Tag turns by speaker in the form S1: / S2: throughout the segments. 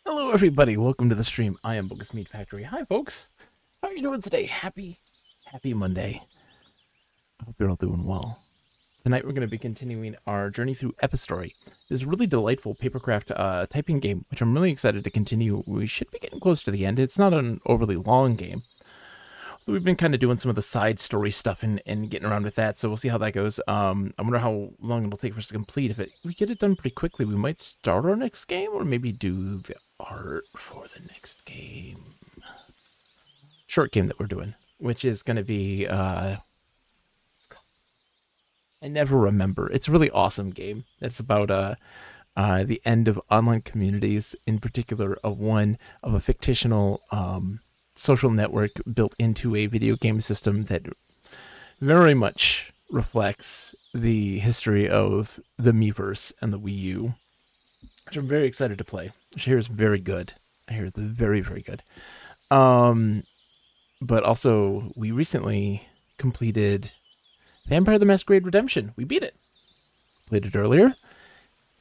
S1: Hello, everybody. Welcome to the stream. I am Bogus Meat Factory. Hi, folks. How are you doing today? Happy Monday. I hope you're all doing well. Tonight, we're going to be continuing our journey through Epistory. This really delightful papercraft typing game, which I'm really excited to continue. We should be getting close to the end. It's not an overly long game. We've been kind of doing some of the side story stuff and getting around with that, so we'll see how that goes. I wonder how long it'll take for us to complete. If we get it done pretty quickly, we might start our next game, or maybe do the art for the next game. Short game that we're doing, which is going to be, I never remember. It's a really awesome game. It's about the end of online communities, in particular of a fictional social network built into a video game system that very much reflects the history of the Miiverse and the Wii U, which I'm very excited to play. Which I hear is very good. I hear it's very, very good. But also, we recently completed Vampire the Masquerade Redemption. We beat it. Played it earlier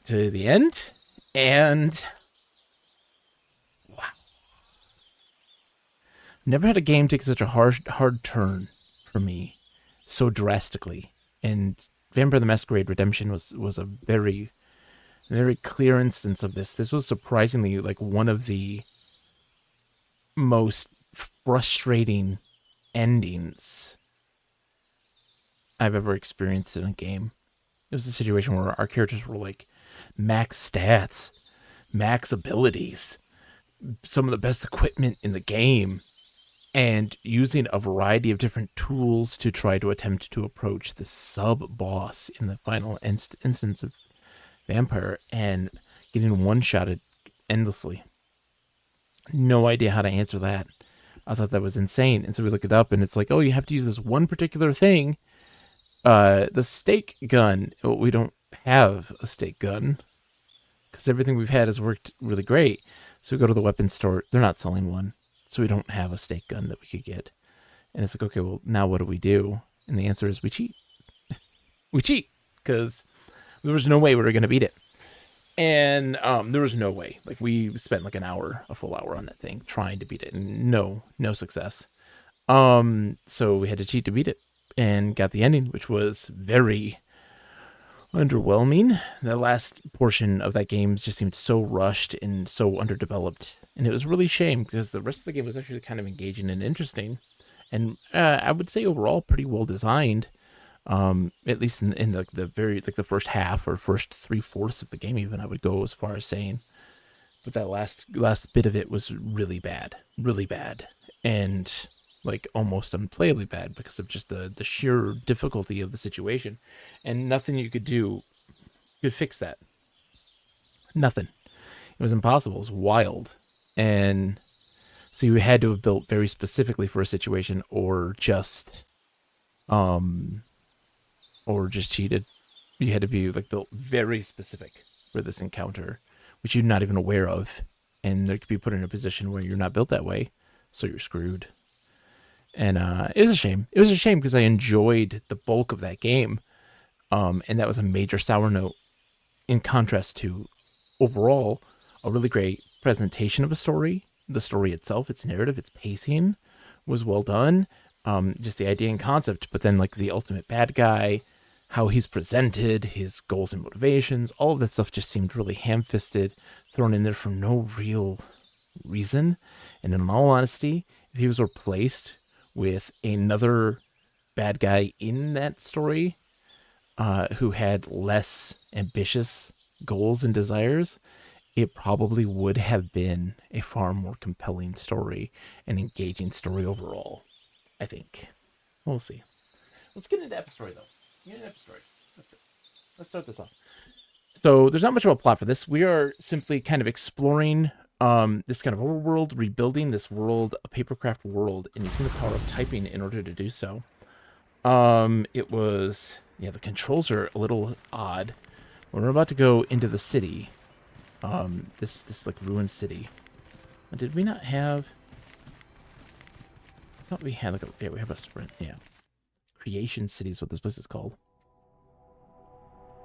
S1: to the end, and wow. Never had a game take such a hard turn for me so drastically. And Vampire the Masquerade Redemption was a very, very clear instance of this. This was surprisingly like one of the most frustrating endings I've ever experienced in a game. It was a situation where our characters were like max stats, max abilities, some of the best equipment in the game, and using a variety of different tools to try to attempt to approach the sub-boss in the final instance of Vampire, and getting one-shotted endlessly. No idea how to answer that. I thought that was insane. And so we look it up, and it's like, oh, you have to use this one particular thing. The stake gun. Well, we don't have a stake gun because everything we've had has worked really great. So we go to the weapons store. They're not selling one. So we don't have a stake gun that we could get. And it's like, okay, well, now what do we do? And the answer is we cheat. We cheat because there was no way we were going to beat it. And there was no way. Like, we spent like a full hour on that thing trying to beat it, and no success. So we had to cheat to beat it, and got the ending, which was very underwhelming. The last portion of that game just seemed so rushed and so underdeveloped, and it was really a shame because the rest of the game was actually kind of engaging and interesting, and I would say overall pretty well designed. At least in the very the first half or first 3/4 of the game, even I would go as far as saying. But that last bit of it was really bad, and like almost unplayably bad because of just the sheer difficulty of the situation, and nothing you could do could fix that. Nothing. It was impossible. It was wild, and so you had to have built very specifically for a situation, or just cheated. You had to be like built very specific for this encounter, which you're not even aware of, and they could be put in a position where you're not built that way, so you're screwed. And it was a shame. It was a shame because I enjoyed the bulk of that game, and that was a major sour note. In contrast to overall a really great presentation of a story, the story itself, its narrative, its pacing was well done. Just the idea and concept, but then like the ultimate bad guy, how he's presented, his goals and motivations, all of that stuff just seemed really ham-fisted, thrown in there for no real reason. And in all honesty, if he was replaced with another bad guy in that story, who had less ambitious goals and desires, it probably would have been a far more compelling story and engaging story overall, I think. We'll see. Let's get into Epistory, though. Let's start this off. So there's not much of a plot for this. We are simply kind of exploring this kind of overworld, rebuilding this world, a papercraft world, and using the power of typing in order to do so. It was, yeah, the controls are a little odd. We're about to go into the city. This like ruined city. Did we not have? I thought we had like we have a sprint. Yeah, Creation City is what this place is called.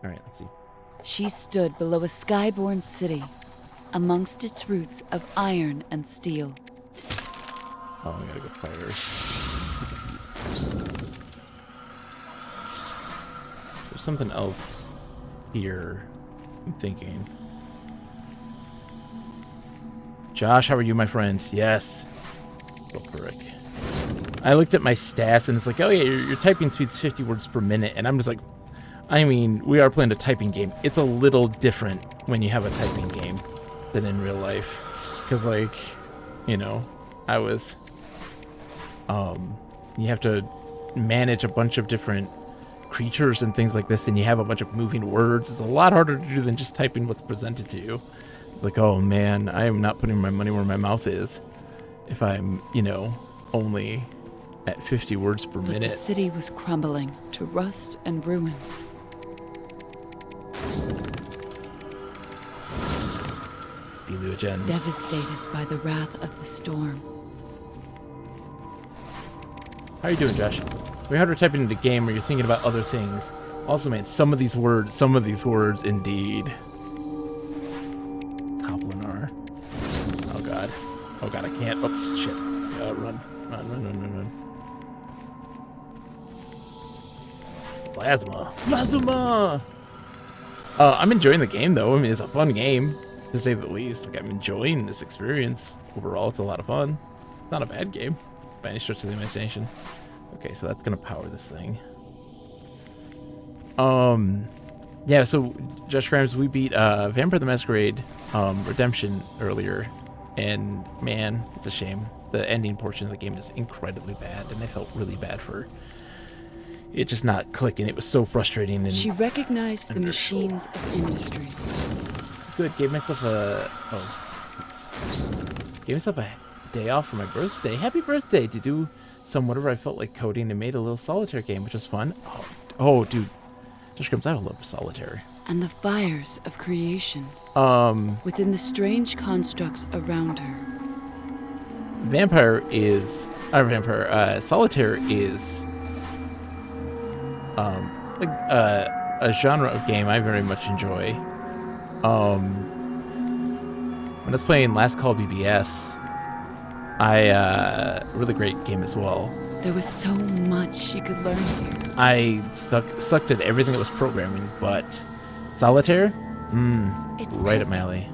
S1: All right, let's see.
S2: She stood below a skyborn city, amongst its roots of iron and steel.
S1: Oh, I gotta go fire. There's something else here, I'm thinking. Josh, how are you, my friend? Yes. Go frick. I looked at my stats and it's like, oh yeah, your typing speed's 50 words per minute. And I'm just like, I mean, we are playing a typing game. It's a little different when you have a typing game than in real life. Because, like, you know, you have to manage a bunch of different creatures and things like this, and you have a bunch of moving words. It's a lot harder to do than just typing what's presented to you. Like, oh man, I am not putting my money where my mouth is if I'm, you know, only at 50 words per minute.
S2: The city was crumbling to rust and ruin. Devastated by the wrath of the storm.
S1: How are you doing, Josh? Very hard to type into a game where you're thinking about other things. Also, man, some of these words indeed. Toplinar. Oh god. Oh god, I can't. Oops, shit. Run. Plasma! I'm enjoying the game, though. I mean, it's a fun game, to say the least. Like, I'm enjoying this experience. Overall, it's a lot of fun. It's not a bad game, by any stretch of the imagination. Okay, so that's gonna power this thing. Yeah, so, Josh Grimes, we beat, Vampire the Masquerade, Redemption earlier, and, man, it's a shame. The ending portion of the game is incredibly bad, and I felt really bad for it just not clicking. It was so frustrating. And
S2: she recognized the machines of industry.
S1: Good. Gave myself a day off for my birthday. Happy birthday! To do some whatever I felt like coding and made a little solitaire game, which was fun. Oh, dude, Josh Grimes, I love solitaire.
S2: And the fires of creation. Within the strange constructs around her.
S1: Solitaire is a genre of game I very much enjoy. When I was playing Last Call BBS, really great game as well.
S2: There was so much you could learn here.
S1: I sucked at everything that was programming, but Solitaire,
S2: it's
S1: right
S2: perfect.
S1: up my alley.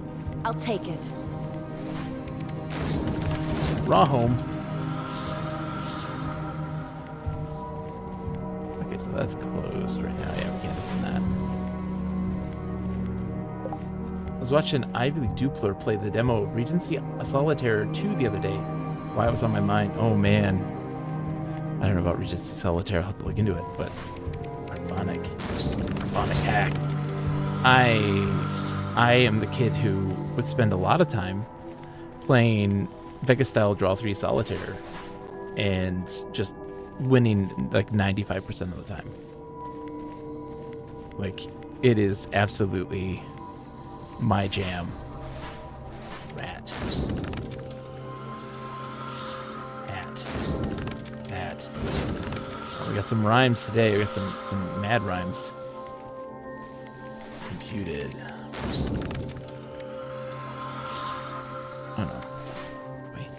S2: I'll take it.
S1: Raw home. Okay, so that's closed right now. Yeah, we can't open that. I was watching Ivy Dupler play the demo of Regency Solitaire 2 the other day. Why it was on my mind. Oh man. I don't know about Regency Solitaire. I'll have to look into it, but ironic hack. I am the kid who would spend a lot of time playing Vega-style Draw 3 Solitaire and just winning like 95% of the time. Like, it is absolutely my jam. Rat. Oh, we got some rhymes today. We got some mad rhymes. Computed. Oh no. Wait.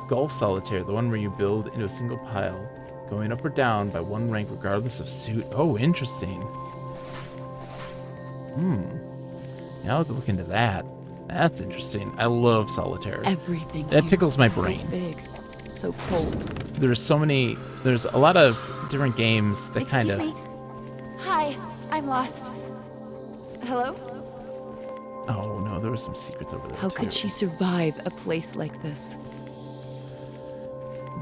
S1: Golf Solitaire, the one where you build into a single pile, going up or down by one rank regardless of suit. Oh, interesting. Now I'll have to look into that. That's interesting. I love Solitaire.
S2: Everything
S1: that tickles my brain.
S2: So big, so cold.
S1: There's a lot of different games that kind of...
S3: Excuse me? Hi, I'm lost. Hello?
S1: Oh no, there were some secrets over there.
S2: How could she survive a place like this?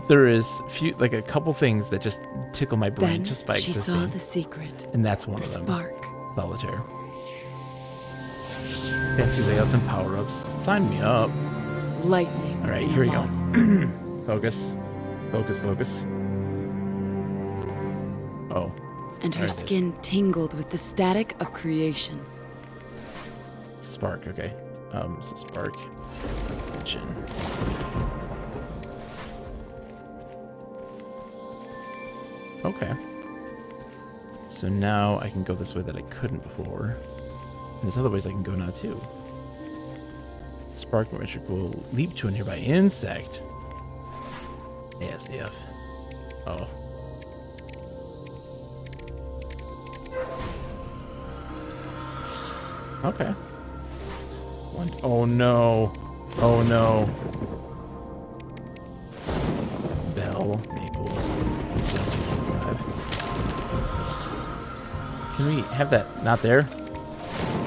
S1: There is a couple things that just tickle my brain
S2: Then
S1: just by
S2: she
S1: existing.
S2: saw the secret.
S1: And that's one
S2: The
S1: of them.
S2: spark.
S1: Solitaire. Fancy layouts and power-ups. Sign me up.
S2: Lightning.
S1: All right,
S2: in a
S1: here we go.
S2: bottle.
S1: Focus. Oh.
S2: And her skin tingled with the static of creation.
S1: Spark, okay. So spark. Kitchen. Okay. So now I can go this way that I couldn't before. There's other ways I can go now, too. Spark metric will leap to a nearby insect. ASDF. Oh. Okay. Oh no. Oh no. Bell, Maple. Can we have that not there?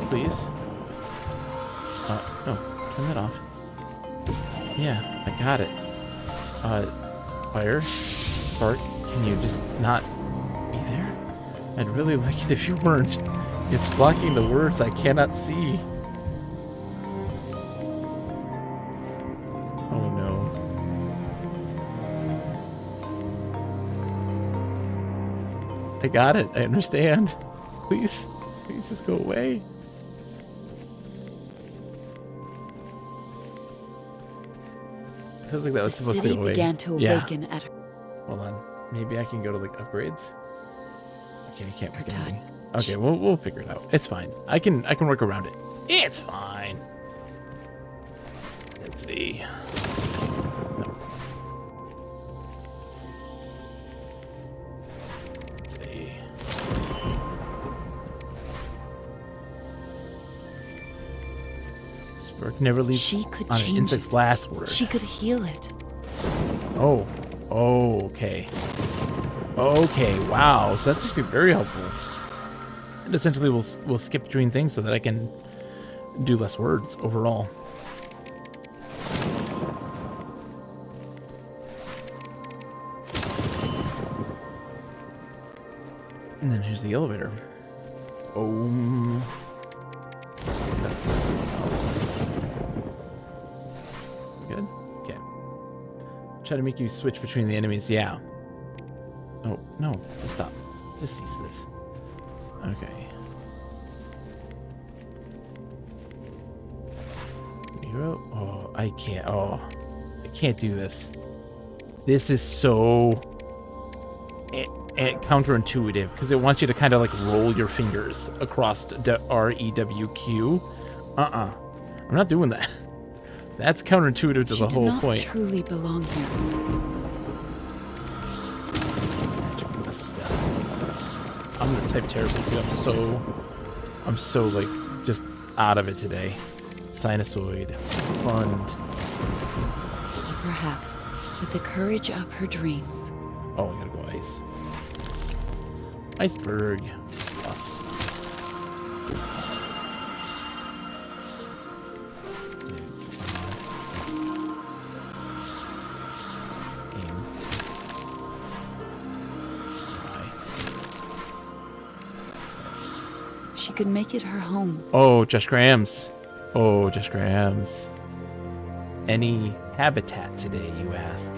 S1: Please? No. Turn that off. Yeah, I got it. Fire? Spark, can you just not be there? I'd really like it if you weren't. It's blocking the words I cannot see. Oh no. I got it. I understand. Please just go away. Feels like that was supposed to go away.
S2: The city began to awaken at her.
S1: Hold on. Maybe I can go to like upgrades. Okay, I can't pick
S2: Her
S1: anything.
S2: touch.
S1: Okay, we'll figure it out. It's fine. I can work around it. It's fine. Let's see. No. Let's see. Spark never leaves
S2: She could
S1: on an
S2: change
S1: insect's
S2: it.
S1: last word.
S2: She could heal it.
S1: Oh. Oh, okay. Okay, wow. So that's actually very helpful. And essentially we'll skip between things so that I can do less words overall. And then here's the elevator. Good? Okay. Try to make you switch between the enemies, yeah. Oh, no, just stop. Just cease this. Okay. Hero? Oh, I can't. Oh, I can't do this. This is so counterintuitive because it wants you to kind of like roll your fingers across REWQ. I'm not doing that. That's counterintuitive to the whole point.
S2: She did not truly belong here.
S1: I'm gonna type terribly. Dude. I'm so like just out of it today. Sinusoid. Fund.
S2: Perhaps with the courage of her dreams.
S1: Oh, I gotta go ice. Iceberg. Plus. Aim.
S2: She could make it her home.
S1: Oh, Josh Grams. Oh, Josh Grams. Any habitat today, you ask?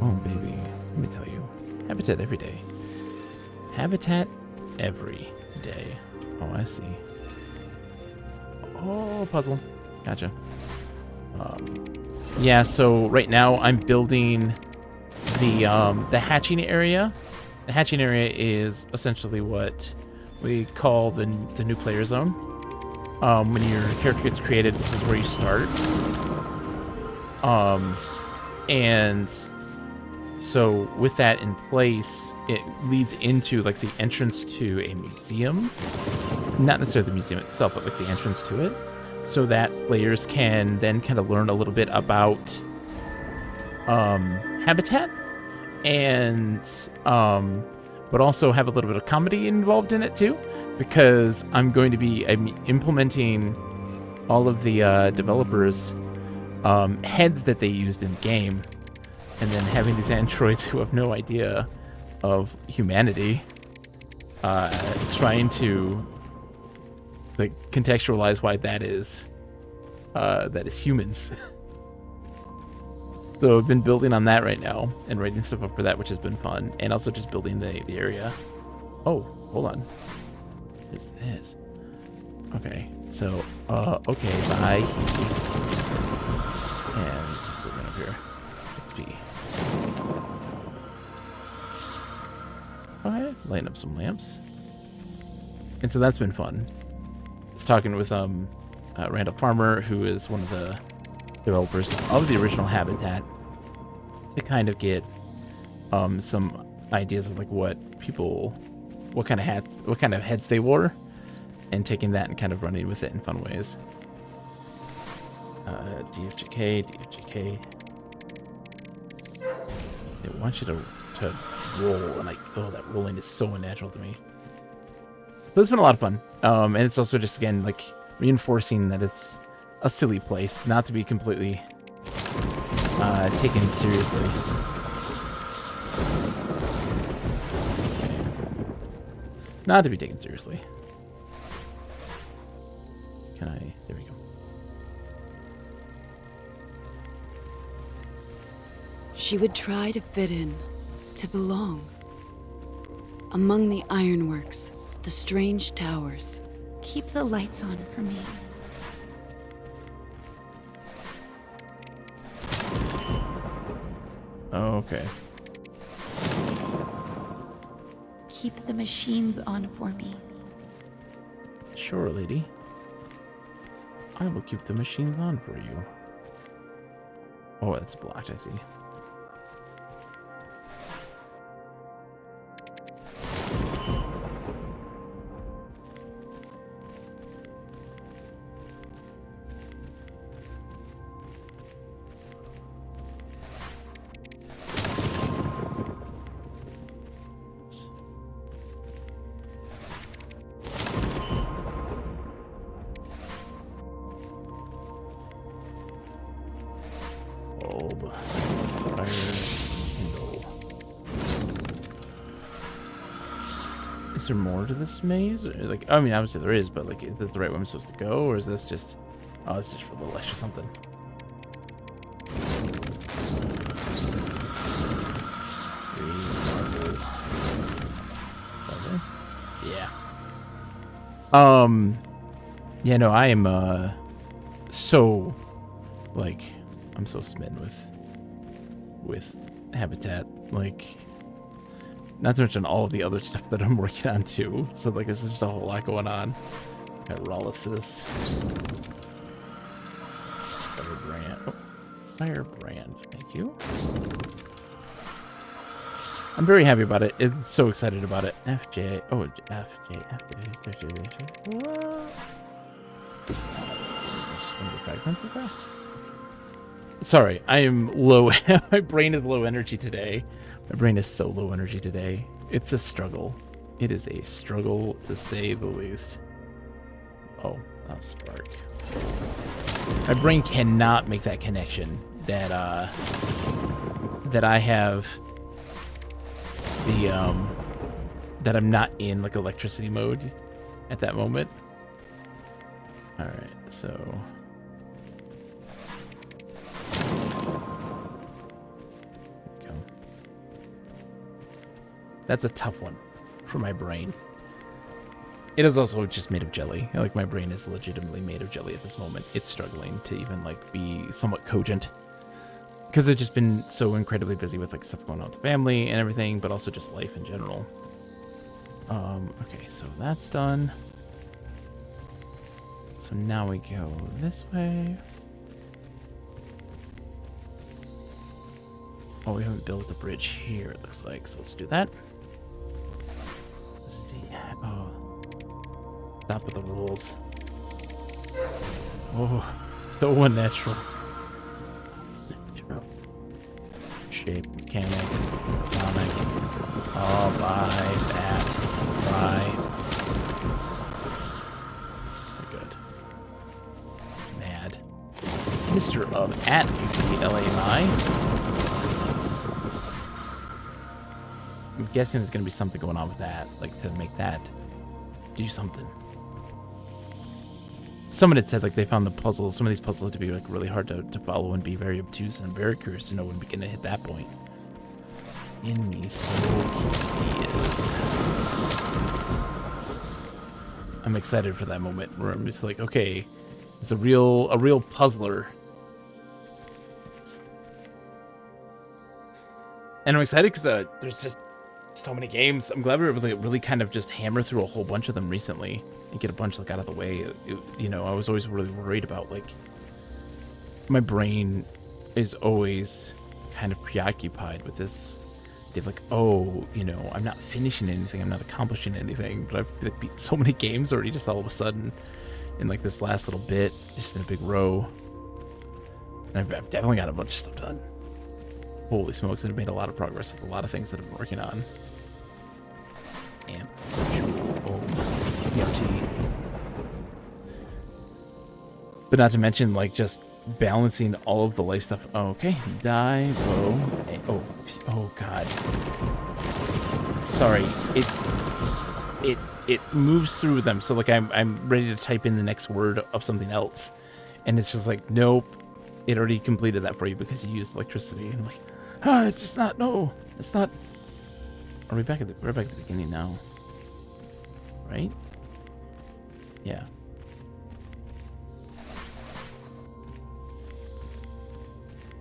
S1: Oh, baby. Let me tell you. Habitat every day. Habitat every day. Oh, I see. Oh, puzzle. Gotcha. Yeah, so right now I'm building the hatching area. The hatching area is essentially what we call the new player zone. When your character gets created, this is where you start. And so with that in place, it leads into like the entrance to a museum. Not necessarily the museum itself, but like the entrance to it. So that players can then kind of learn a little bit about habitat and but also have a little bit of comedy involved in it too, because I'm implementing all of the developers' heads that they used in the game, and then having these androids who have no idea of humanity trying to like contextualize why that is humans. So I've been building on that right now and writing stuff up for that, which has been fun, and also just building the area. Oh, hold on. What is this? Okay, so okay, bye. And let's just open up here. XP. Okay, lighten up some lamps. And so that's been fun. was talking with Randall Farmer, who is one of the developers of the original Habitat, to kind of get some ideas of like what kind of heads they wore, and taking that and kind of running with it in fun ways. DFGK. It wants you to roll, and that rolling is so unnatural to me. But it's been a lot of fun, and it's also just again like reinforcing that it's a silly place, not to be completely taken seriously. Not to be taken seriously. There we go.
S2: She would try to fit in, to belong. Among the ironworks, the strange towers.
S3: Keep the lights on for me.
S1: Okay.
S3: Keep the machines on for me.
S1: Sure, lady. I will keep the machines on for you. Oh, it's blocked, I see. Is there more to this maze? Or, like, I mean, obviously there is, but like, is that the right way I'm supposed to go, or is this just? Oh, this is just for a little extra something. Yeah. Yeah. No, I am so like I'm so smitten with Habitat, like. Not to mention all of the other stuff that I'm working on too. So like there's just a whole lot going on. Pyrolysis. Firebrand. Oh, Firebrand. Thank you. I'm very happy about it. I'm so excited about it. FJ. Oh, FJ. Sorry, I am low. My brain is low energy today. My brain is so low energy today. It's a struggle. It is a struggle, to say the least. Oh, spark. My brain cannot make that connection that that I have the that I'm not in like electricity mode at that moment. All right, so. That's a tough one for my brain. It is also just made of jelly. Like, my brain is legitimately made of jelly at this moment. It's struggling to even, like, be somewhat cogent. Because I've just been so incredibly busy with, like, stuff going on with the family and everything, but also just life in general. Okay, so that's done. So now we go this way. Oh, we haven't built the bridge here, it looks like, so let's do that. Let's see. Oh. Stop with the rules. Oh, so unnatural. Natural. Shape, mechanic, atomic. Oh, bye, that. Bye. Good. Mad. Mr. of at UTLAMI. I'm guessing there's going to be something going on with that, like to make that do something. Someone had said like they found the puzzles, some of these puzzles to be like really hard to follow and be very obtuse, and I'm very curious to know when we can hit that point. In me so curious. I'm excited for that moment where I'm just like, okay, it's a real puzzler. And I'm excited because there's just So many games. I'm glad we were able to really kind of just hammer through a whole bunch of them recently and get a bunch like out of the way. I was always really worried about like my brain is always kind of preoccupied with this. They're like, oh, I'm not finishing anything, I'm not accomplishing anything, but I've like, beat so many games already just all of a sudden in like this last little bit, just in a big row. And I've definitely got a bunch of stuff done. Holy smokes, I've made a lot of progress with a lot of things that I've been working on. And but not to mention like just balancing all of the life stuff. Oh, okay, dive. Oh god. Sorry, it moves through them. So like I'm ready to type in the next word of something else, and it's just like nope, it already completed that for you because you used electricity. And I'm like, it's just not. No, it's not. Are we back at we're back at the beginning now? Right? Yeah.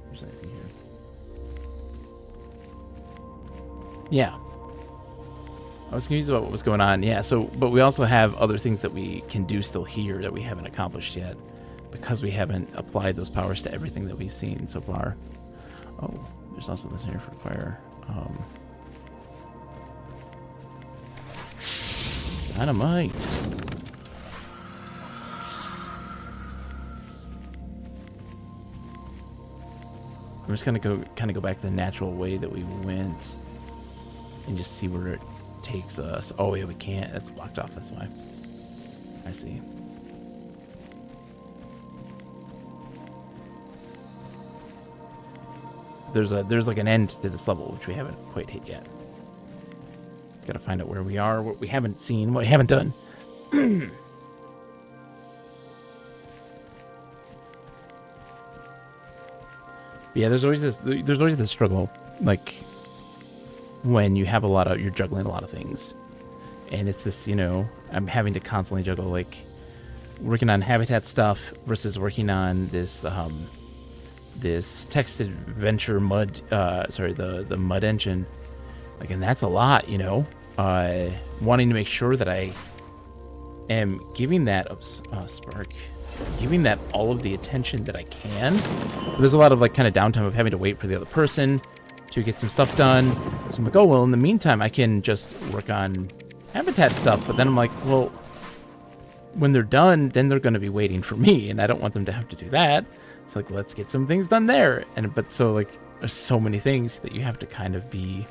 S1: There's anything here. Yeah. I was confused about what was going on. Yeah, so, but we also have other things that we can do still here that we haven't accomplished yet because we haven't applied those powers to everything that we've seen so far. Oh, there's also this here for fire. Dynamite. I'm just gonna kind of go back the natural way that we went and just see where it takes us. Oh yeah, we can't. That's blocked off. That's why. I see. There's like an end to this level which we haven't quite hit yet. Gotta find out where we are, what we haven't seen, what we haven't done. Yeah, there's always this struggle, like when you have you're juggling a lot of things, and it's this, I'm having to constantly juggle like working on habitat stuff versus working on this this text adventure the mud engine. Like, and that's a lot, wanting to make sure that I am giving that spark, giving that all of the attention that I can. There's a lot of like kind of downtime of having to wait for the other person to get some stuff done. So I'm like, oh well, in the meantime I can just work on habitat stuff. But then I'm like, well, when they're done, then they're going to be waiting for me, and I don't want them to have to do that. It's like, let's get some things done there. But so like there's so many things that you have to kind of pay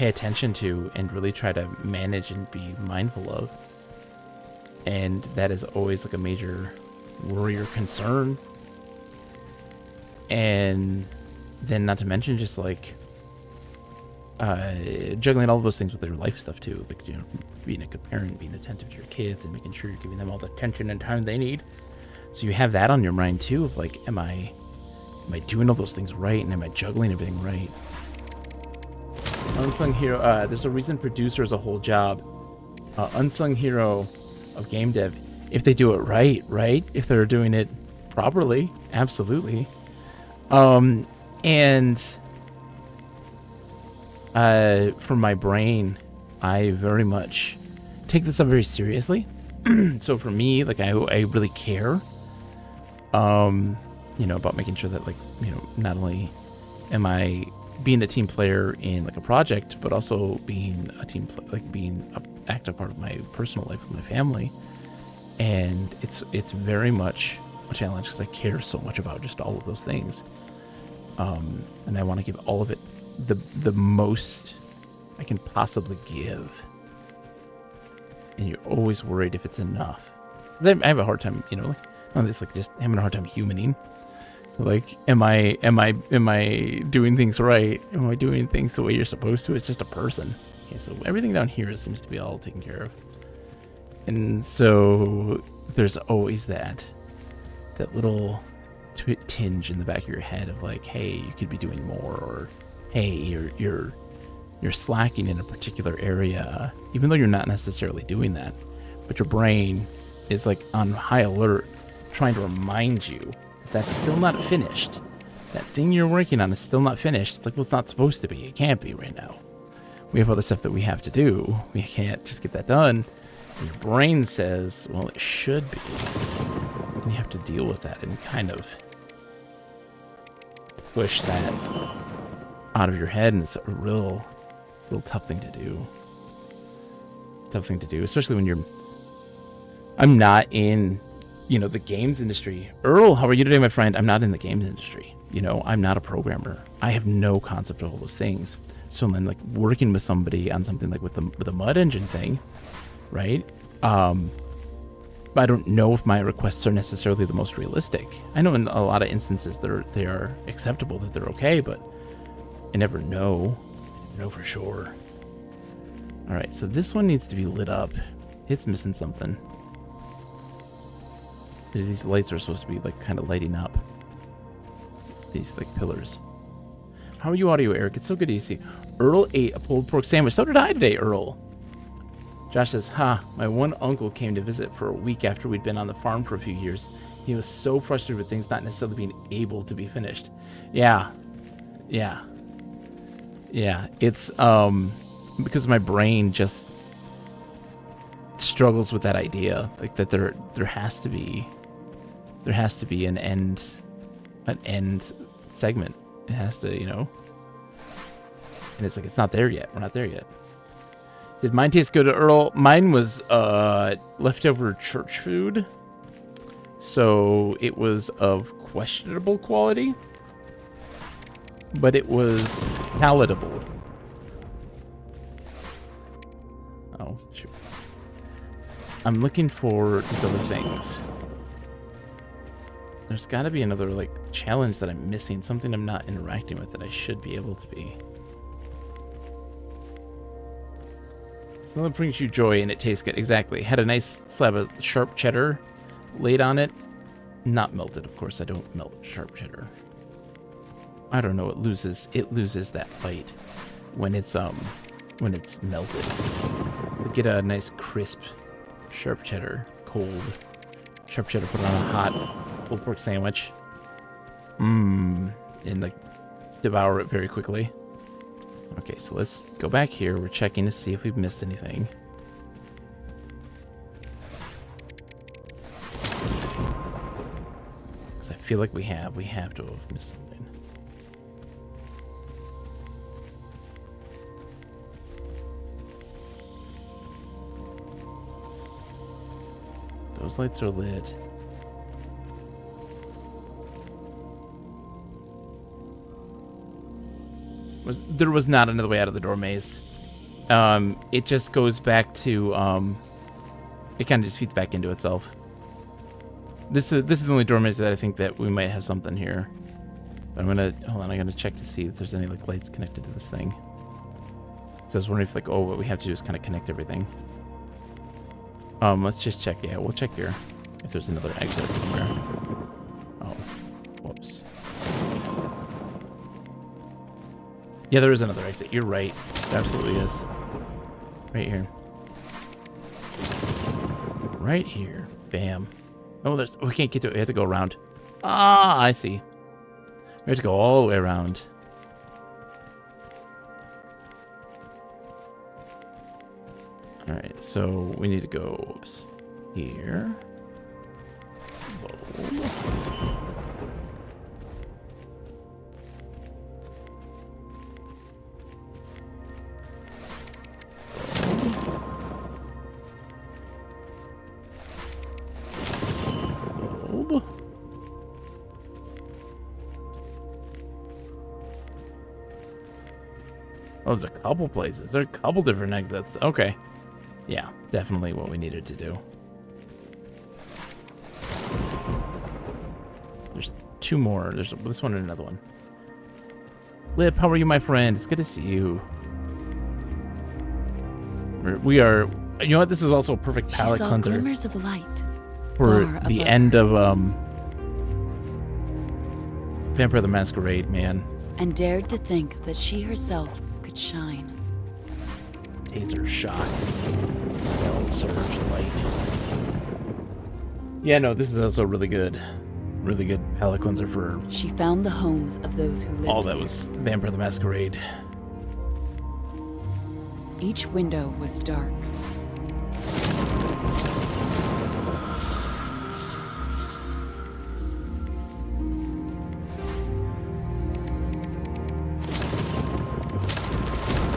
S1: attention to and really try to manage and be mindful of. And that is always like a major worry or concern. And then not to mention just like juggling all of those things with your life stuff too. Like, being a good parent, being attentive to your kids and making sure you're giving them all the attention and time they need. So you have that on your mind too of like, am I doing all those things right, and am I juggling everything right? Unsung hero. There's a reason producer is a whole job. Unsung hero of game dev. If they do it right? If they're doing it properly, absolutely. And for my brain, I very much take this up very seriously. So for me, like I really care. About making sure that like, not only am I being a team player in like a project, but also being a team being an active part of my personal life with my family. And it's very much a challenge because I care so much about just all of those things. And I want to give all of it the most I can possibly give. And you're always worried if it's enough. I have a hard time, it's like just having a hard time humaning. So like, am I doing things right? Am I doing things the way you're supposed to? It's just a person. Okay, so everything down here seems to be all taken care of. And so there's always that little tinge in the back of your head of like, hey, you could be doing more, or hey, you're slacking in a particular area, even though you're not necessarily doing that. But your brain is like on high alert, trying to remind you that's still not finished. That thing you're working on is still not finished. It's like, well, it's not supposed to be. It can't be right now. we have other stuff that we have to do. We can't just get that done. And your brain says, well, it should be. And you have to deal with that and kind of push that out of your head, and it's a real tough thing to do. Tough thing to do, especially when I'm not in, the games industry. Earl, how are you today, my friend? I'm not in the games industry. I'm not a programmer. I have no concept of all those things. So I'm like working with somebody on something like with the mud engine thing, right? I don't know if my requests are necessarily the most realistic. I know in a lot of instances they are acceptable, that they're okay, but I never know. Know for sure. All right, so this one needs to be lit up. It's missing something. These lights are supposed to be like kind of lighting up. These like pillars. How are you, audio, Eric? It's so good to see. Earl ate a pulled pork sandwich. So did I today, Earl. Josh says, my one uncle came to visit for a week after we'd been on the farm for a few years. He was so frustrated with things not necessarily being able to be finished. Yeah. It's because my brain just struggles with that idea, like that there has to be an end segment. It has to, and it's like, it's not there yet. We're not there yet. Did mine taste good, Earl? Mine was leftover church food, so it was of questionable quality, but it was palatable. Oh, shoot. I'm looking for these other things. There's got to be another, like, challenge that I'm missing. Something I'm not interacting with that I should be able to be. Something brings you joy and it tastes good. Exactly. Had a nice slab of sharp cheddar laid on it. Not melted, of course. I don't melt sharp cheddar. I don't know. It loses that bite when it's melted. Get a nice crisp sharp cheddar, cold sharp cheddar. Put it on a hot pulled pork sandwich. And like devour it very quickly. Okay, so let's go back here. We're checking to see if we've missed anything. Because I feel like we have to have missed something. Those lights are lit. There was not another way out of the door maze. It just goes back to it kind of just feeds back into itself. This is the only door maze that I think that we might have something here. But I'm gonna check to see if there's any like lights connected to this thing. So I was wondering if like, what we have to do is kind of connect everything. Let's just check. Yeah, we'll check here if there's another exit somewhere. Oh, whoops. Yeah, there is another exit. You're right. There absolutely is. Right here. Right here. Bam. Oh, we can't get to it. We have to go around. Ah, I see. We have to go all the way around. Alright, so we need to go here. Whoa. Oh, there's a couple places. There are a couple different exits. Okay. Yeah, definitely what we needed to do. There's two more. There's this one and another one. Lip, how are you, my friend? It's good to see you. We are... You know what? This is also a perfect palate cleanser.
S2: Glimmers of light
S1: for the end of Vampire the Masquerade, man.
S2: And dared to think that she herself could shine.
S1: Taser shot. Bell surge light. Yeah, no, this is also really good. Really good palate cleanser for...
S2: She found the homes of those who lived
S1: all that was Vampire the Masquerade.
S2: Each window was dark.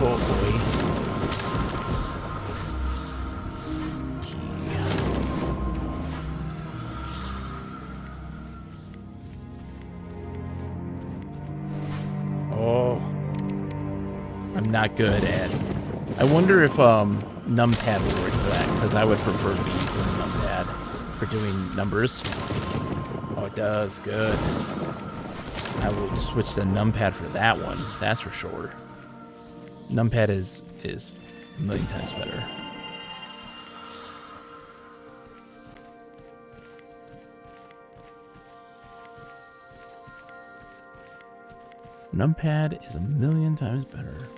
S1: Oh boy. Oh. I'm not good at. I wonder if numpad would work for that, because I would prefer to use the numpad for doing numbers. Oh, it does. Good. I will switch to numpad for that one. That's for sure. Numpad is a million times better. Numpad is a million times better.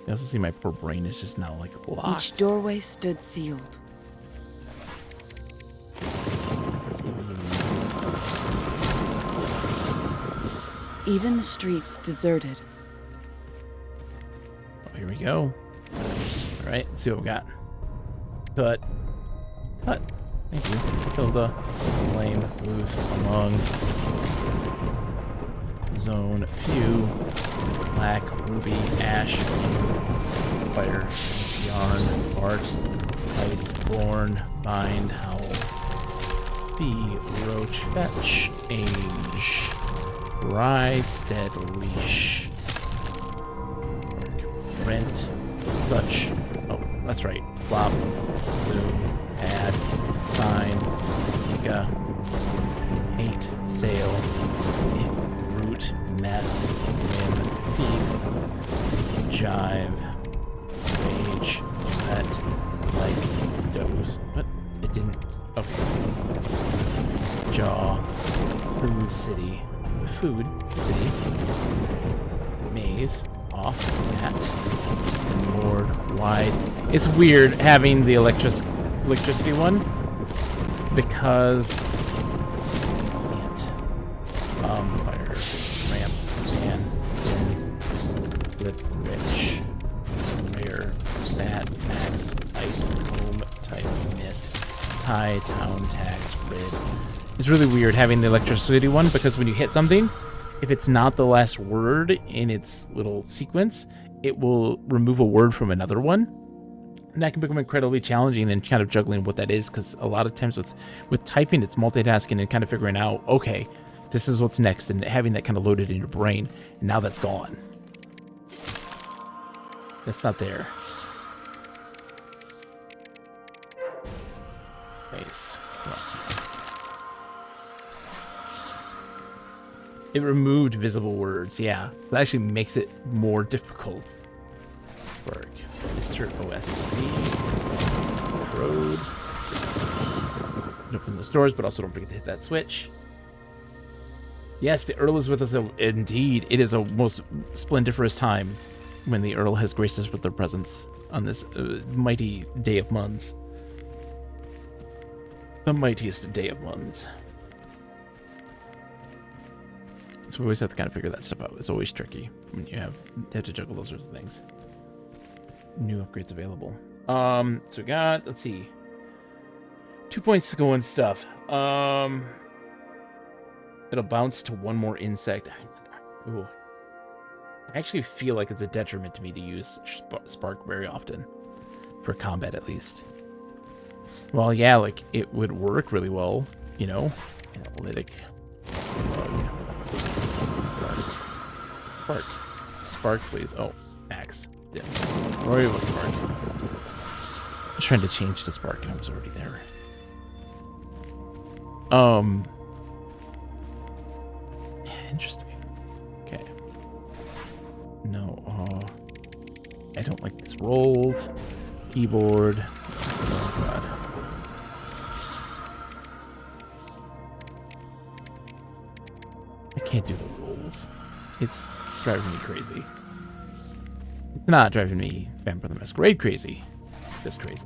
S1: You also see my poor brain is just now like locked.
S2: Each doorway stood sealed. Even the streets deserted.
S1: Oh, here we go. All right, let's see what we got. Cut. Cut. Thank you. Tilda. Flame. Move along. Zone. Few. Black. Ruby. Ash. Fire. Yarn. Bart. Ice. Born. Bind. Howl. Bee. Roach. Fetch. Age. Rise. Dead. Leash. Rent. Touch. Oh, that's right. Flop. Zoom. Add. Sign. Ika. Hate. Sail. Root. Mess. Win. Thief. Jive. Rage. Pet. Like. Doze. What? It didn't. Okay. Jaw. Food. City. Food. City. Maze. Off. At. Lord. Wide. It's weird having the electricity one because can't. Fire. Ramp. Man. Flip. Rich. Rare. Stat. Max. Ice. Home. Type. Miss. Tie. Town. Tax. Rid. It's really weird having the electricity one because when you hit something, if it's not the last word in its little sequence, it will remove a word from another one. And that can become incredibly challenging and kind of juggling what that is, because a lot of times with typing, it's multitasking and kind of figuring out, okay, this is what's next, and having that kind of loaded in your brain. And now that's gone. That's not there. Nice. It removed visible words, yeah. That actually makes it more difficult. Work. Mr. OSD. Road. Open those doors, but also don't forget to hit that switch. Yes, the Earl is with us. Indeed, it is a most splendiferous time when the Earl has graced us with their presence on this mighty day of Muns. The mightiest day of Muns. So we always have to kind of figure that stuff out. It's always tricky when you have to juggle those sorts of things. New upgrades available. So we got, let's see, 2 points to go and stuff. It'll bounce to one more insect. Ooh. I actually feel like it's a detriment to me to use Spark very often. For combat, at least. Well, yeah, like, it would work really well, you know? Analytic. Spark. Spark, please. Oh, axe. Dim. Rory was Spark. I was trying to change to Spark and I was already there. Yeah, interesting. Okay. No, I don't like this rolled. Keyboard. Oh, God. I can't do the rolls. It's driving me crazy. It's not driving me Vampire the Masquerade crazy. It's just crazy.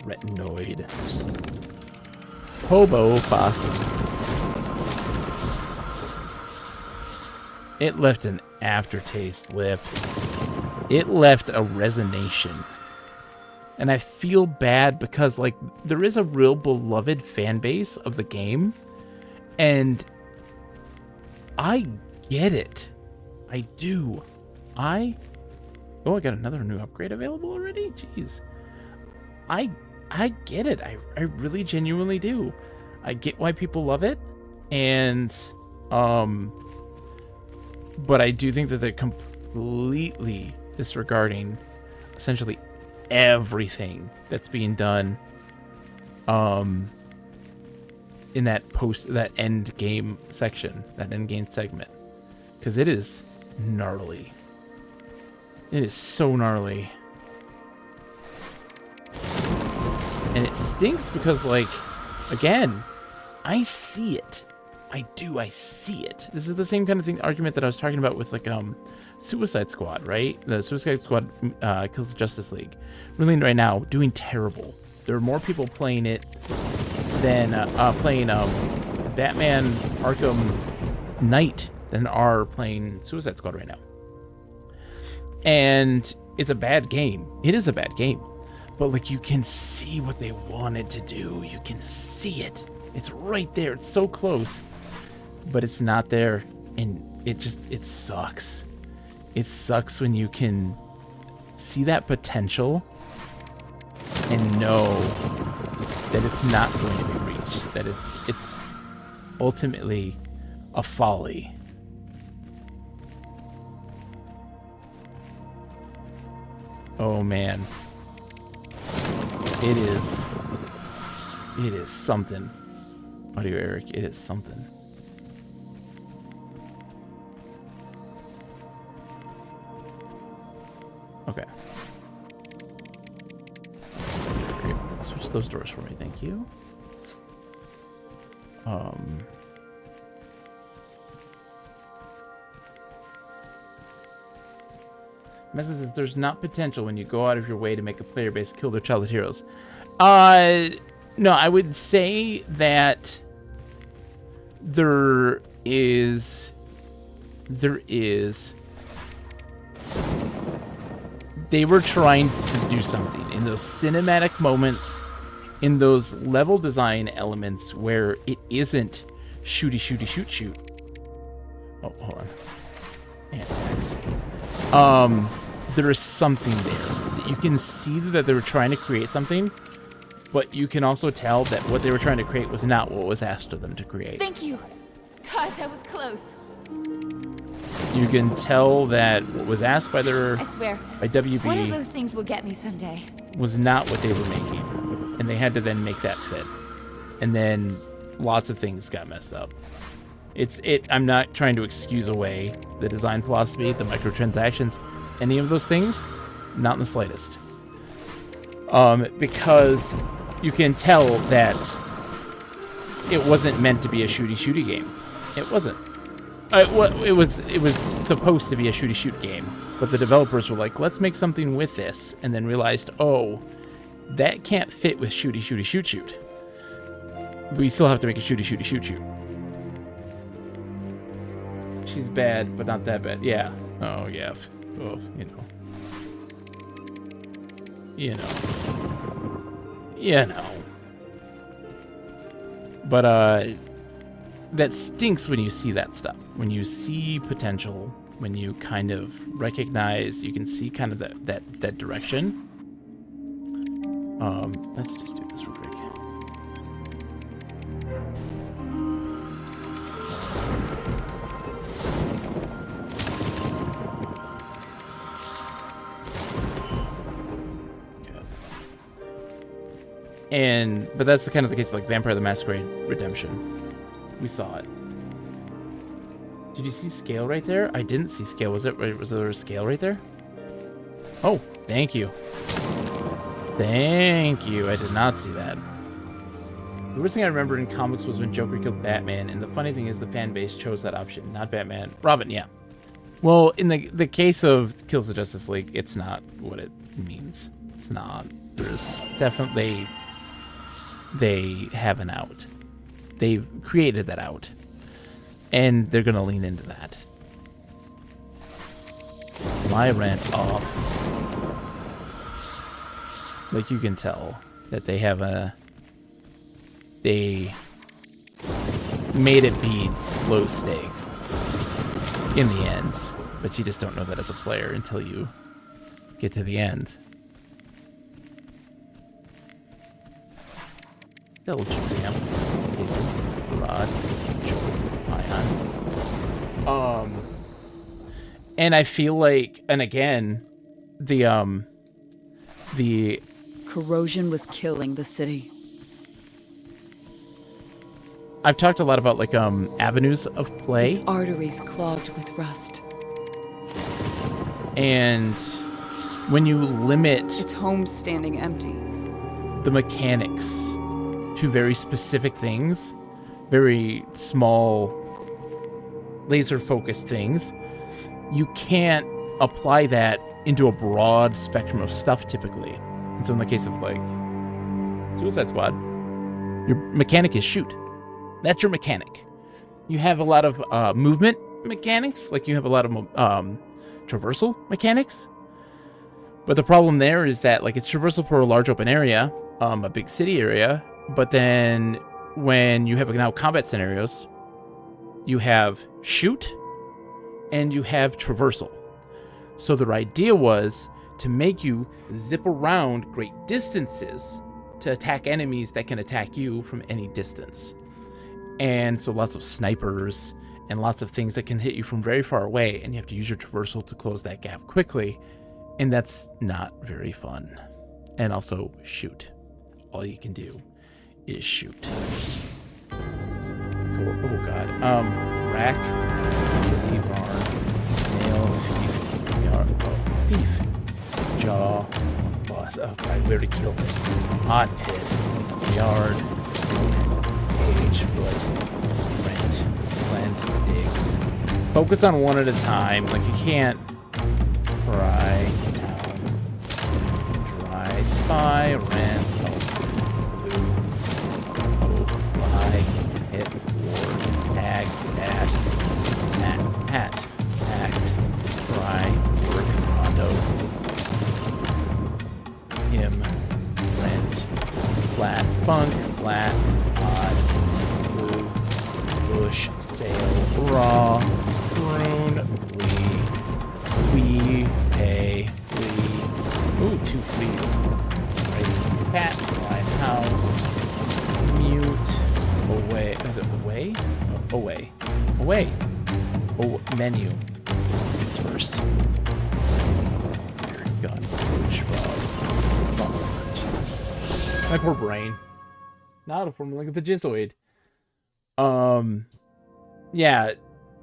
S1: Retinoid. Hobo Possum. It left an aftertaste, It left a resonation. And I feel bad because, like, there is a real beloved fan base of the game. And I get it. I do. Oh, I got another new upgrade available already? Jeez. I get it. I really genuinely do. I get why people love it. And, but I do think that they're completely disregarding essentially everything that's being done in that end game section, that end game segment, because it is gnarly. It is so gnarly, and it stinks because, like, again, I see it. I see it. This is the same kind of argument that I was talking about with, like, Suicide Squad, right? The Suicide Squad Kills the Justice League. Really, right now, doing terrible. There are more people playing it than playing Batman Arkham Knight than are playing Suicide Squad right now. And it's a bad game. It is a bad game. But, like, you can see what they wanted to do. You can see it. It's right there. It's so close. But it's not there. And it sucks. It sucks when you can see that potential and know that it's not going to be reached, that it's ultimately a folly. Oh man. It is something. Audio Eric, it is something. Okay. Switch those doors for me, thank you. Message that there's not potential when you go out of your way to make a player base kill their childhood heroes. No, I would say that there is. They were trying to do something in those cinematic moments, in those level design elements where it isn't shooty, shoot. Oh, hold on. Yeah, thanks. There is something there. You can see that they were trying to create something, but you can also tell that what they were trying to create was not what was asked of them to create.
S3: Thank you. God, that was close.
S1: You can tell that what was asked by
S3: I swear,
S1: by WB
S3: one of those things will get me someday.
S1: was not what they were making, and they had to then make that fit. And then lots of things got messed up. I'm not trying to excuse away the design philosophy, the microtransactions, any of those things, not in the slightest. Because you can tell that it wasn't meant to be a shooty game. It wasn't. It was supposed to be a shooty game, but the developers were like, let's make something with this, and then realized, oh, that can't fit with shooty shoot. We still have to make a shooty shoot. She's bad, but not that bad. Yeah. Oh, yeah. Oh, You know. But, that stinks when you see that stuff. When you see potential, when you kind of recognize, you can see kind of that direction. Let's just do this real quick. But that's the kind of the case of, like, Vampire the Masquerade Redemption. We saw it. Did you see scale right there? I didn't see scale. Was there a scale right there? Oh, thank you. Thank you. I did not see that. The worst thing I remember in comics was when Joker killed Batman, and the funny thing is the fan base chose that option, not Batman. Robin, yeah. Well, in the case of Kills the Justice League, it's not what it means. It's not. There's definitely they have an out. They've created that out, and they're gonna lean into that. My rent off. Like, you can tell that they have they made it be low stakes in the end, but you just don't know that as a player until you get to the end. Still choosing him. Rod, Ion. And I feel like, and again, the
S2: Corrosion was killing the city.
S1: I've talked a lot about like avenues of play.
S2: Its arteries clogged with rust.
S1: And when you limit
S2: Its home standing empty.
S1: the mechanics to very specific things, very small, laser-focused things, you can't apply that into a broad spectrum of stuff typically. And so in the case of like Suicide Squad, your mechanic is shoot. That's your mechanic. You have a lot of movement mechanics, like you have a lot of traversal mechanics. But the problem there is that like it's traversal for a large open area, a big city area, but then when you have now combat scenarios, you have shoot and you have traversal. So their idea was to make you zip around great distances to attack enemies that can attack you from any distance. And so lots of snipers and lots of things that can hit you from very far away, and you have to use your traversal to close that gap quickly, and that's not very fun. And also shoot. All you can do is shoot. Cool. Oh god. Rack, barn, nail, thief, yard, thief, jaw, boss. Oh god, we already killed it. Hot head, yard, cage, foot, rent, plant, digs. Focus on one at a time. Like you can't pry down, dry, spy, rent, tag, act, try, work, condo, him, rent, flat, funk, flat, odd, blue, bush, sail, raw, prune, we, pay, ooh, 2 fleas, right, cat, fly, house, mute, away, is it away? Away. Away. Oh, menu. It's first. Gun. Jesus. My poor brain. Not a form like the Gizoid. Yeah,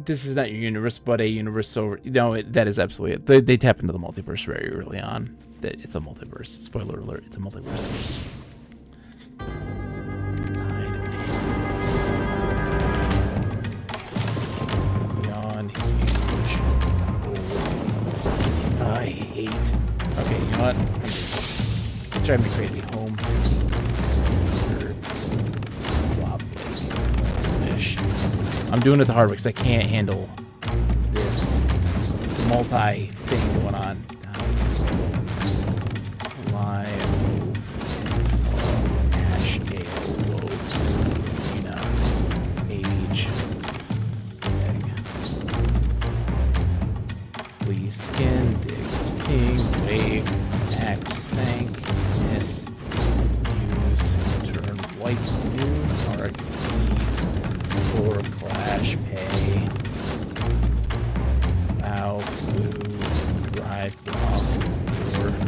S1: this is not your universe, but a universe over. No, that is absolutely it. They tap into the multiverse very early on. That it's a multiverse. Spoiler alert, it's a multiverse. I hate. Okay, you know what? It's driving me crazy. Home. Fish. I'm doing it the hard way because I can't handle this multi-thing going on.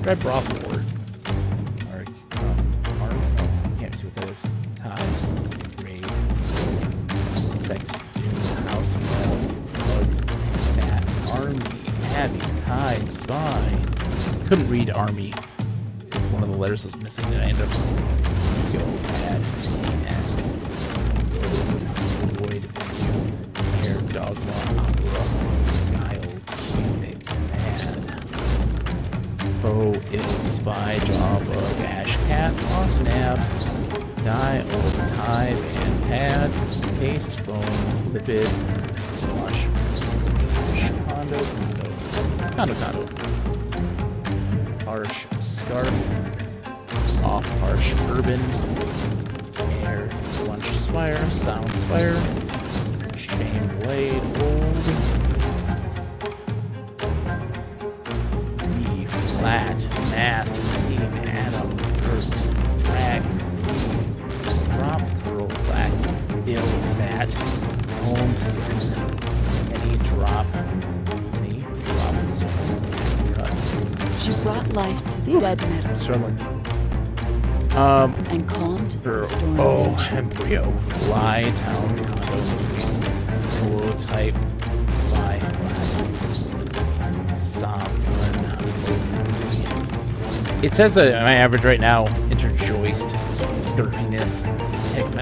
S1: Red broth board. Can't see what that is. Time. Raid. Second. House. Bug. Bat. Army. Abby. Tide. Spy. Couldn't read army. It's one of the letters was missing and I ended up go bad. Void. Hair. Dogma. Opera. Guile. Cubic. Mad. Oh, it was by Java, Gash Cat, off nab, die, old tide, and pad, paste, phone, lipid, wash, condo, harsh, scarf, off, harsh, urban, air, lunch, spire, sound, spire, shame, blade, old, B, flat, math, C, atom, earth, drag, drop, curl, black, ill, that, home, any drop, cut.
S2: She brought life to the dead metal
S1: Struggling.
S2: and calmed the storm's edge.
S1: Embryo, lie, town, condo, hello, type, fly, sovereign. It says that my average right now, interjoist, scurviness,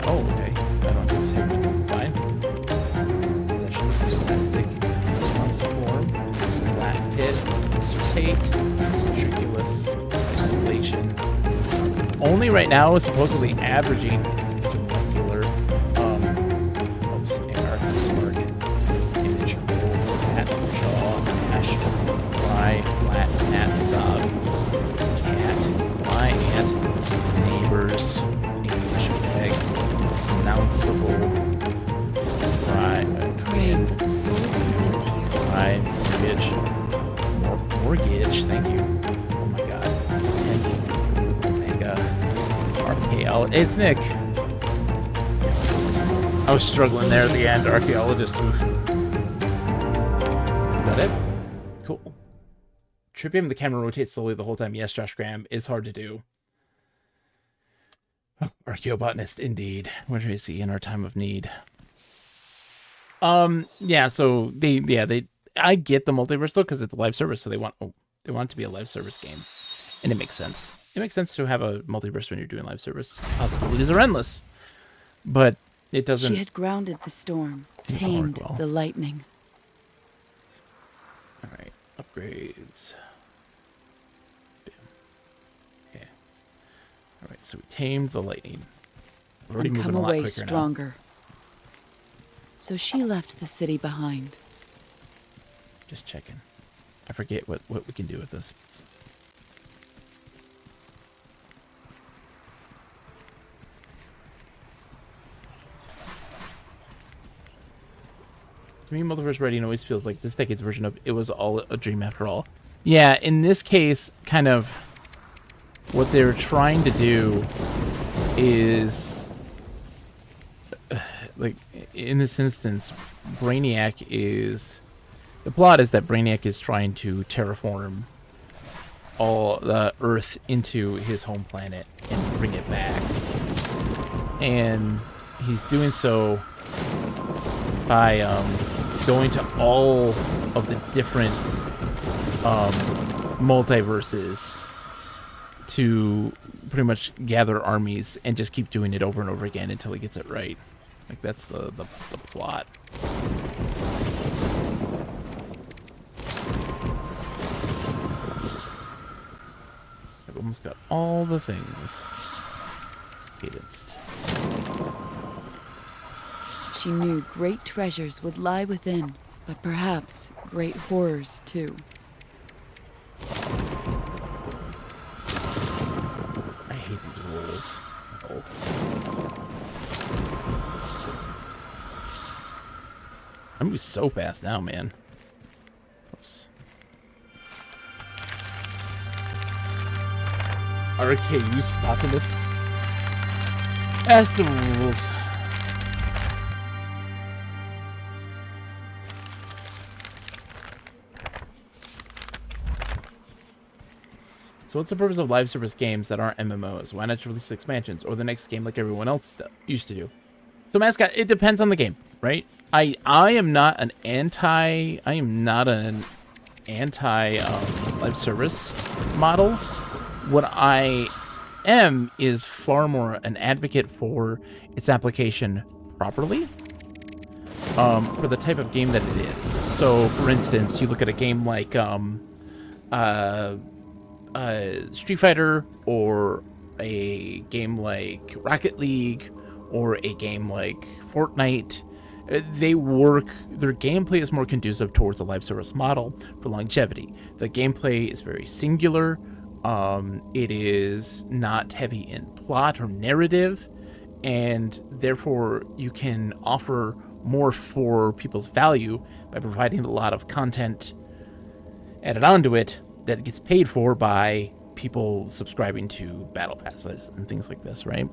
S1: oh, okay. I don't have to take fine. Possession, domestic, transform, black pit, dissertate, triculus, isolation. Only right now is supposedly averaging to molecular, anarchist market, image, cat, jaw, hash, fly, flat, cat, sob, cat, fly, ant, neighbors, English, egg, pronounceable,
S2: Praying that the souls who lived here
S1: mortgage, thank you. Oh my god. Mega. RKL. It's Nick. I was struggling there at the end. Archaeologist. Oof. Is that it? Cool. Tripping the camera rotates slowly the whole time. Yes, Josh Graham. It's hard to do. Oh, archaeobotanist, indeed. What do we see in our time of need? Yeah, so I get the multiverse though, because it's a live service, so they want it to be a live service game. And it makes sense. It makes sense to have a multiverse when you're doing live service. Possibilities are endless. But it doesn't.
S2: She had grounded the storm, tamed the lightning.
S1: Alright, upgrades. Bam. Okay. Alright, so we tamed the lightning. We're already
S2: and
S1: moving
S2: come
S1: a lot
S2: away
S1: quicker
S2: stronger.
S1: now.
S2: So she left the city behind.
S1: Just checking. I forget what we can do with this. To me, multiverse writing always feels like this decade's version of "It was all a dream after all." Yeah, in this case, kind of what they're trying to do is, like, in this instance, Brainiac is... The plot is that Brainiac is trying to terraform all the Earth into his home planet and bring it back. And he's doing so by going to all of the different multiverses to pretty much gather armies and just keep doing it over and over again until he gets it right. Like, that's the plot. I've almost got all the things cadenced.
S2: She knew great treasures would lie within, but perhaps great horrors too.
S1: I hate these rules. Oh. I'm moving so fast now, man. Oops. RKU Spotanist. Ask the rules. So what's the purpose of live service games that aren't MMOs? Why not release expansions or the next game like everyone else used to do? So Mascot, it depends on the game, right? I am not an anti live service model. What I am is far more an advocate for its application properly, for the type of game that it is. So for instance, you look at a game like Street Fighter or a game like Rocket League or a game like Fortnite, their gameplay is more conducive towards a live service model for longevity. The gameplay is very singular. It is not heavy in plot or narrative, and therefore you can offer more for people's value by providing a lot of content added onto it that gets paid for by people subscribing to battle passes and things like this, right?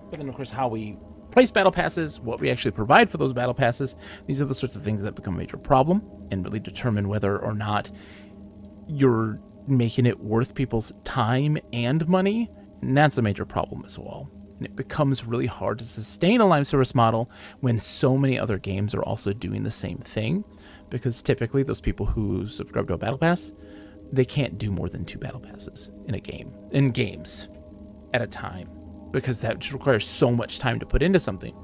S1: But then, of course, how we price battle passes, what we actually provide for those battle passes, these are the sorts of things that become a major problem and really determine whether or not you're making it worth people's time and money, and that's a major problem as well. And it becomes really hard to sustain a live service model when so many other games are also doing the same thing, because typically those people who subscribe to a battle pass, they can't do more than 2 battle passes in games at a time, because that just requires so much time to put into something.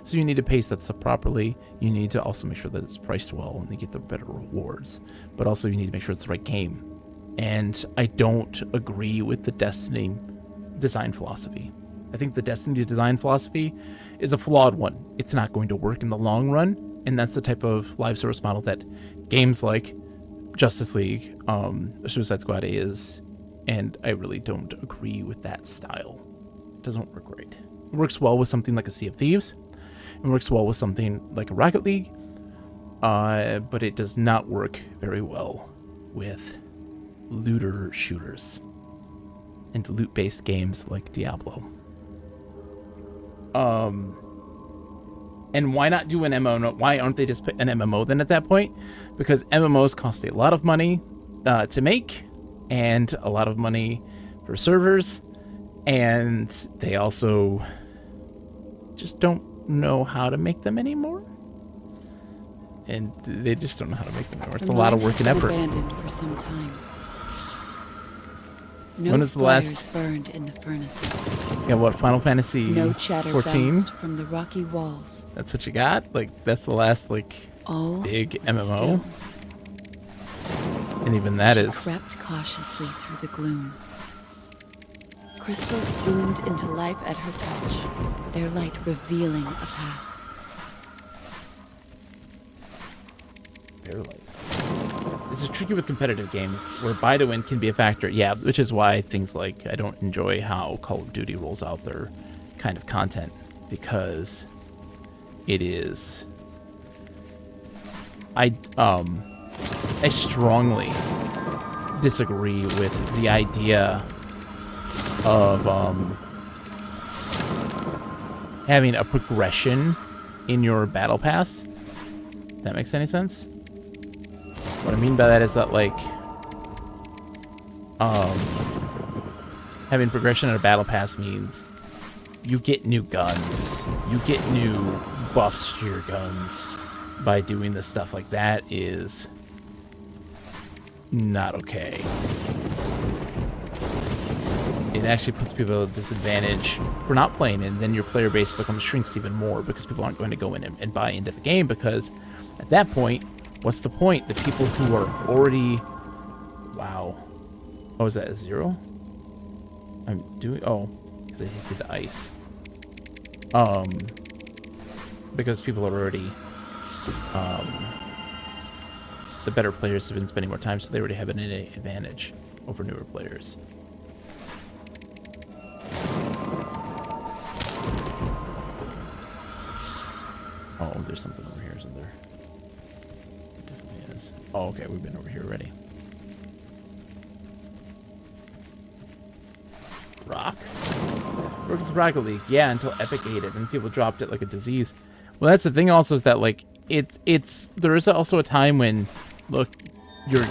S1: So you need to pace that stuff properly. You need to also make sure that it's priced well and they get the better rewards, but also you need to make sure it's the right game. And I don't agree with the Destiny design philosophy. I think the Destiny design philosophy is a flawed one. It's not going to work in the long run, and that's the type of live service model that games like Justice League, Suicide Squad is, and I really don't agree with that style. It doesn't work right. It works well with something like a Sea of Thieves. It works well with something like a Rocket League, but it does not work very well with looter shooters and loot-based games like Diablo. And why not do an MMO? Why aren't they just an MMO then at that point? Because MMOs cost a lot of money to make, and a lot of money for servers, and they also just don't know how to make them anymore. And they just don't know how to make them anymore. It's a lot of work and effort.
S2: Abandoned for some time. No
S1: When was the
S2: fires
S1: last?
S2: burned in the furnaces.
S1: Yeah, what, Final Fantasy
S2: No chatter
S1: 14?
S2: bounced from the rocky walls.
S1: That's what you got? Like, that's the last, like,
S2: All
S1: big
S2: still.
S1: MMO? And even that
S2: She
S1: is...
S2: crept cautiously through the gloom. Crystals bloomed into life at her touch, their light revealing a path.
S1: Very light. This is tricky with competitive games, where buy to win can be a factor. Yeah, which is why things like, I don't enjoy how Call of Duty rolls out their kind of content, because it is... I strongly disagree with the idea of having a progression in your battle pass. That makes any sense? What I mean by that is that, like, having progression in a battle pass means you get new guns, you get new buffs to your guns by doing this stuff. Like, that is not okay. It actually puts people at a disadvantage for not playing, and then your player base shrinks even more because people aren't going to go in and buy into the game, because at that point, what's the point? The people who are already... Wow. Oh, is that a 0? I'm doing... Oh, because I hit the ice. Because people are already... the better players have been spending more time, so they already have an advantage over newer players. Oh, there's something over here, isn't there? It definitely is. Oh, okay, we've been over here already. Rock? Worked with Rocket League, yeah, until Epic ate it, and people dropped it like a disease. Well, that's the thing also, is that, like, there is also a time when, look, your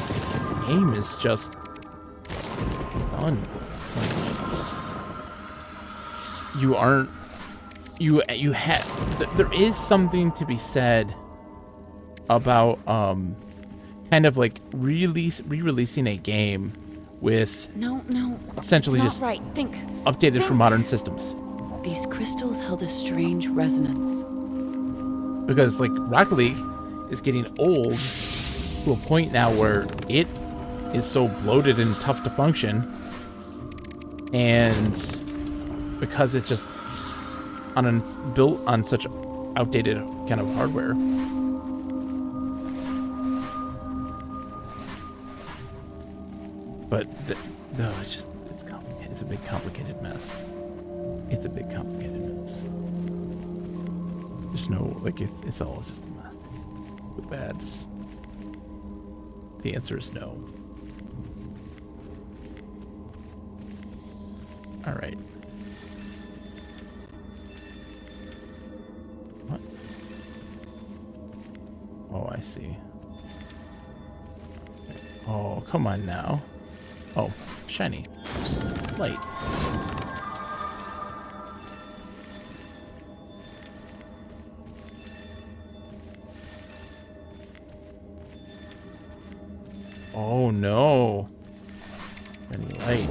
S1: game is just done. Like, you aren't... You have... There is something to be said about, kind of, like, re-releasing a game with...
S3: No,
S1: essentially
S3: it's
S1: just
S3: not right. Think.
S1: updated for modern systems.
S2: These crystals held a strange resonance.
S1: Because, like, Rocket League is getting old to a point now where it is so bloated and tough to function, and because it's just built on such outdated kind of hardware. But no, it's complicated. It's a big complicated mess. It's a big complicated mess. There's no it's all just a mess. It's bad. It's just, the answer is no. All right. What? Oh, I see. Oh, come on now. Oh, shiny. Light. Oh no. And light.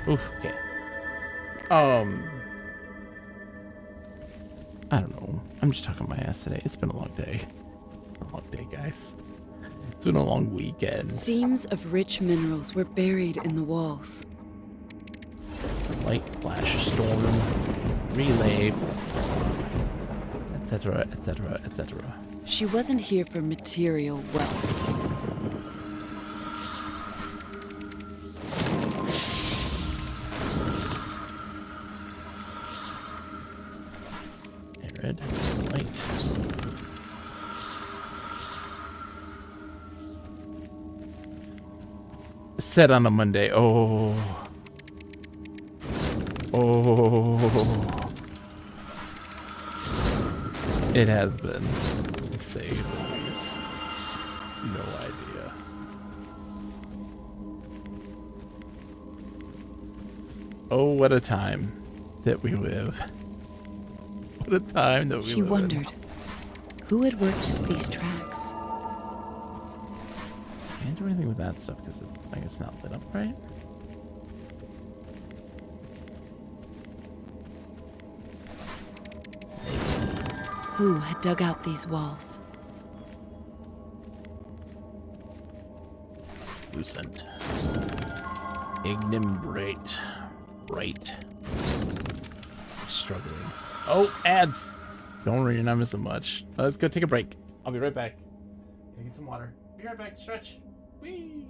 S1: Oof, okay. I don't know. I'm just talking my ass today. It's been a long day. A long day, guys. It's been a long weekend.
S2: Seams of rich minerals were buried in the walls.
S1: Light, flash, storm, relay, etc., etc., etc.
S2: She wasn't here for material wealth.
S1: Red, light. Set on a Monday. Oh. Oh. It has been, to say the least. No idea. Oh, what a time that we live. What a time that we live
S2: She
S1: in.
S2: wondered, who had worked these tracks?
S1: Can't do anything with that stuff because it's not lit up, right?
S2: Who had dug out these walls?
S1: Lucent. Ignimbrate. Right. Struggling. Oh, ads! Don't worry, you're not missing much. Let's go take a break. I'll be right back. Gonna get some water. Be right back. Stretch. Whee!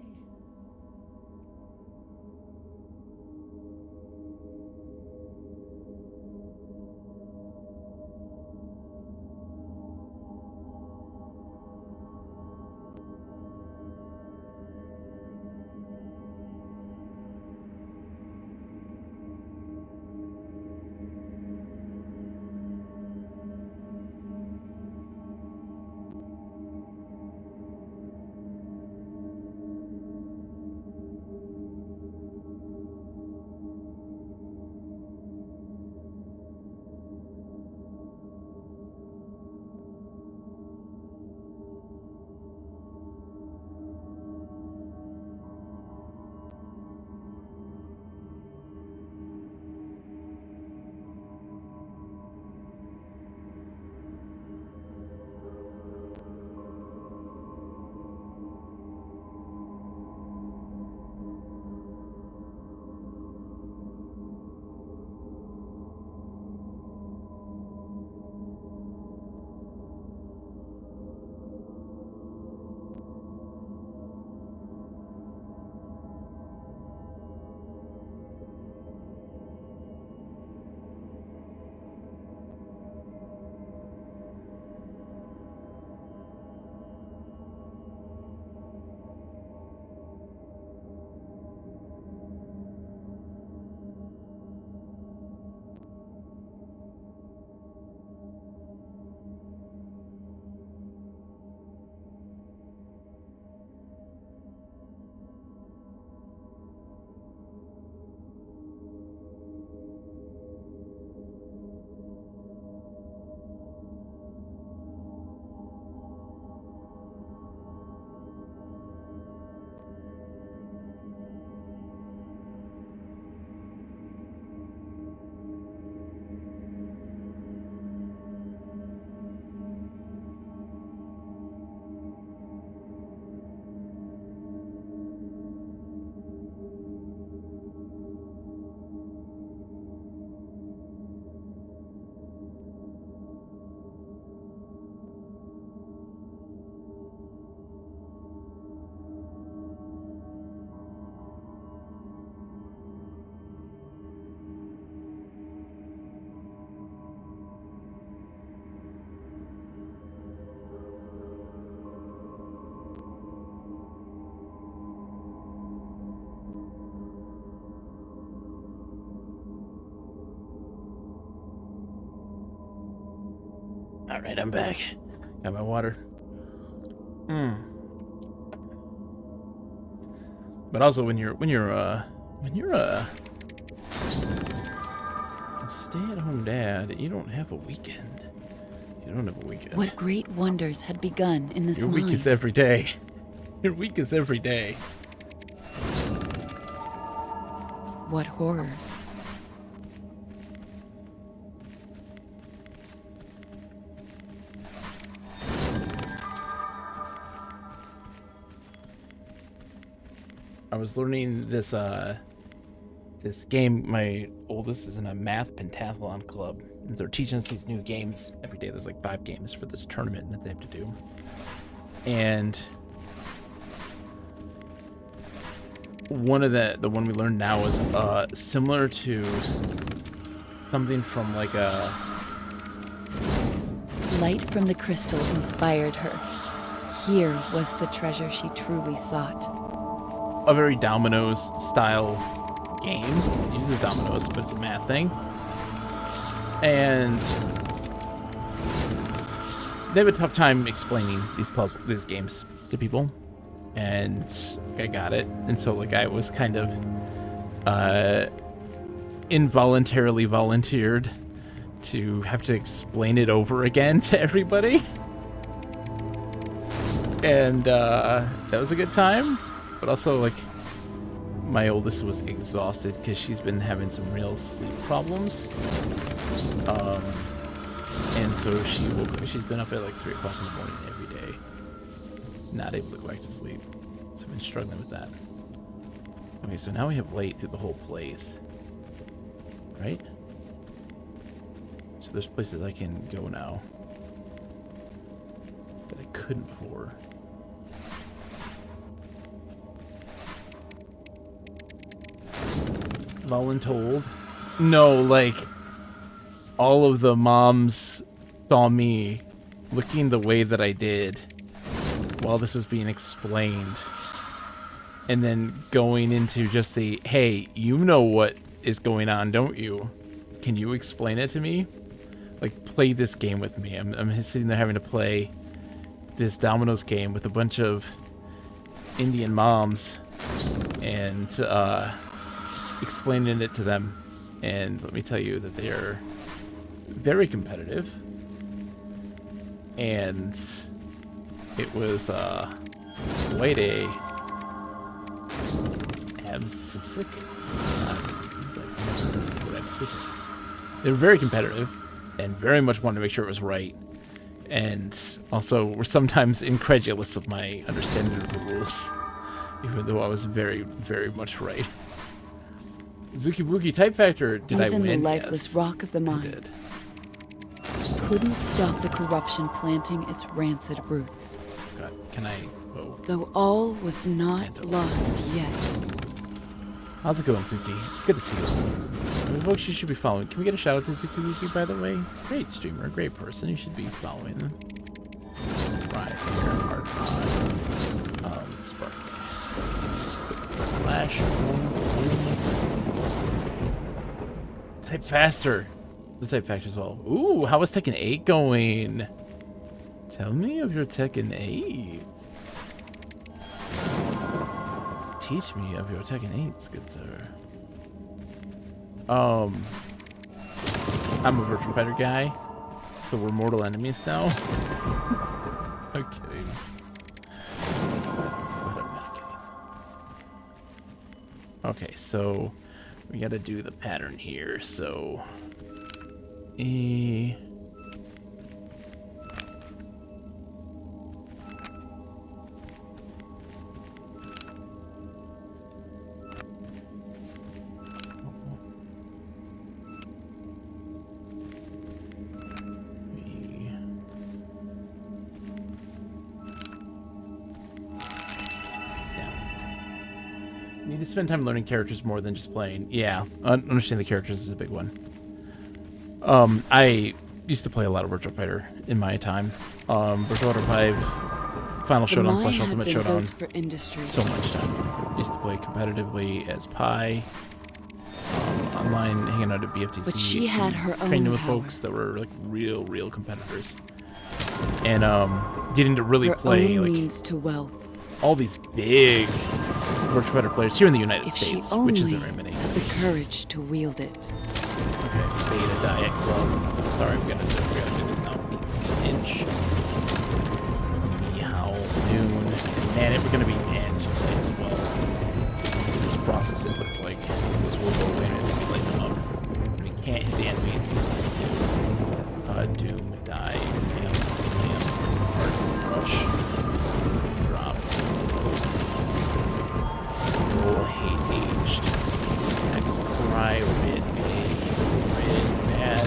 S1: All right, I'm back. Got my water. But also, when you're a stay-at-home dad, you don't have a weekend. You don't have a weekend.
S2: What great wonders had begun in this
S1: Your
S2: mind?
S1: week is every day. Your week is every day.
S2: What horrors?
S1: I was learning this this game. My oldest is in a math pentathlon club, and they're teaching us these new games every day. There's like 5 games for this tournament that they have to do, and one of the one we learned now is similar to something from like a
S2: Light from the crystal inspired her. Here was the treasure she truly sought.
S1: very Dominoes style game. It uses dominoes, but it's a math thing. And they have a tough time explaining these games to people. And I got it. And so like I was kind of involuntarily volunteered to have to explain it over again to everybody. And that was a good time. But also, like, my oldest was exhausted because she's been having some real sleep problems. And so she's been up at like 3 o'clock in the morning every day. Not able to go back to sleep. So I've been struggling with that. Okay, so now we have light through the whole place. Right? So there's places I can go now that I couldn't before. Voluntold. No, like all of the moms saw me looking the way that I did while this was being explained, and then going into just the, hey, you know what is going on, don't you? Can you explain it to me? Like, play this game with me. I'm sitting there having to play this Dominoes game with a bunch of Indian moms and explaining it to them. And let me tell you that they are very competitive. And it was quite a They were very competitive and very much wanted to make sure it was right. And also were sometimes incredulous of my understanding of the rules, even though I was very, very much right. Zuki Wookie Type Factor, did I win?
S2: Even the lifeless
S1: Yes,
S2: rock of the
S1: I
S2: mind
S1: did.
S2: couldn't stop the corruption planting its rancid roots.
S1: God, can I... Oh.
S2: Though all was not lost yet.
S1: How's it going, Zuki? It's good to see you. Folks you should be following. Can we get a shout out to Zuki Wookie, by the way? Great streamer, great person. You should be following them. Right. Hard Spark. Flash. Type faster. The type factor as well. Ooh, how is Tekken 8 going? Tell me of your Tekken 8. Teach me of your Tekken 8s, good sir. I'm a Virtual Fighter guy, so we're mortal enemies now. I'm kidding. But I'm not kidding. Okay, so we gotta do the pattern here, so... Need to spend time learning characters more than just playing. Yeah, understanding the characters is a big one. I used to play a lot of Virtual Fighter in my time. Virtual Fighter 5, Final Showdown / Ultimate Showdown.
S2: For industry.
S1: So much time. Used to play competitively as Pi. Online, hanging out at BFTC.
S2: But she had her
S1: training
S2: own
S1: with
S2: power.
S1: folks that were like real competitors. and getting to really
S2: Her
S1: play
S2: own
S1: like
S2: means to wealth.
S1: all these big Virtua Fighter players here in the United
S2: If she
S1: States,
S2: only
S1: which isn't very many.
S2: had the courage to wield it.
S1: Okay, Beta Diet Club. Sorry, we gotta do this now. Inch. Meow. Noon. Man, we're gonna be Ange as well. Just process it, but it's like this will go away and we light them up. We can't hit the enemies. Doom, die, exam, heart, rush, drop, roll, hate, aged, X, cry, rid, bad,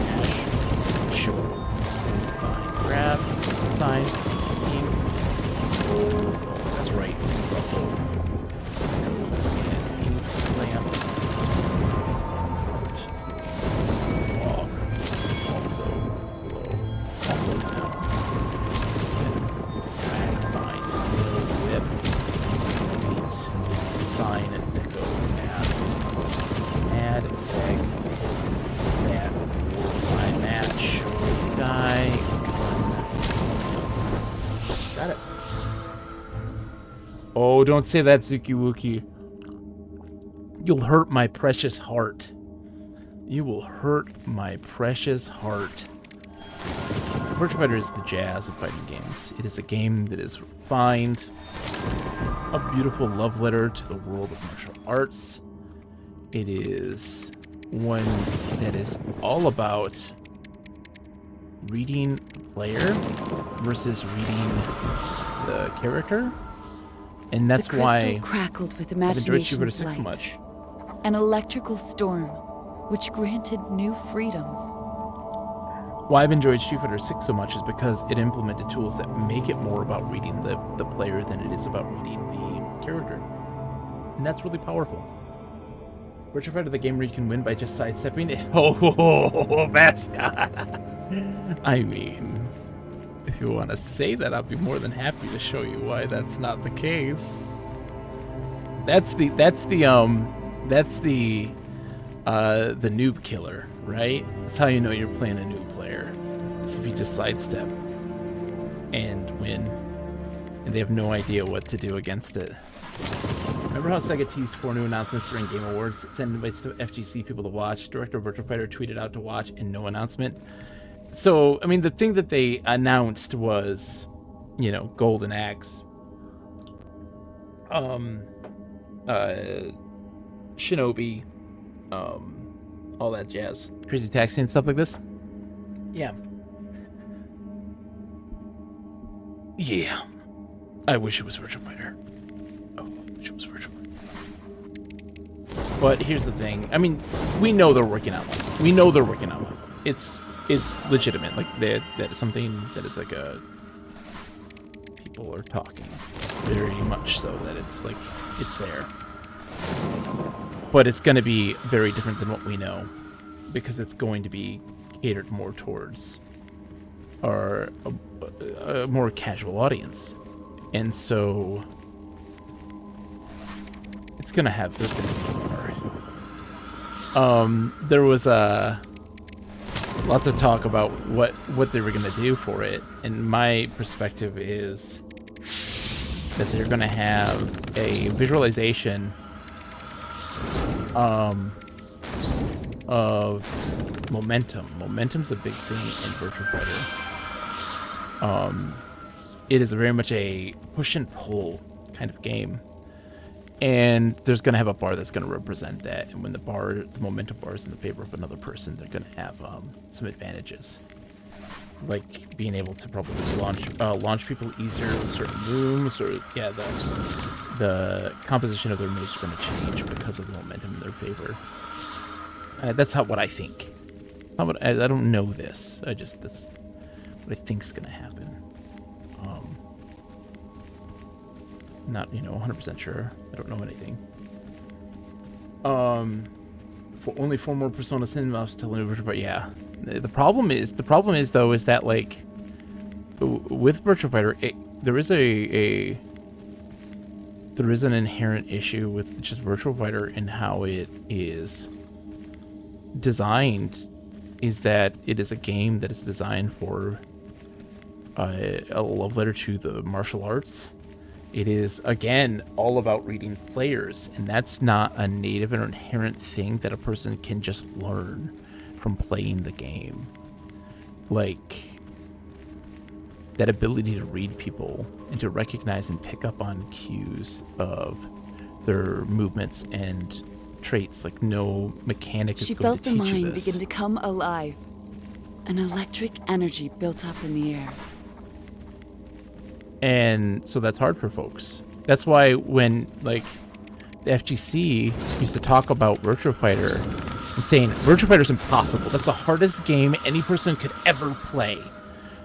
S1: dash, show, grab, sign, team, roll, that's right, it's also scan, ink, lamp, walk, also blow, also down, track, bind, whip, beats, sign, and echo, cast, add, egg, that, sign, match, die, got it. Oh, don't say that, Zuki Wookie. You'll hurt my precious heart. You will hurt my precious heart. Virtua Fighter is the jazz of fighting games. It is a game that is refined, a beautiful love letter to the world of martial arts. It is one that is all about reading the player versus reading the character. And that's
S2: the crystal
S1: why
S2: crackled with
S1: I've enjoyed Street Fighter
S2: imagination's
S1: 6 so
S2: light.
S1: much.
S2: An electrical storm, which granted new freedoms.
S1: Why I've enjoyed Street Fighter 6 so much is because it implemented tools that make it more about reading the player than it is about reading the character. And that's really powerful. Virtua Fighter, the game where you can win by just sidestepping it. Oh, mascot. I mean, if you want to say that, I'll be more than happy to show you why that's not the case. That's the noob killer, right? That's how you know you're playing a new player. Is if you just sidestep and win, and they have no idea what to do against it. Remember how Sega teased 4 new announcements during Game Awards? Sent invites to FGC people to watch. Director of Virtua Fighter tweeted out to watch and no announcement. So, I mean, the thing that they announced was, Golden Axe. Shinobi. All that jazz. Crazy Taxi and stuff like this. Yeah. Yeah. I wish it was Virtua Fighter. Oh, I wish it was Virtua Fighter. But here's the thing. I mean, we know they're working on one. We know they're working on one. It's legitimate. Like, that is something that is like a... People are talking. Very much so that it's like, it's there. But it's going to be very different than what we know. Because it's going to be catered more towards a more casual audience. And so it's gonna have there's gonna be more. There was lots of talk about what they were gonna do for it, and my perspective is that they're gonna have a visualization of momentum. Momentum's a big thing in Virtua Fighter. It is very much a push and pull kind of game. And there's going to have a bar that's going to represent that. And when the momentum bar is in the favor of another person, they're going to have some advantages. Like being able to probably launch people easier with certain moves, or the composition of their moves are going to change because of the momentum in their favor. That's what I think. I don't know this. That's what I think is going to happen. Not 100% sure. I don't know anything. For only 4 more Persona spin-offs to Virtua, but yeah. The problem is though is that like with Virtua Fighter, there is an inherent issue with just Virtua Fighter and how it is designed is that it is a game that is designed for a love letter to the martial arts. It is, again, all about reading players, and that's not a native or inherent thing that a person can just learn from playing the game. Like, that ability to read people and to recognize and pick up on cues of their movements and traits. Like, no mechanic is
S2: She
S1: going
S2: felt
S1: to
S2: the
S1: teach you
S2: mind
S1: this.
S2: begin to come alive. An electric energy built up in the air.
S1: And so that's hard for folks. That's why when, like, the FGC used to talk about Virtua Fighter and saying, Virtua Fighter's impossible. That's the hardest game any person could ever play.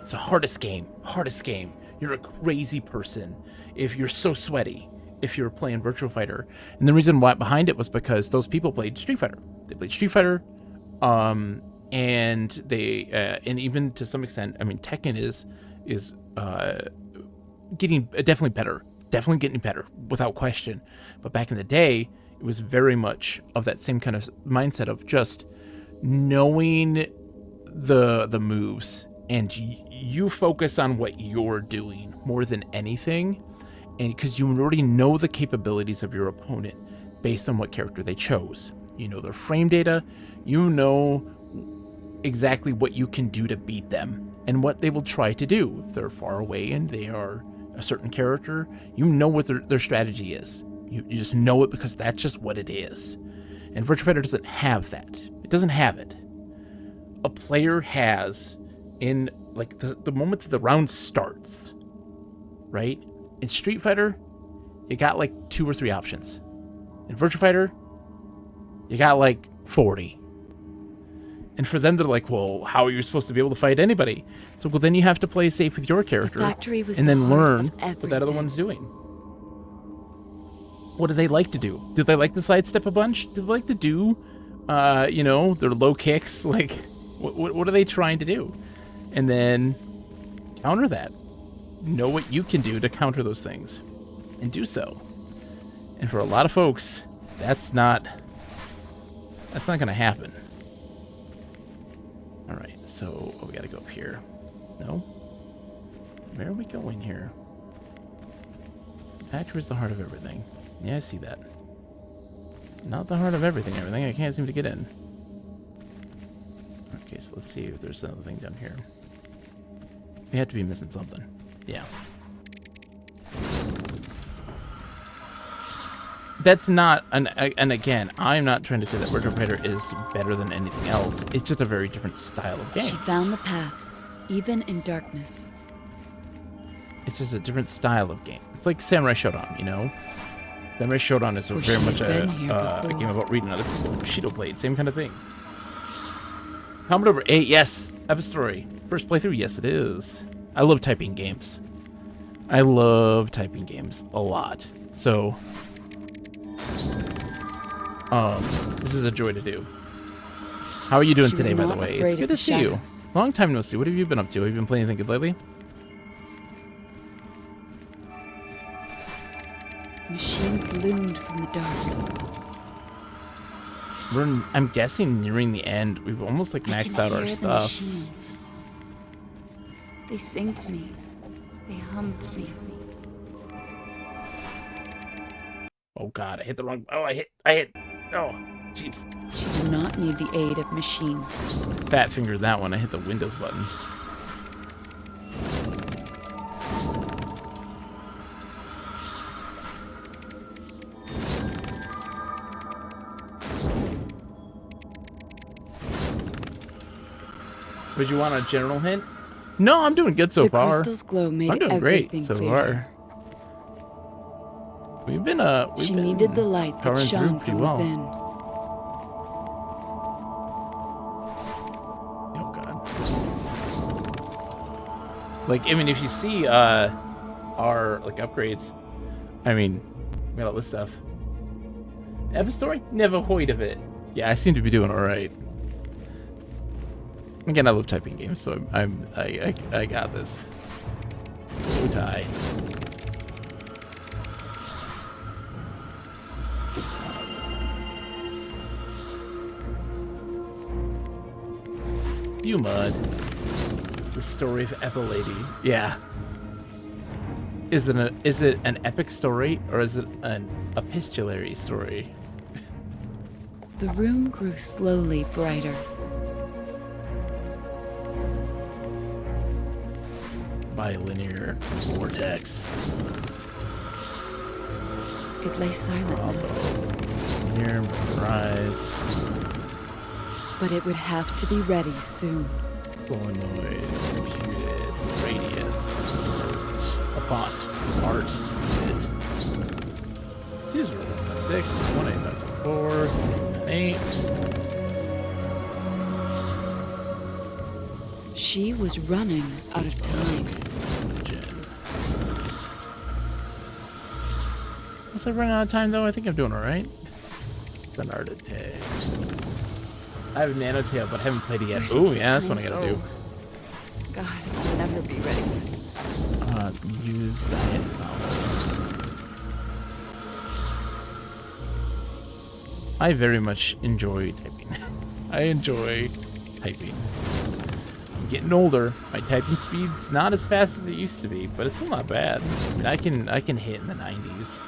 S1: It's the hardest game. Hardest game. You're a crazy person if you're so sweaty if you're playing Virtua Fighter. And the reason why behind it was because those people played Street Fighter. They played Street Fighter, and they, and even to some extent, I mean, Tekken is getting definitely getting better without question. But back in the day, it was very much of that same kind of mindset of just knowing the moves, and you focus on what you're doing more than anything, and because you already know the capabilities of your opponent based on what character they chose. You know their frame data, you know exactly what you can do to beat them and what they will try to do. If they're far away and they are a certain character, you know what their strategy is. You just know it because that's just what it is. And Virtua Fighter doesn't have that. It doesn't have it. A player has, in like the moment that the round starts, right? In Street Fighter, you got like 2 or 3 options. In Virtua Fighter, you got like 40. And for them, they're like, well, how are you supposed to be able to fight anybody? So, well, then you have to play safe with your character
S2: factory was
S1: and
S2: the
S1: then
S2: heart
S1: learn
S2: of
S1: what that other
S2: everything.
S1: one's doing. What do they like to do? Do they like to sidestep a bunch? Do they like to do, their low kicks? Like, what are they trying to do? And then counter that. Know what you can do to counter those things and do so. And for a lot of folks, that's not going to happen. All right, so we got to go up here. No? Where are we going here? Factory is the heart of everything. Yeah, I see that. Not the heart of everything. I can't seem to get in. Okay, so let's see if there's another thing down here. We have to be missing something. Yeah. That's not, and again, I'm not trying to say that Virtua Fighter is better than anything else. It's just a very different style of game.
S2: She found the path, even in darkness.
S1: It's just a different style of game. It's like Samurai Shodown, you know? Samurai Shodown is very much a game about reading other people. Bushido Blade, same kind of thing. Commodore 8, yes. Epistory. First playthrough, yes it is. I love typing games. I love typing games a lot. So, this is a joy to do. How are you doing today, by the way? It's good to see you. Long time no see. What have you been up to? Have you been playing anything good lately?
S2: Machines loomed from the dark.
S1: We're, I'm guessing, nearing the end. We've almost like maxed out our stuff.
S2: Machines. They sing to me. They hum to me.
S1: Oh god, I hit the wrong. Oh, I hit. Oh, jeez.
S2: She did not need the aid of machines.
S1: Fat fingered that one. I hit the Windows button. Would you want a general hint? No, I'm doing good so far.
S2: The crystal's glow made
S1: I'm doing great
S2: everything
S1: so
S2: clearer.
S1: far. We've been
S2: She needed the light that
S1: powering through
S2: shone
S1: pretty
S2: from
S1: well.
S2: within.
S1: Oh god. Like, I mean, if you see our like upgrades, I mean, we got all this stuff. Epistory? Never heard of it. Yeah, I seem to be doing all right. Again, I love typing games, so I got this. Bow tie. You mud. The story of Epilady. Yeah. Is it an epic story or is it an epistolary story?
S2: The room grew slowly brighter.
S1: Bilinear vortex.
S2: It lay silent now,
S1: Near rise.
S2: but it would have to be ready soon.
S1: Solenoid. Computed. Radius. Bot. Art. It. 6. 1 8 4 8.
S2: She was running out of time.
S1: Was I running out of time though? I think I'm doing alright. Bernardite. I have Nanotale, but I haven't played it yet. Ooh, yeah, that's what I gotta do.
S2: God, I'll never be ready.
S1: Use diet vowels. I very much enjoy typing. I enjoy typing. I'm getting older. My typing speed's not as fast as it used to be, but it's still not bad. I mean, I can hit in the 90s.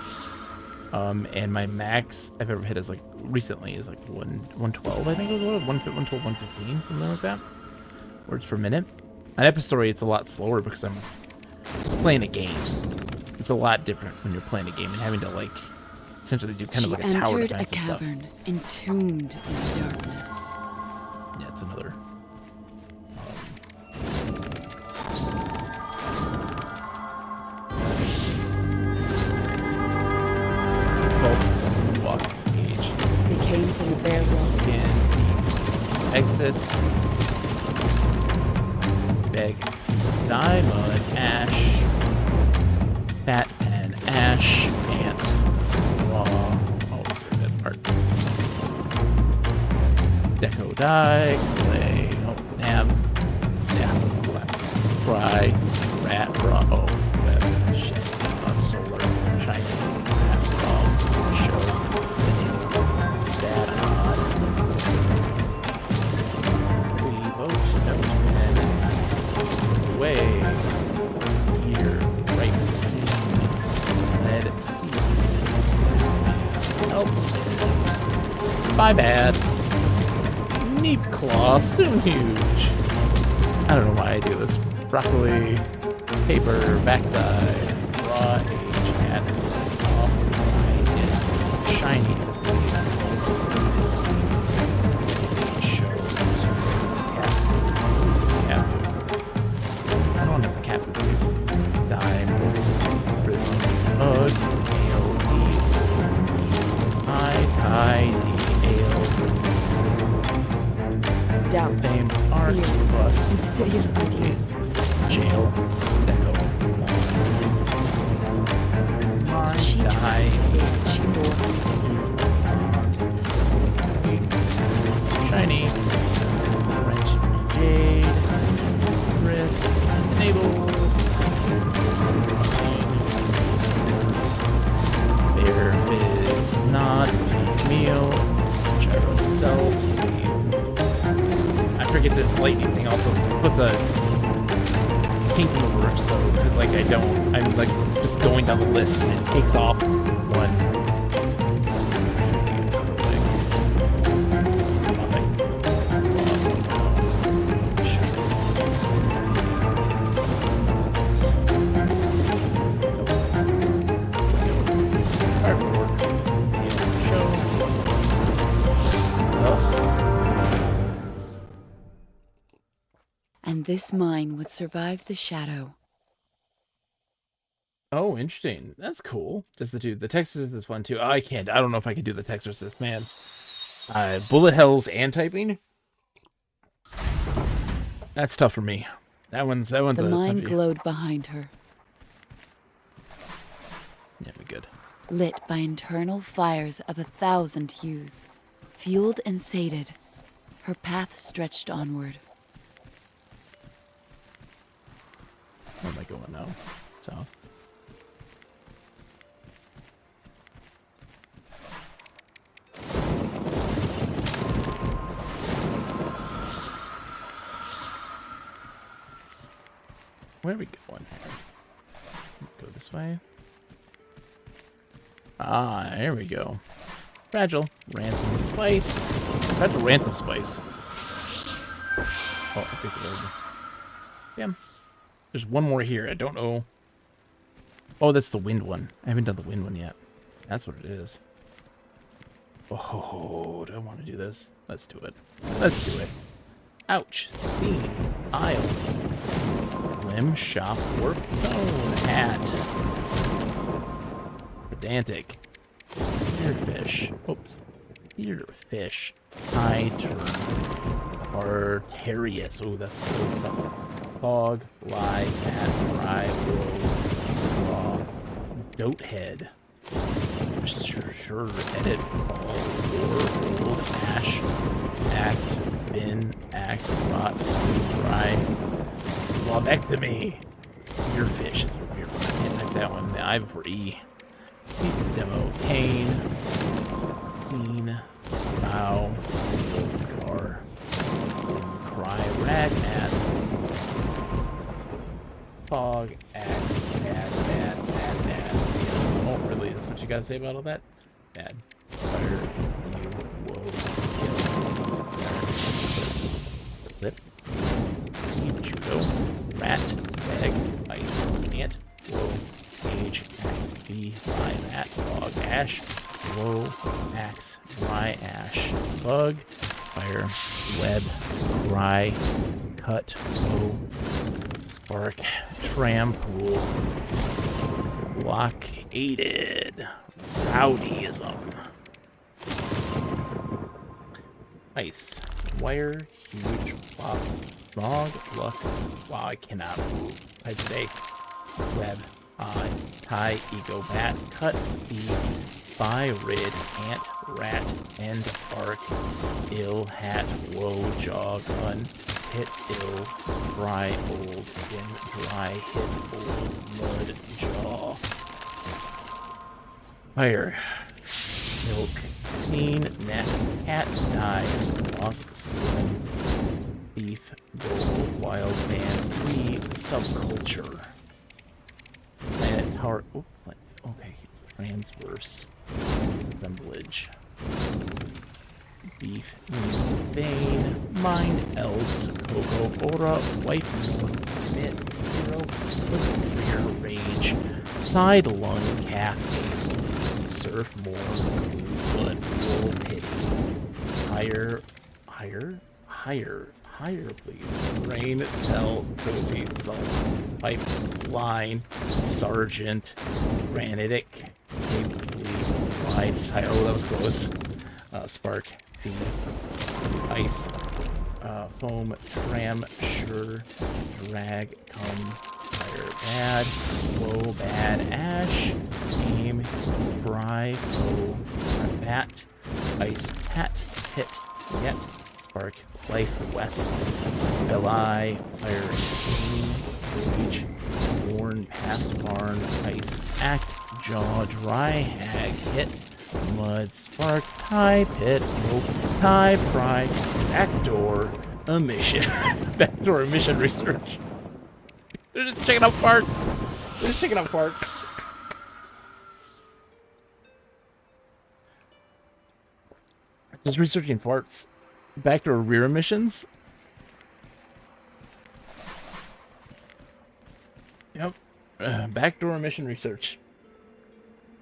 S1: And my max I've ever hit is like recently is like 112. I think it was 112, 115, something like that. Words per minute. On Epistory, it's a lot slower because I'm playing a game. It's a lot different when you're playing a game and having to like essentially do kind of like a tower
S2: She entered
S1: defense
S2: a cavern, entombed in the darkness.
S1: Yeah, it's another. Walk page.
S2: They came from the bare rock.
S1: And exit. Beg. Diamond. Ash. Fat pen. Ash. Ant. Raw. Oh, is there a dead part? Deco die. Clay. Oh, nab. Yeah. Fry. Rat. Raw. Oh, that shit. Solar. Shiny. Way here, right C, lead C, helps. My bad. Neep claw, soon huge. I don't know why I do this. Broccoli, paper, backside, raw age, cat, off, shiny.
S2: Doubts,
S1: Fame, art,
S2: fears,
S1: plus,
S2: insidious ideas.
S1: jail, deco, mind,
S2: She
S1: die,
S2: trusted she bore.
S1: shiny, wrench, jade, wrist, navel, there is not meal, gyro self. I forget this lightning thing also puts a kink in the works though, because like I'm like just going down the list and it takes off one.
S2: And this mine would survive the shadow.
S1: Oh, interesting. That's cool. Just the two. The text assist one too. Oh, I can't. I don't know if I can do the text assist, man. Bullet hells and typing. That's tough for me. That one's.
S2: The mine
S1: toughie.
S2: glowed behind her,
S1: Yeah, be good.
S2: lit by internal fires of 1,000 hues. Fueled and sated, her path stretched onward.
S1: Where am I going now? South. Where are we going? Go this way. Ah, there we go. Fragile ransom spice. Fragile ransom spice. Oh, I think it's available. Damn. There's one more here. I don't know. Oh, that's the wind one. I haven't done the wind one yet. That's what it is. Oh, do I want to do this? Let's do it. Let's do it. Ouch. Scene. Aisle. Limb. Shop. Work. Phone. Hat. Pedantic. Ear fish. Oops. Ear fish. High turn. Arterius. Oh, that's good stuff. Fog. Lie. Hat. Rye. Woe. Raw. Dote head. Sure. Edit. Fall. Or. Old. Ash. Act. Bin. Act. Rot. Rye. Lobectomy. Ear fish is a weird one. I can't type that one. The I before E. Demo. Cane. Scene. Bow. Seal. Scar. Cry. Rag. Mat. Fog. Axe. Bad. Oh, really? That's what you gotta say about all that? Bad. Fire. You. Whoa. Kill. Flip. Judo. Rat. Bag. Ice. Ant. Whoa. Age. Bee. Fly. Rat. Fog. Ash. Whoa. Axe. Dry. Ash. Bug. Fire. Web. Cry. Cut. Whoa. Spark. Tram. Pool. Blockaded. Rowdyism. Ice. Wire. Huge. Log. Luck. Wow, I cannot move. I say. Web. Tie. Ego. Bat. Cut. Bee. By. Rid. Ant. Rat. End. Arc. Ill. Hat. Woe. Jaw. Gun. Hit. Ill. Dry. Old. In. Dry. Hit. Old. Mud. Jaw. Fire. Milk. Scene. Net. Cat. Die. Lost. Slim. Thief. Goal. Wild man. Tree. Subculture. Planet Tower. Oh, okay. Transverse. Assemblage. Beef. Vein. Mind. Elves. Coco. Aura. Wife. Knit. Zero. Rear. Rage. Side lung. Cafe. Surf more. Blood. Roll. Pity. Higher, please. Rain. Tell. Cozy. Salt. Pipe. Line. Sergeant. Granitic. Wide side. Oh, that was close. Spark. Fiend. Ice. Foam. Tram. Sure. Drag. Come. Fire. Bad. Low. Bad. Ash. Aim. Fry. Foe. Bat. Ice. Hat. Hit. Yet. Spark. Life. West. Li. Fire. Reach. Warn. Past. Barn. Ice. Act. Jaw. Dry. Hag. Hit. Mud. Spark. Tie. Pit. Rope. Tie. Pry. Backdoor. Emission. Backdoor emission research. They're just checking out farts. They're just checking out farts. Just researching farts. Backdoor rear emissions. Yep. Backdoor emission research.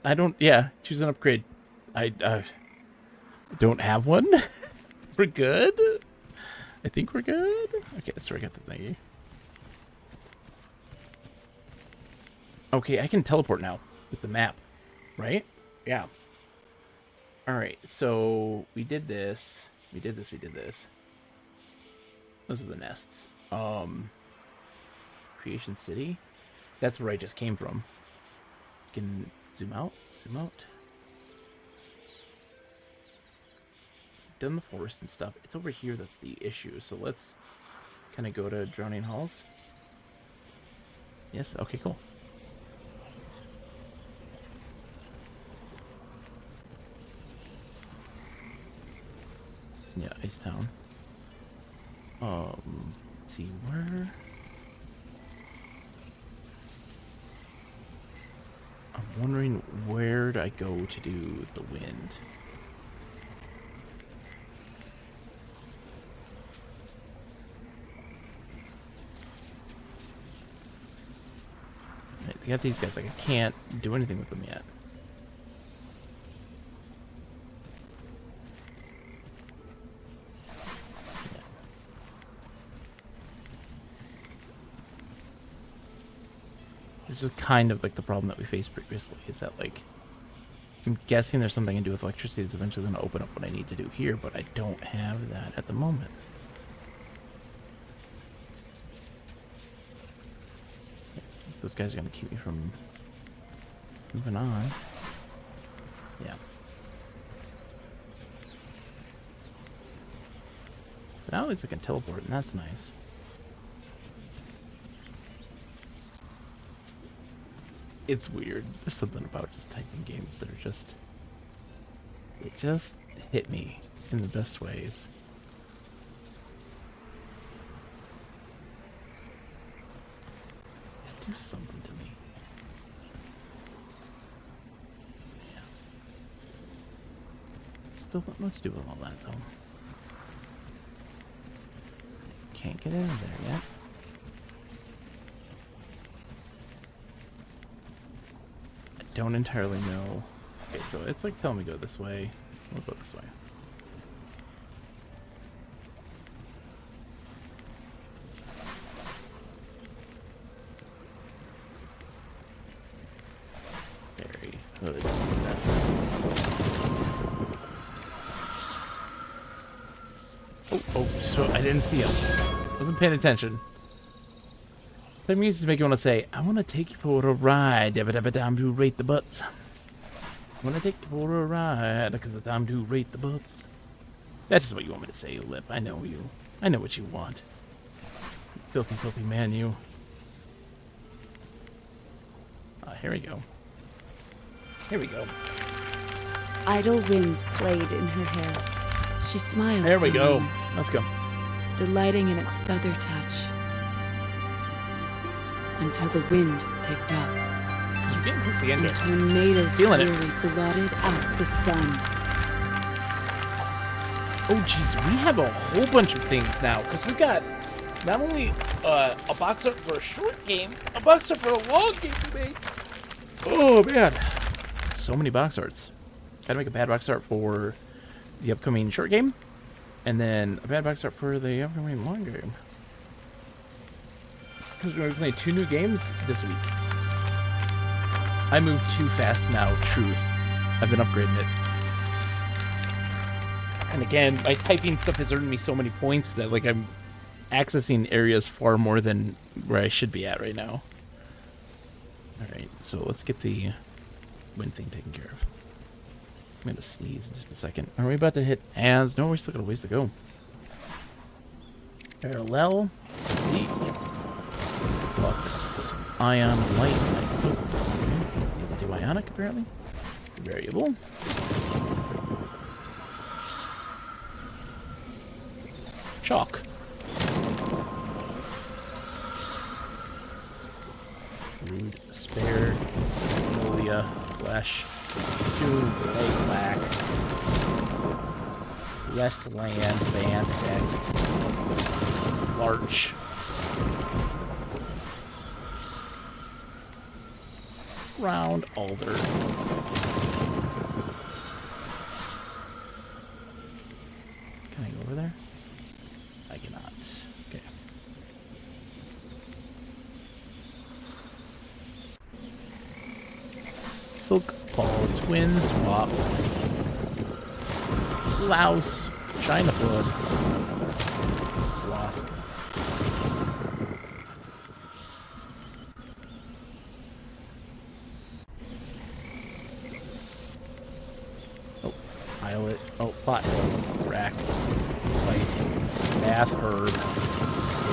S1: I don't. Yeah. Choose an upgrade. I don't have one. We're good. I think we're good. Okay, that's where I got the thingy. Okay, I can teleport now with the map, right? Yeah. All right, so we did this. We did this. Those are the nests. Creation City. That's where I just came from. You can zoom out. Done the forest and stuff. It's over here that's the issue. So let's kind of go to Drowning Halls. Yes. Okay. Cool. Yeah, Ice Town. Let's see where. wondering where do I go to do the wind. Right, we got these guys. Like, I can't do anything with them yet. This is kind of like the problem that we faced previously, is that, like, I'm guessing there's something I can do with electricity that's eventually going to open up what I need to do here, but I don't have that at the moment. Those guys are going to keep me from moving on. Yeah. But now at least I can teleport, and that's nice. It's weird. There's something about just typing games that are just... It just hit me in the best ways. Just do something to me. Yeah. Still don't know what to do with all that, though. Can't get in there yet. Don't entirely know. Okay, so it's like telling me go this way. We'll go this way. Very hood. Oh, so I didn't see him. Wasn't paying attention. That music to make you want to say, I want to take you for a ride. Time to rate the butts. I want to take you for a ride because it's time to rate the butts. That's just what you want me to say, Lip. I know you. I know what you want. Filthy, filthy man, you. Here we go. Here we go.
S2: Idle winds played in her hair. She smiled.
S1: There we
S2: for a
S1: go.
S2: moment,
S1: Let's go.
S2: delighting in its feather touch. Until the wind picked up.
S1: You're getting close to the end
S2: And
S1: here.
S2: tornadoes
S1: Feeling it.
S2: fury blotted out the sun.
S1: Oh, jeez, we have a whole bunch of things now, because we've got not only a box art for a short game, a box art for a long game to make. Oh, man. So many box arts. Gotta make a bad box art for the upcoming short game, and then a bad box art for the upcoming long game. Because we're going to be playing 2 new games this week. I move too fast now, truth. I've been upgrading it. And again, my typing stuff has earned me so many points that, like, I'm accessing areas far more than where I should be at right now. Alright, so let's get the wind thing taken care of. I'm gonna sneeze in just a second. Are we about to hit as? No, we still got a ways to go. Parallel. Deep. Flux. Ion. Light. Okay. Do ionic, apparently. Variable. Chalk. Rude. Spare. Magnolia. Flesh. Tune. Light. Black. West land. Van. Text. Larch. Round alder. Can I go over there? I cannot. Okay. Silk ball, twin swap. Louse, China blood. Wasp. Oh, pilot. Oh, plot. Rack. Fight. Bath herb.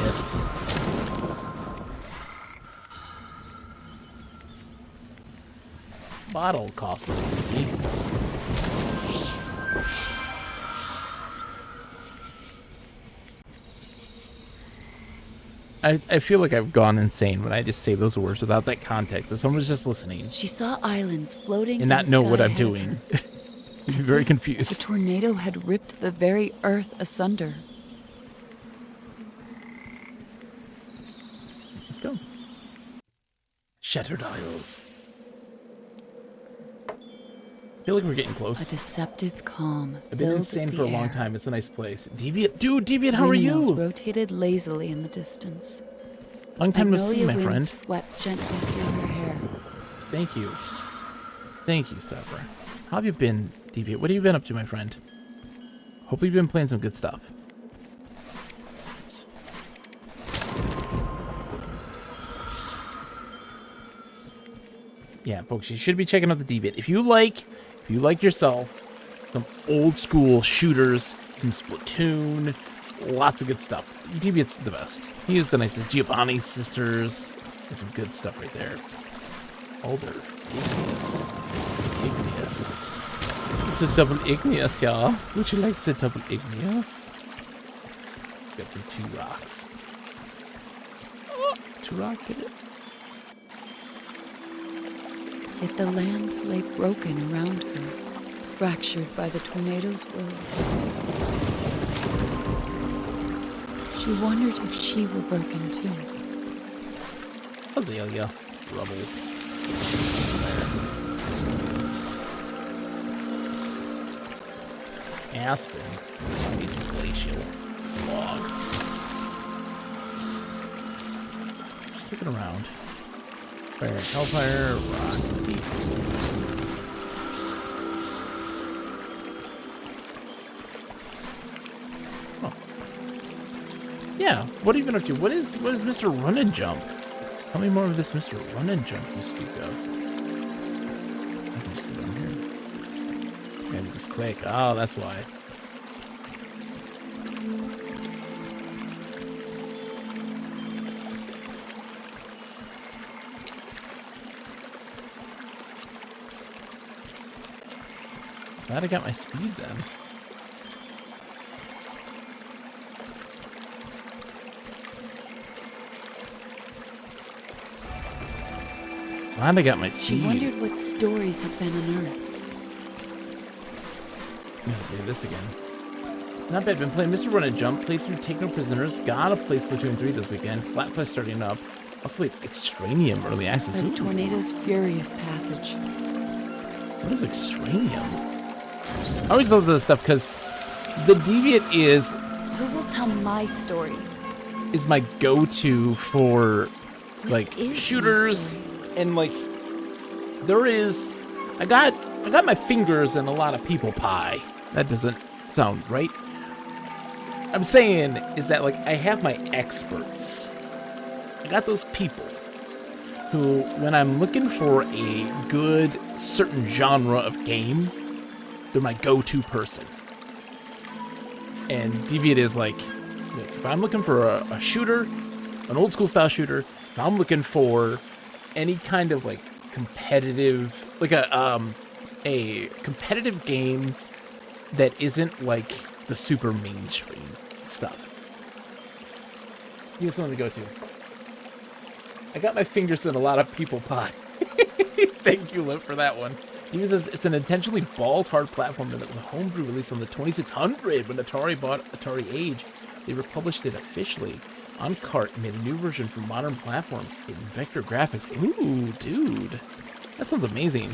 S1: Yes. Bottle costly. I feel like I've gone insane when I just say those words without that context. If someone's just listening
S2: She saw islands floating
S1: and
S2: in
S1: not
S2: the
S1: know
S2: sky
S1: what I'm
S2: ahead of
S1: doing,
S2: her,
S1: you'd be
S2: as
S1: very
S2: if
S1: confused.
S2: a tornado had ripped the very earth asunder.
S1: Let's go. Shattered Isles. I feel like we're getting
S2: A
S1: close.
S2: deceptive calm
S1: I've been
S2: filled
S1: insane
S2: the
S1: for a long
S2: air.
S1: time. It's a nice place. Deviant, dude, Deviant, how are
S2: Windmills
S1: you?
S2: rotated lazily in the distance.
S1: Long time no see,
S2: Magnolia
S1: my
S2: winds
S1: friend.
S2: swept gently through her hair.
S1: Thank you. Thank you, Sapper. How have you been, Deviant? What have you been up to, my friend? Hopefully you've been playing some good stuff. Yeah, folks, you should be checking out the Deviant. If you like yourself some old school shooters, some Splatoon, lots of good stuff. Deviant's the best. He is the nicest. Giovanni Sisters. There's some good stuff right there. Older. Igneous. It's a double igneous, y'all. Would you like the double igneous? Got the 2 rocks. Oh, 2 rock, get it?
S2: Yet the land lay broken around her, fractured by the tornado's blows. She wondered if she were broken too.
S1: Azalea. Rubble. Aspen. Ice glacial. Log. Just looking around. Fire, hellfire, rock, deep. Oh. Yeah, what have you been up to? What is Mr. Run and Jump? Tell me more of this Mr. Run and Jump you speak of. I can just get in here. Maybe this quick. Oh, that's why. Glad I got my speed then. Glad I got my speed.
S2: She wondered what stories had been unearthed.
S1: I'm gonna say this again. Not bad. Been playing Mr. Run and Jump. Played through Take No Prisoners. Gotta play Splatoon 3 this weekend. Splatfest starting up. Also played Extranium Early Access.
S2: Of
S1: Ooh.
S2: tornado's furious passage.
S1: What is Extranium? I always love this stuff because the Deviant
S3: Who will tell my story?
S1: is my go-to for like
S2: is my
S1: shooters
S2: story?
S1: and like there is I got my fingers in a lot of people pie. That doesn't sound right. I'm saying is that like I have my experts. I got those people who when I'm looking for a good certain genre of game, they're my go-to person. And Deviant is like if I'm looking for a shooter, an old school style shooter, if I'm looking for any kind of like competitive, like a competitive game that isn't like the super mainstream stuff. Here's something to go to. I got my fingers in a lot of people pie. Thank you, Liv, for that one. It's an intentionally balls-hard platform that was a homebrew release on the 2600 when Atari bought Atari Age. They republished it officially on cart and made a new version for modern platforms in vector graphics. Ooh, dude. That sounds amazing.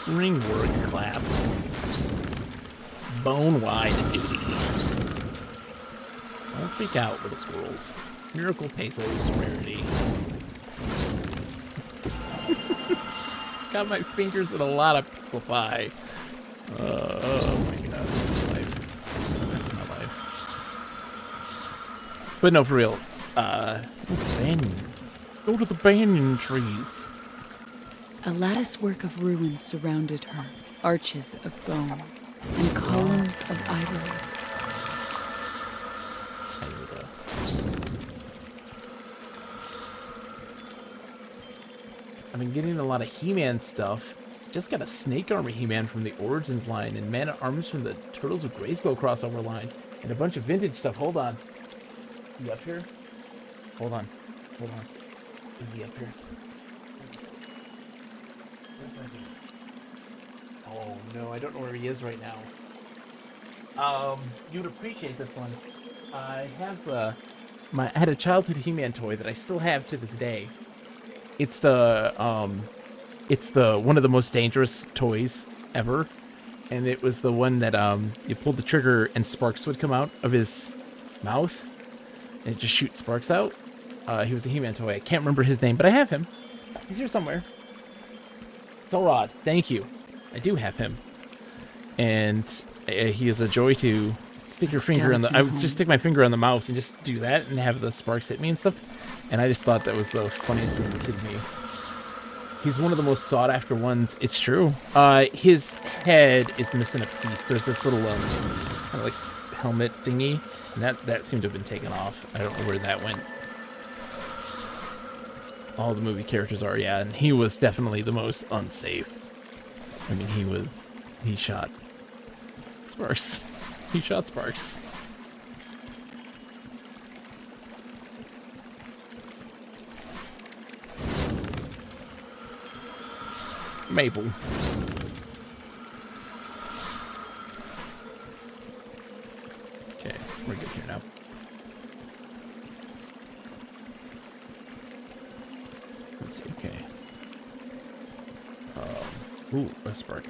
S1: Ringwork clap. Bone-wide duty. Don't freak out, little squirrels. Miracle pesos rarity. Got my fingers in a lot of pickle pie. Oh my god, that's my life. That's my life. But no, for real. Banyan. Go to the banyan trees.
S2: A latticework of ruins surrounded her, arches of bone, and columns of ivory.
S1: I've been getting a lot of He-Man stuff. Just got a Snake Army He-Man from the Origins line and Man-at-Arms from the Turtles of Grayskull crossover line. And a bunch of vintage stuff. Hold on. Is he up here? Hold on. Hold on. Is he up here? Where's my dude? Oh no, I don't know where he is right now. You'd appreciate this one. I have I had a childhood He-Man toy that I still have to this day. It's the one of the most dangerous toys ever, and it was the one that you pulled the trigger and sparks would come out of his mouth, and it just shoots sparks out. He was a He-Man toy. I can't remember his name, but I have him. He's here somewhere. Zorod, thank you. I do have him, and he is a joy to stick your finger on the. I would just stick my finger on the mouth and just do that and have the sparks hit me and stuff. And I just thought that was the funniest thing the kid made. He's one of the most sought after ones. It's true. His head is missing a piece. There's this little kind of like helmet thingy, and that seemed to have been taken off. I don't know where that went. All the movie characters are, yeah, and he was definitely the most unsafe. I mean, he shot sparks. He shot sparks. Maple. Okay, we're good here now. Let's see, okay. Ooh, a spark.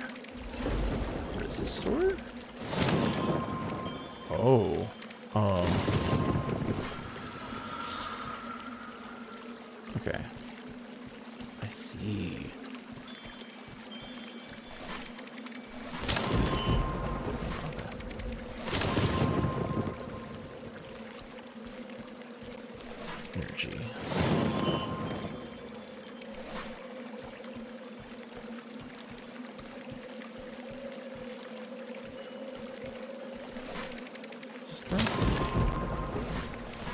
S1: Resistor? Oh. Okay. I see. Energy.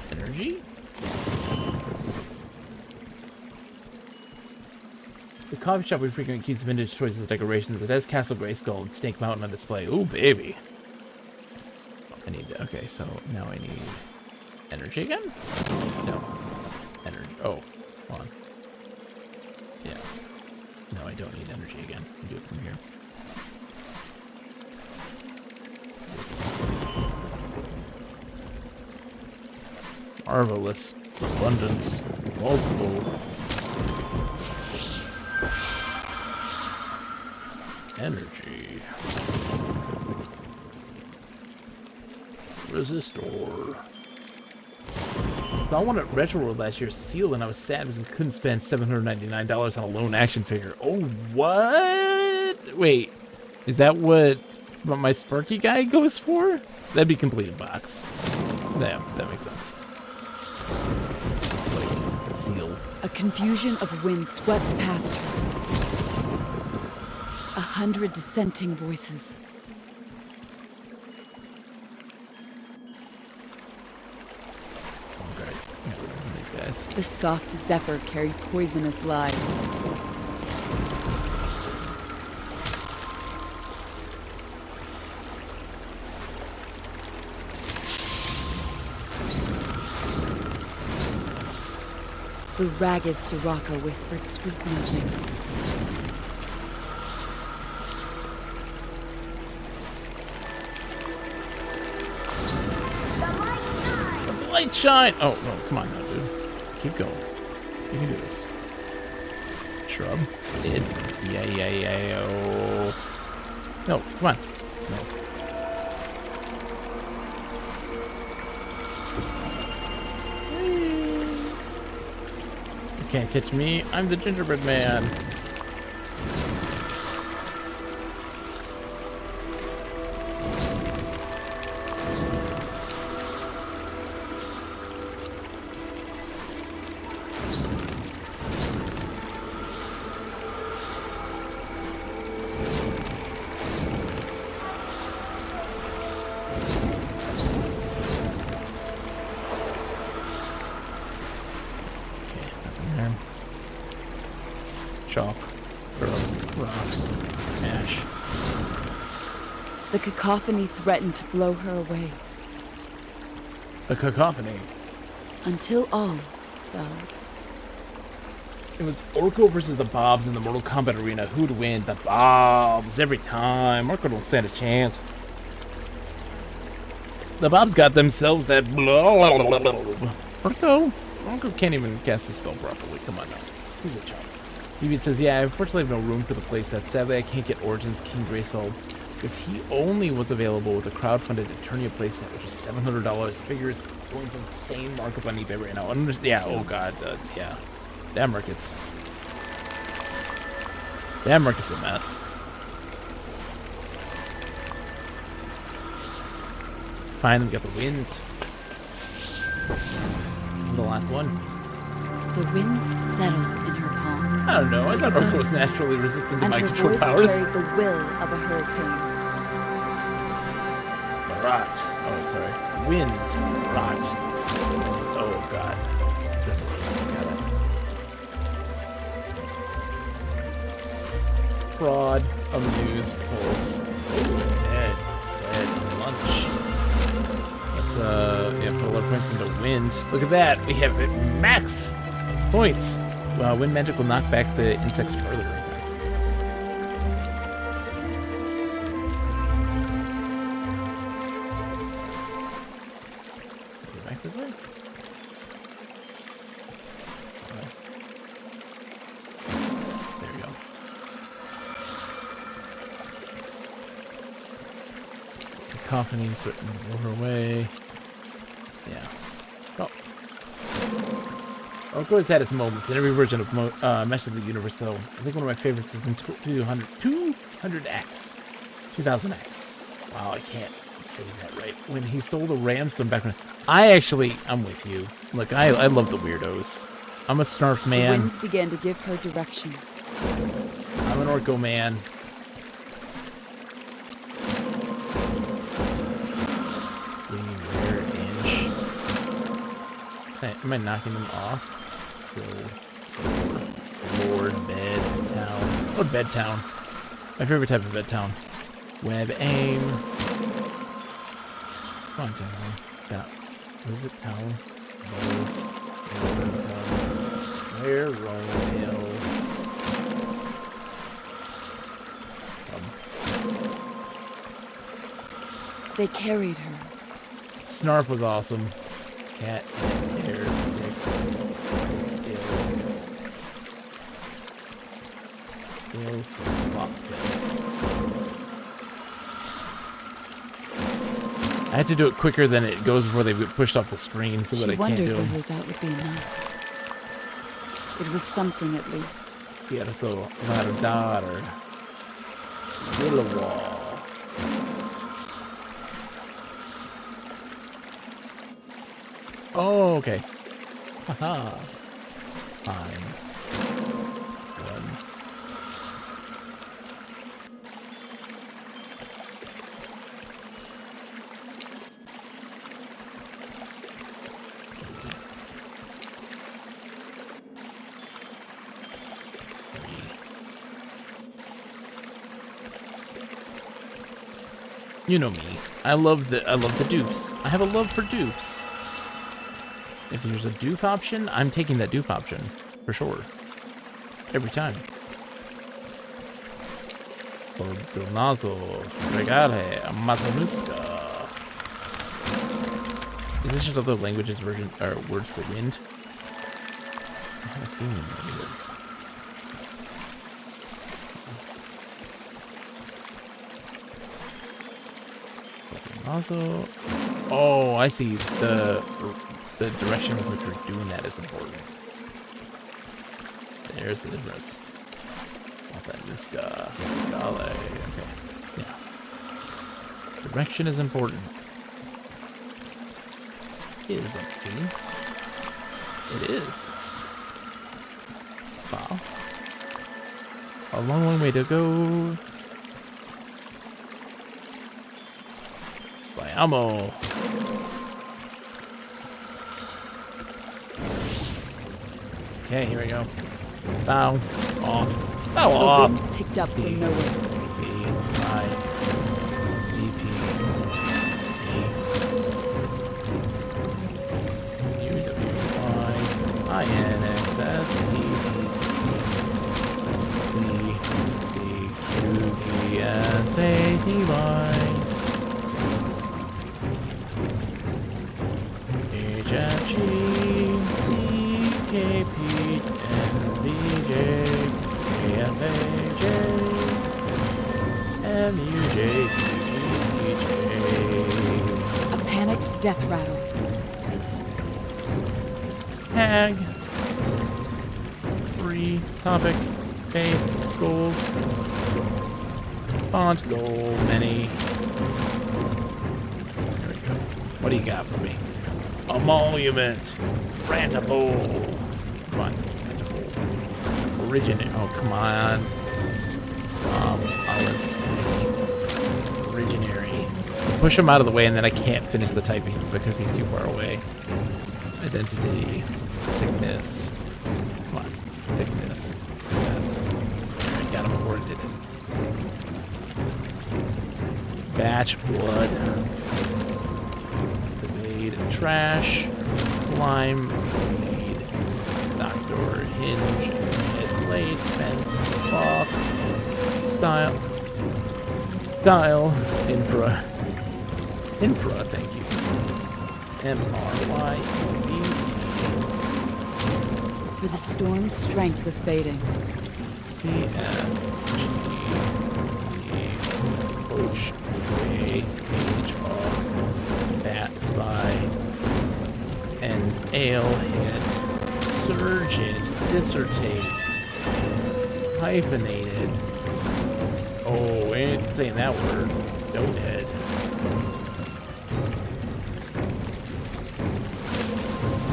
S1: Energy? The coffee shop we frequently keeps vintage toys as decorations. It has Castle Grayskull and Snake Mountain on display. Ooh, baby. I need to, okay, so now I need energy again? No. Energy. Oh, hold on. Yeah. No, I don't need energy again. I'll do it from here. Marvelous. Abundance. Multiple. Energy. Resistor. So I won at Retro World last year, sealed, and I was sad because I couldn't spend $799 on a lone action figure. Oh, what? Wait, is that what my Sparky guy goes for? That'd be completed box. Yeah, that makes sense. Like, sealed.
S2: A confusion of wind swept past her. 100 dissenting voices.
S1: Okay, these guys.
S2: The soft zephyr carried poisonous lies. The ragged Soraka whispered sweet nothings.
S1: Light shine! Oh, no, come on now, dude. Keep going. You can do this. Shrub. Did. Yeah. Oh. No, come on. No. You can't catch me. I'm the gingerbread man. Chalk, rock, ash.
S2: The cacophony threatened to blow her away.
S1: A cacophony.
S2: until all fell.
S1: It was Orko versus the Bobs in the Mortal Kombat arena. Who'd win? The Bobs every time. Orko don't stand a chance. The Bobs got themselves that Orko can't even cast the spell properly. Come on now. He's a child. Deviant says, yeah, I unfortunately have no room for the playset. Sadly, I can't get Origins King Graysoul because he only was available with a crowdfunded Eternia playset, which is $700. Figures going for insane markup on eBay right now. Yeah, oh god, yeah. That market's a mess. Finally got the wind. The last one.
S2: The winds settled in her palm.
S1: I don't know. I thought Orko was naturally resistant to
S2: And
S1: my
S2: her
S1: control
S2: voice
S1: powers.
S2: carried the will of a hurricane.
S1: Rot. Oh, sorry. Wind. Rot. Oh, God. Fraud. Amuse. Pulse. Head. Lunch. Let's, yeah, put a lot of points into wind. Look at that. We have it max points. Wind magic will knock back the insects further. Back this way. There we go. Cacophony, putting her away. Yeah. Oh. Orko's had its moments in every version of Mesh of the Universe, though. I think one of my favorites is in 200X. 2000X. Wow, I can't say that right. When he stole the Ramstone back when... I'm with you. Look, I love the weirdos. I'm a Snarf
S2: The
S1: man.
S2: winds began to give her direction.
S1: I'm an Orko man. Rare inch. Hey, am I knocking them off? Lord Bedtown. Lord Bedtown. My favorite type of Bedtown. Web aim. Come on, gentlemen. Yeah. What is it? Town. Where Romeo?
S2: They carried her.
S1: Snarf was awesome. Cat and hair sick. Ill. I had to do it quicker than it goes before they get pushed off the screen so that I
S2: She
S1: can't
S2: wondered
S1: do them.
S2: whether that would be enough. It was something at least.
S1: Yeah, so not a daughter. Little wall. Oh, okay. Haha. Fine. Run. You know me. I love the dupes. I have a love for dupes. If there's a dupe option, I'm taking that dupe option for sure. Every time. Fortunazo, Regale, Matanuska. Is this just other languages version or words for wind? I have a feeling it is. Also, oh, I see. The direction in which we're doing that is important. There's the difference. Matanuska, Regale. Okay, yeah. Direction is important. It is up to me. It is. Wow. A long, long way to go. Ammo. Okay, here we go. Bow off. Bow
S2: The
S1: off.
S2: wind picked up from nowhere. A panicked death rattle.
S1: Tag. Free. Topic. Pay. Gold. Font. Gold. Many. There we go. What do you got for me? Emolument. Rantable. Come on. Rantable. Origin. Oh, come on. Swamp. Olives. Originary. Push him out of the way and then I can't finish the typing because he's too far away. Identity. Sickness. Come on. Sickness. I got him before it did it. Batch blood. Evade. Trash. Lime. Weed. Doctor. Hinge. Blade. Fence. Cloth. Style. Dial. Infra. Infra, thank you. M-R-Y-E.
S2: For the storm's strength was fading.
S1: C-F-G-E. Poach. H-R. Bat Spy. And Ale-Hit. Surgeon. Dissertate. Hyphenated. Oh, ain't saying that word. Don't head.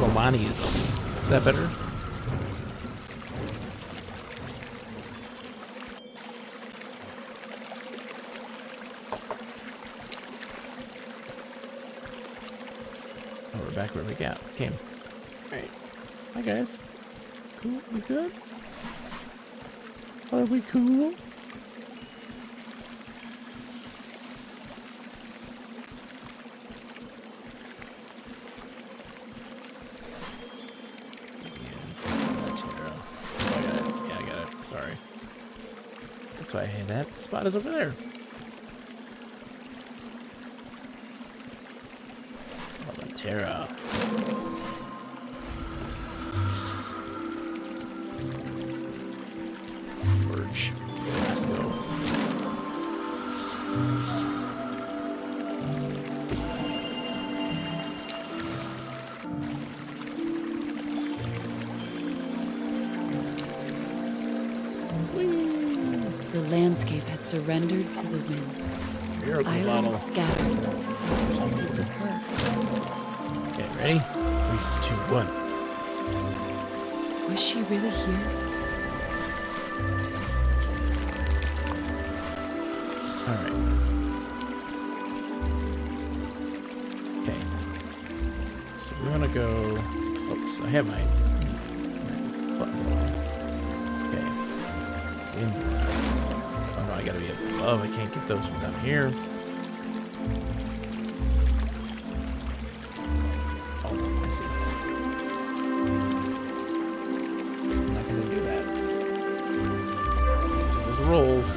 S1: Romaniism. Is that better? Oh, we're back where we came. Alright. Hi, guys. Cool? We good? Are we cool? And that spot is over there. Terra. Birch. Let's go.
S2: The landscape had surrendered to the winds. Islands scattered, pieces of her.
S1: Okay, ready? 3, 2, 1.
S2: Was she really here?
S1: Alright. Okay. So we're gonna go. Oops, I have my button. Okay. Oh no, I gotta be above. I can't get those from down here. Oh, I see. I'm not gonna do that. Those rolls.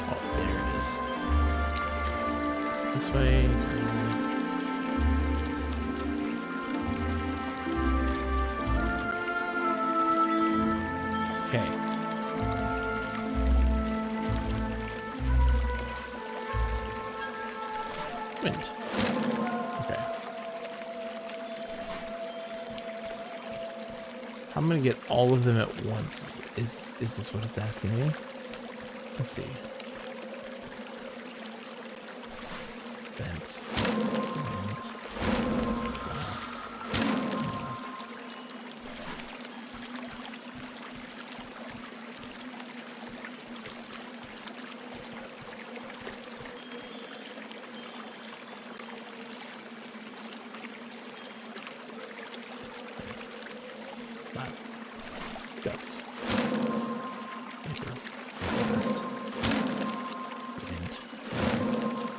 S1: Oh, there it is. This way. Okay. Wind. Okay. I'm gonna get all of them at once. Is this what it's asking me? Let's see. Vents. Dust. Paper. Dust. Wind.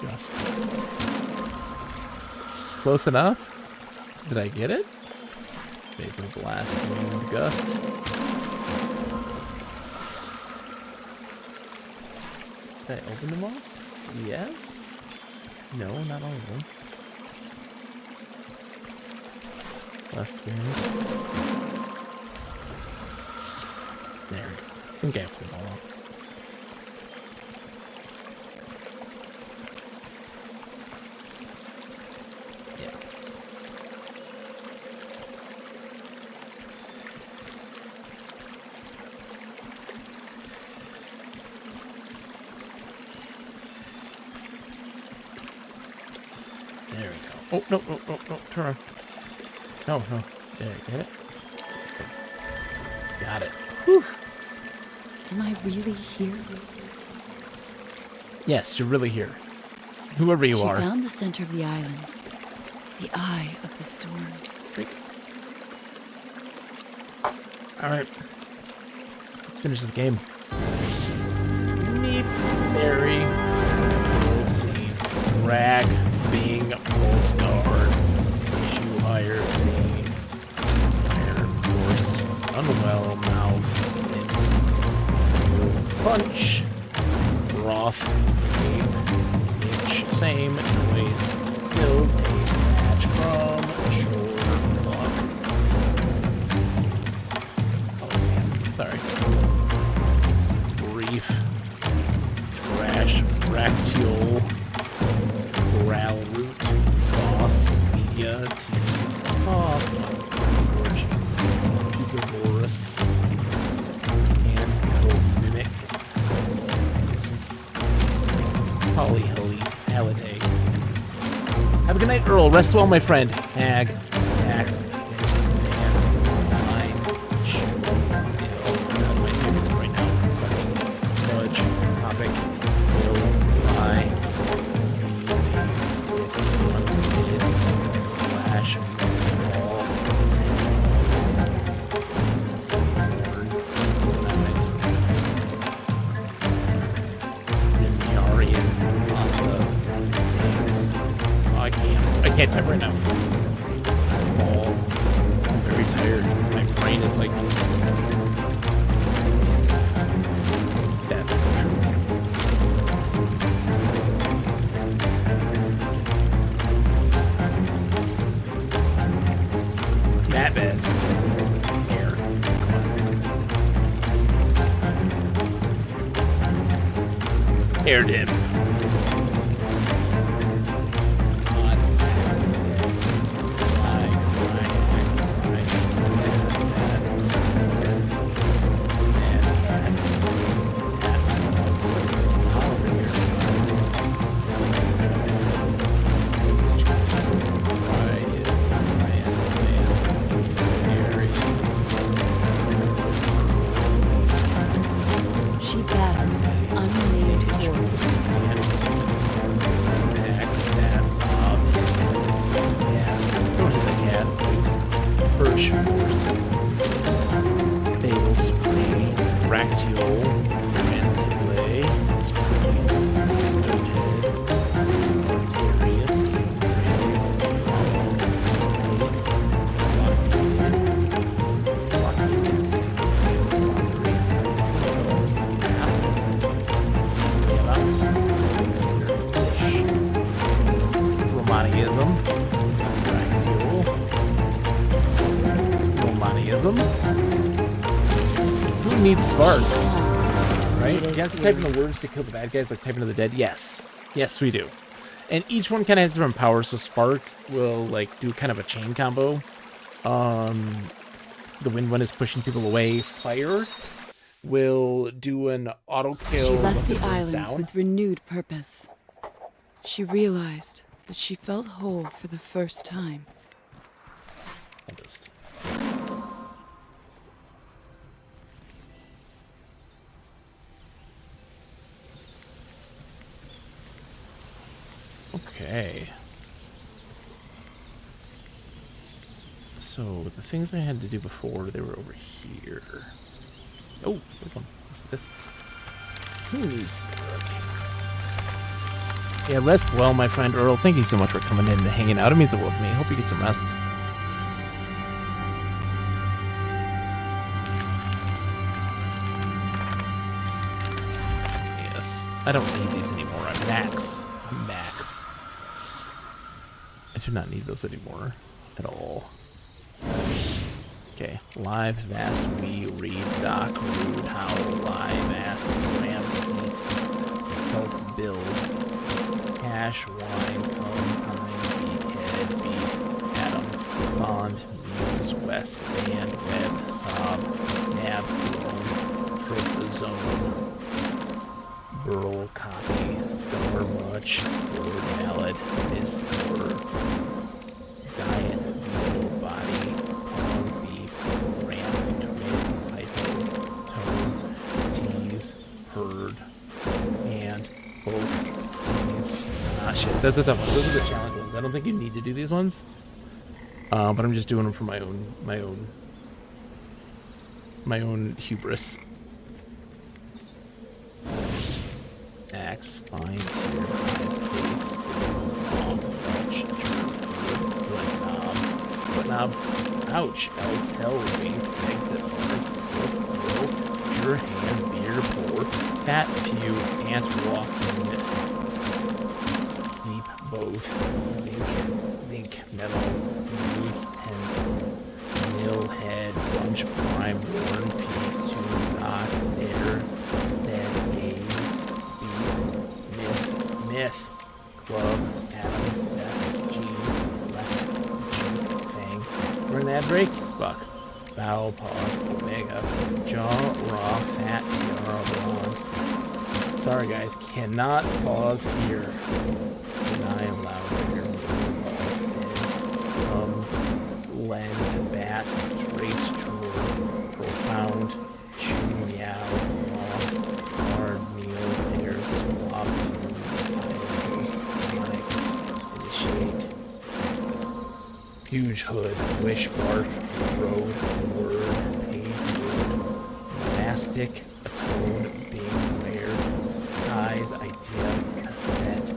S1: Dust. Close enough? Did I get it? Vapor blast, wind gust. Did I open them all? Yes? No, not all of them. Less than. There we go. I think I opened them all up. Yeah. There we go. Oh, no, no, no, no, turn around. No, no. There, get it? Got it. Whew.
S2: Am I really here?
S1: Yes, you're really here. Whoever you
S2: She
S1: are.
S2: found the center of the islands, the eye of the storm.
S1: Alright. Let's finish this game. Meep, Mary, Oopsie, Rag, Bing, Pulse Guard, Shoe Hire, Scene, Fire, Horse, Unwell, Mouth, Punch, Broth, Game, Itch, Same, Noise, Build, Patch, Crumb, Shoulder, Block. Sorry. Brief. Trash. Bracteole. Corral root. Sauce. Media. Tea. Sauce. Gorge. Pugivorus. And mimic. This is Polyhalite. Halidate. Have a good night, Earl. Rest well, my friend. Hag. Axe. I can't type right now. I'm very tired. My brain is like... That's the truth. That bad. Air. Come on. Air dip. Who needs spark? Right? You have to type in the words to kill the bad guys, like type into the dead. Yes. Yes, we do. And each one kind of has different powers, so spark will like do kind of a chain combo. The wind one is pushing people away. Fire will do an auto kill.
S2: She left the islands with renewed purpose. She realized that she felt whole for the first time.
S1: Okay. So the things I had to do before, they were over here. Oh, this one. This. Who needs spark? Yeah, rest well, my friend Earl. Thank you so much for coming in and hanging out. It means the world to me. I hope you get some rest. I don't need these anymore. I'm max. I'm max. I do not need those anymore at all. Okay. Live, vast, we, read, doc, rude, howl, live, ask, ram, seat, self-build, cash, wine, come, pine, beat, head, beat, atom, bond, muse, west, land, web, sob, nab, zone, trip, zone, burl, copy, star, much, word, mallet, mist, word, diet, veal, body, palm, beef, ramp, twin, hypo, tone, tease, herd, and both these. Ah, shit, that's a tough one. Those are the challenge ones. I don't think you need to do these ones, but I'm just doing them for my own hubris. Axe, fine, tier, case, long, bunch, foot knob, ouch, else, hell, wing, exit, mark, rope, pure hand, beer, pour, fat, few, ant, walk, unit, deep, both, zinc, metal, use, tent, mill, head, bunch, prime, worm, peak, tune, knock, air, dead, gaze, myth, club, atom, desk, gene, left, jink, fang. We're in ad break? Fuck. Bow, pause, omega, jaw, raw, fat, tiara, blonde. Sorry guys, cannot pause here. Deny loud, here, lend, bat, trace, tour, profound, chew, meow, moth, hard, meal, air, swap, huge hood, wish, barf, road, word, page, word, monastic, atone, being, rare, size, idea, cassette,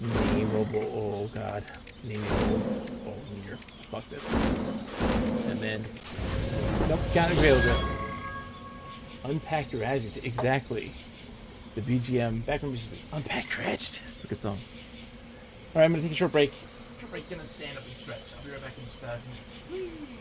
S1: nameable, oh god, nameable, oh here, fuck this. And then, nope, got it, unpack your adjectives, exactly. The BGM, background music, unpack your adjectives, look at them. Alright, I'm gonna take a short break. Gonna stand up and stretch. I'll be right back in just 5 minutes.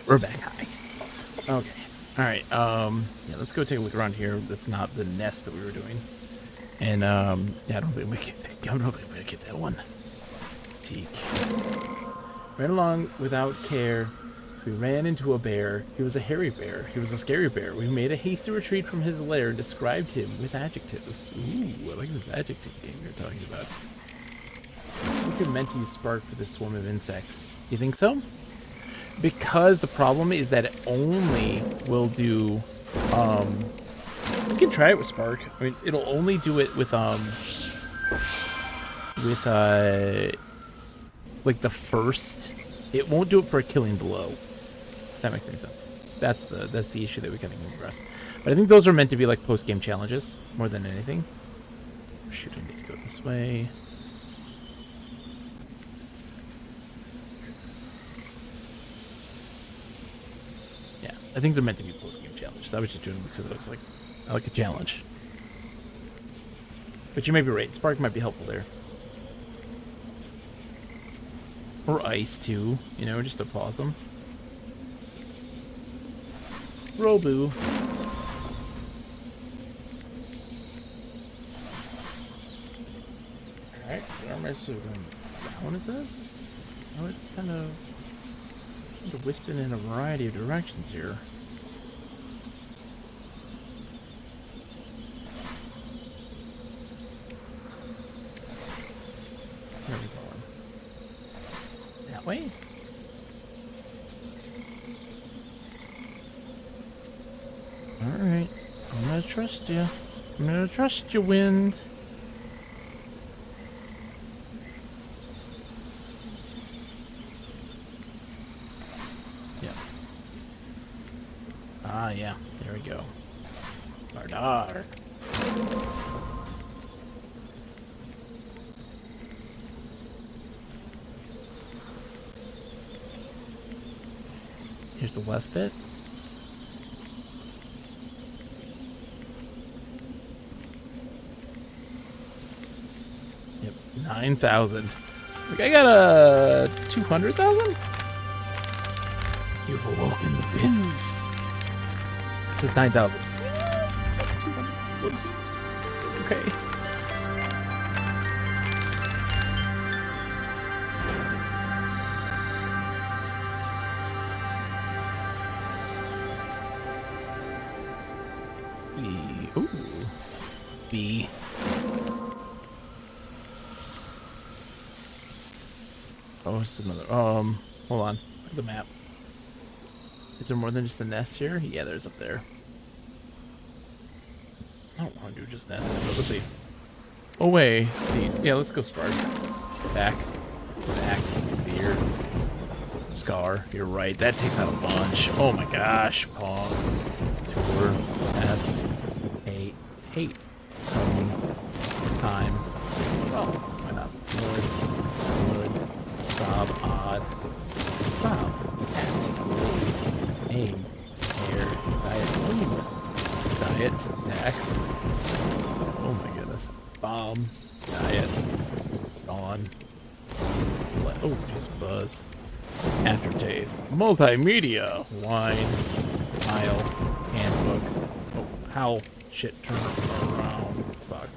S1: We're back high. Okay. Alright, yeah, let's go take a look around here. That's not the nest that we were doing. And, yeah, I don't think we can get that one. Teak. Ran along without care. We ran into a bear. He was a hairy bear. He was a scary bear. We made a hasty retreat from his lair and described him with adjectives. Ooh, I like this adjective game you're talking about. think you're meant to use spark for this swarm of insects. You think so? Because the problem is that it only will do, you can try it with spark. I mean, it'll only do it with like the first. It won't do it for a killing blow. If that makes any sense. That's the issue that we gotta address. But I think those are meant to be like post-game challenges more than anything. Shoot, I need to go this way. Yeah, I think they're meant to be post-game challenges. I was just doing them because it looks like I like a challenge. But you may be right. Spark might be helpful there. Or ice too, you know, just to pause them. Robu. Alright, where am I supposed to go down, it says? Oh, it's kind of wisping in a variety of directions here. Where are we going? That way? Alright, I'm gonna trust you. I'm gonna trust you, wind. Yeah. Ah, yeah, there we go. Ardar. Here's the west bit. Yep, 9,000. Like I got a 200,000. You've awoken the winds. It says 9,000. Okay. Ooh. B. Oh, it's another. Hold on. Look at the map. Is there more than just a nest here? Yeah, there's up there. I don't want to do just nests, but let's see. Oh, wait. See. Yeah, let's go spark. Back. Back. Beard. Scar. You're right. That takes out a bunch. Oh my gosh. Pause. Tour. Nest. Hate. Time. Oh, why not? Wood. Sob. Odd. Wow. At. Aim. Air. Diet. Diet. Tax. Oh my goodness. Bomb. Diet. Dawn. Oh, just buzz. Aftertaste. Multimedia. Wine. Mile. Handbook. Oh, howl. Shit, turn around. Fuck.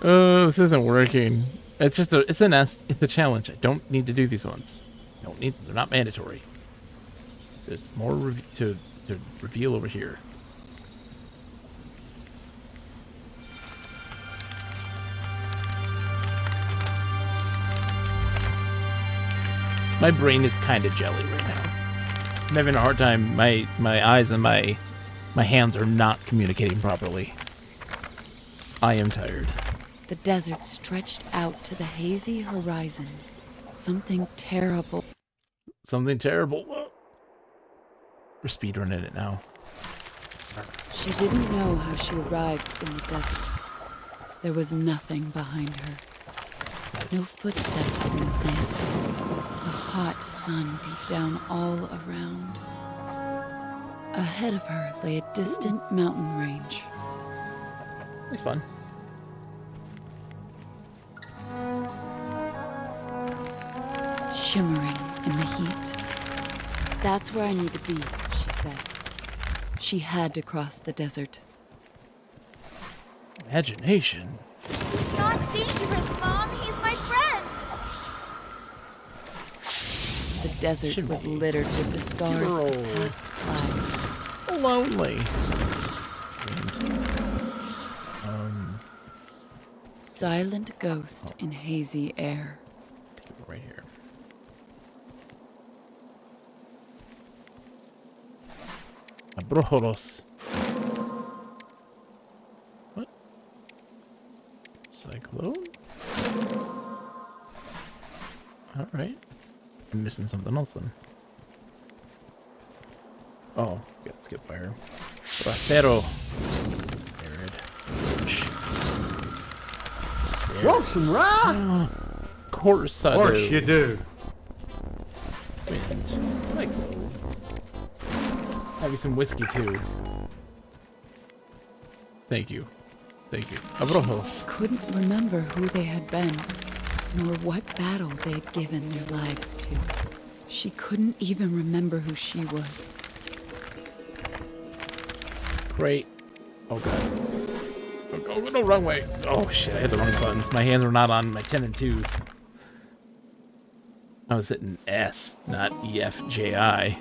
S1: Oh, this isn't working. It's just it's a challenge. I don't need to do these ones. They're not mandatory. There's more to reveal over here. My brain is kind of jelly right now. I'm having a hard time. My eyes and my hands are not communicating properly. I am tired.
S2: The desert stretched out to the hazy horizon. Something terrible.
S1: Something terrible. We're speedrunning it now.
S2: She didn't know how she arrived in the desert. There was nothing behind her. No footsteps in the sand. A hot sun beat down all around. Ahead of her lay a distant mountain range.
S1: It's fun.
S2: Shimmering in the heat. That's where I need to be, she said. She had to cross the desert.
S1: Imagination.
S3: He's not dangerous, Mom. He's my friend.
S2: The desert was littered with the scars of past lives.
S1: Lonely.
S2: silent ghost in hazy air.
S1: Take it right here. Abrojoros. What? Cyclone? Alright. I'm missing something else then. Oh, yeah, let's get fire. Bracero. Arid.
S4: Want some rye?
S1: Of course I do.
S4: Of course you do.
S1: Wind. Cyclone. Have you some whiskey too. Thank you. Thank you. Abrojos.
S2: Couldn't remember who they had been, nor what battle they had given their lives to. She couldn't even remember who she was.
S1: Great. Oh god. Oh, no, wrong way. Oh shit, I hit the wrong buttons. My hands were not on my 10 and 2s. I was hitting S, not E, F, J, I.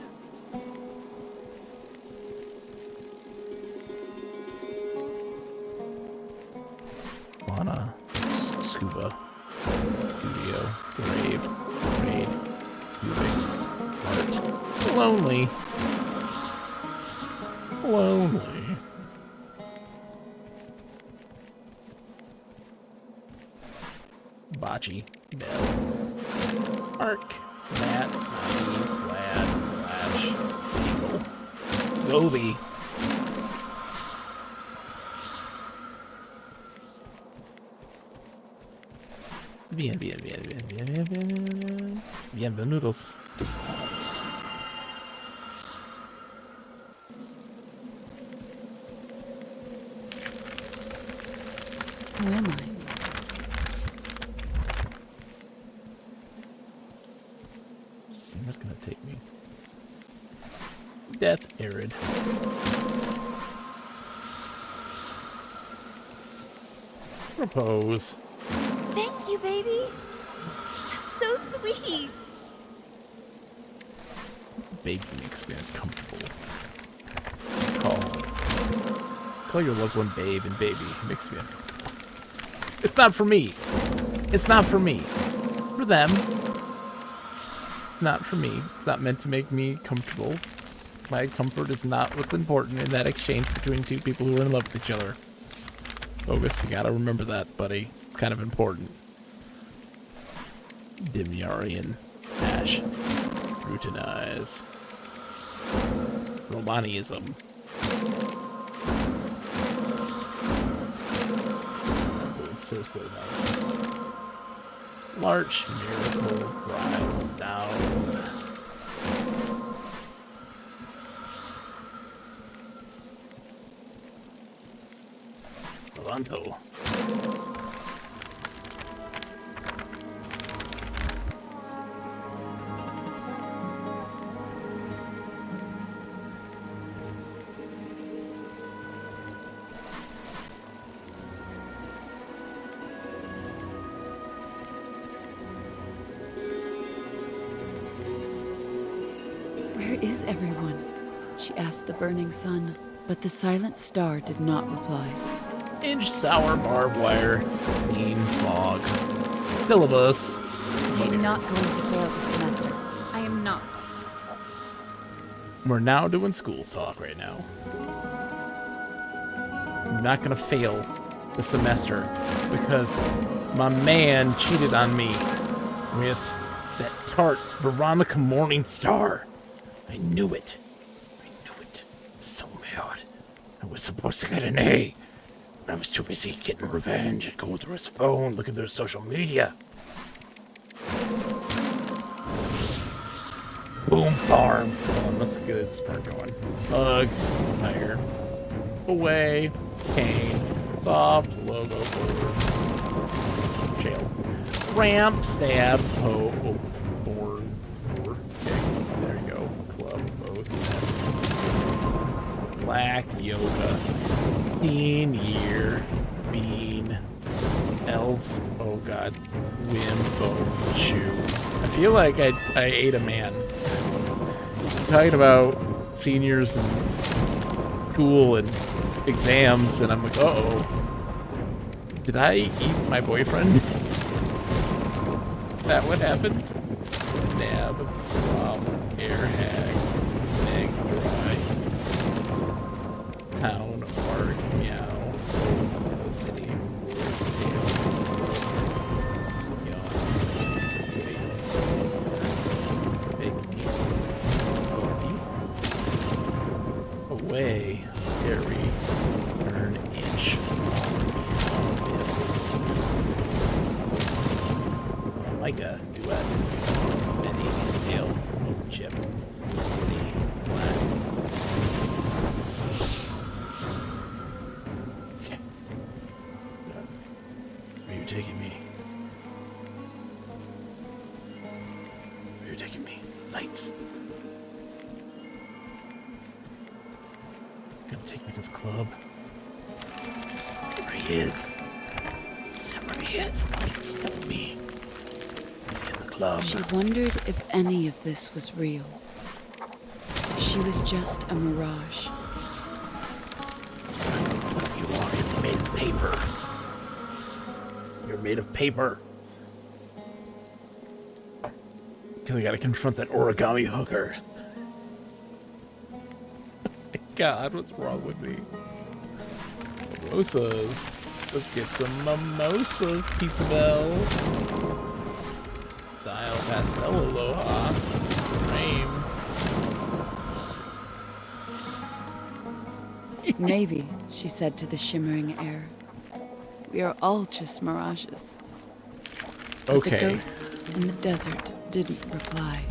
S1: Lana. Scuba. Studio. Grave. Raid. Moving. Heart. Lonely. Lonely. Bocce. Bell. Arc. Matt. Glad. Flash. Eagle. Gobi. Bienvenidos.
S2: Who am I?
S1: Where's gonna take me? Death, arid. Propose.
S3: Thank you, baby. That's so sweet.
S1: Baby makes me uncomfortable. Call your loved one babe and baby makes me uncomfortable. It's not for me. It's not for me. It's for them. Not for me. It's not meant to make me comfortable. My comfort is not what's important in that exchange between two people who are in love with each other. Bogus, you gotta remember that, buddy. It's kind of important. Dimyarian. Ash. Routinize. Romaniism. So slow down. Larch, miracle, rise down. Levanto.
S2: Where is everyone? She asked the burning sun, but the silent star did not reply.
S1: Inch sour barbed wire. Mean fog. Syllabus.
S3: I am not going to fail this semester. I am not.
S1: We're now doing school talk right now. I'm not gonna fail the semester because my man cheated on me with that tart Veronica Morningstar. I knew it. I knew it. I was so mad. I was supposed to get an A. But I was too busy getting revenge and going through his phone, looking through his social media. Boom farm. Oh, that's a good spark going. Hugs. Fire. Away. Cane. Soft. Logo. Forward. Jail. Ramp. Stab. Ho. Oh. Born. Door. Okay. There you go. Club. Both. Black. Yoga. Teen. Year. Bean. Else. Oh god. Wimbo. Shoe. I feel like I ate a man. Talking about seniors and school and exams, and I'm like, uh-oh. Did I eat my boyfriend? Is that what happened? Nab, air hag, egg dry, town, park, meow, city, away, scary, turn inch. Micah, duet, Benny, Dale, Chip, Lee, Black. Okay. Where are you taking me? Where are you taking me? Lights. Gonna take me to the club. There he is. Is that where he is? Lights, that's me. Club.
S2: She wondered if any of this was real. If she was just a mirage.
S1: You are. You're made of paper. You're made of paper. We gotta confront that origami hooker. God, what's wrong with me? Mimosas. Let's get some mimosas, Pizza Bell. Style pastel aloha. Frame.
S2: Maybe, she said to the shimmering air. We are all just mirages. But
S1: Okay.
S2: the ghosts in the desert didn't reply.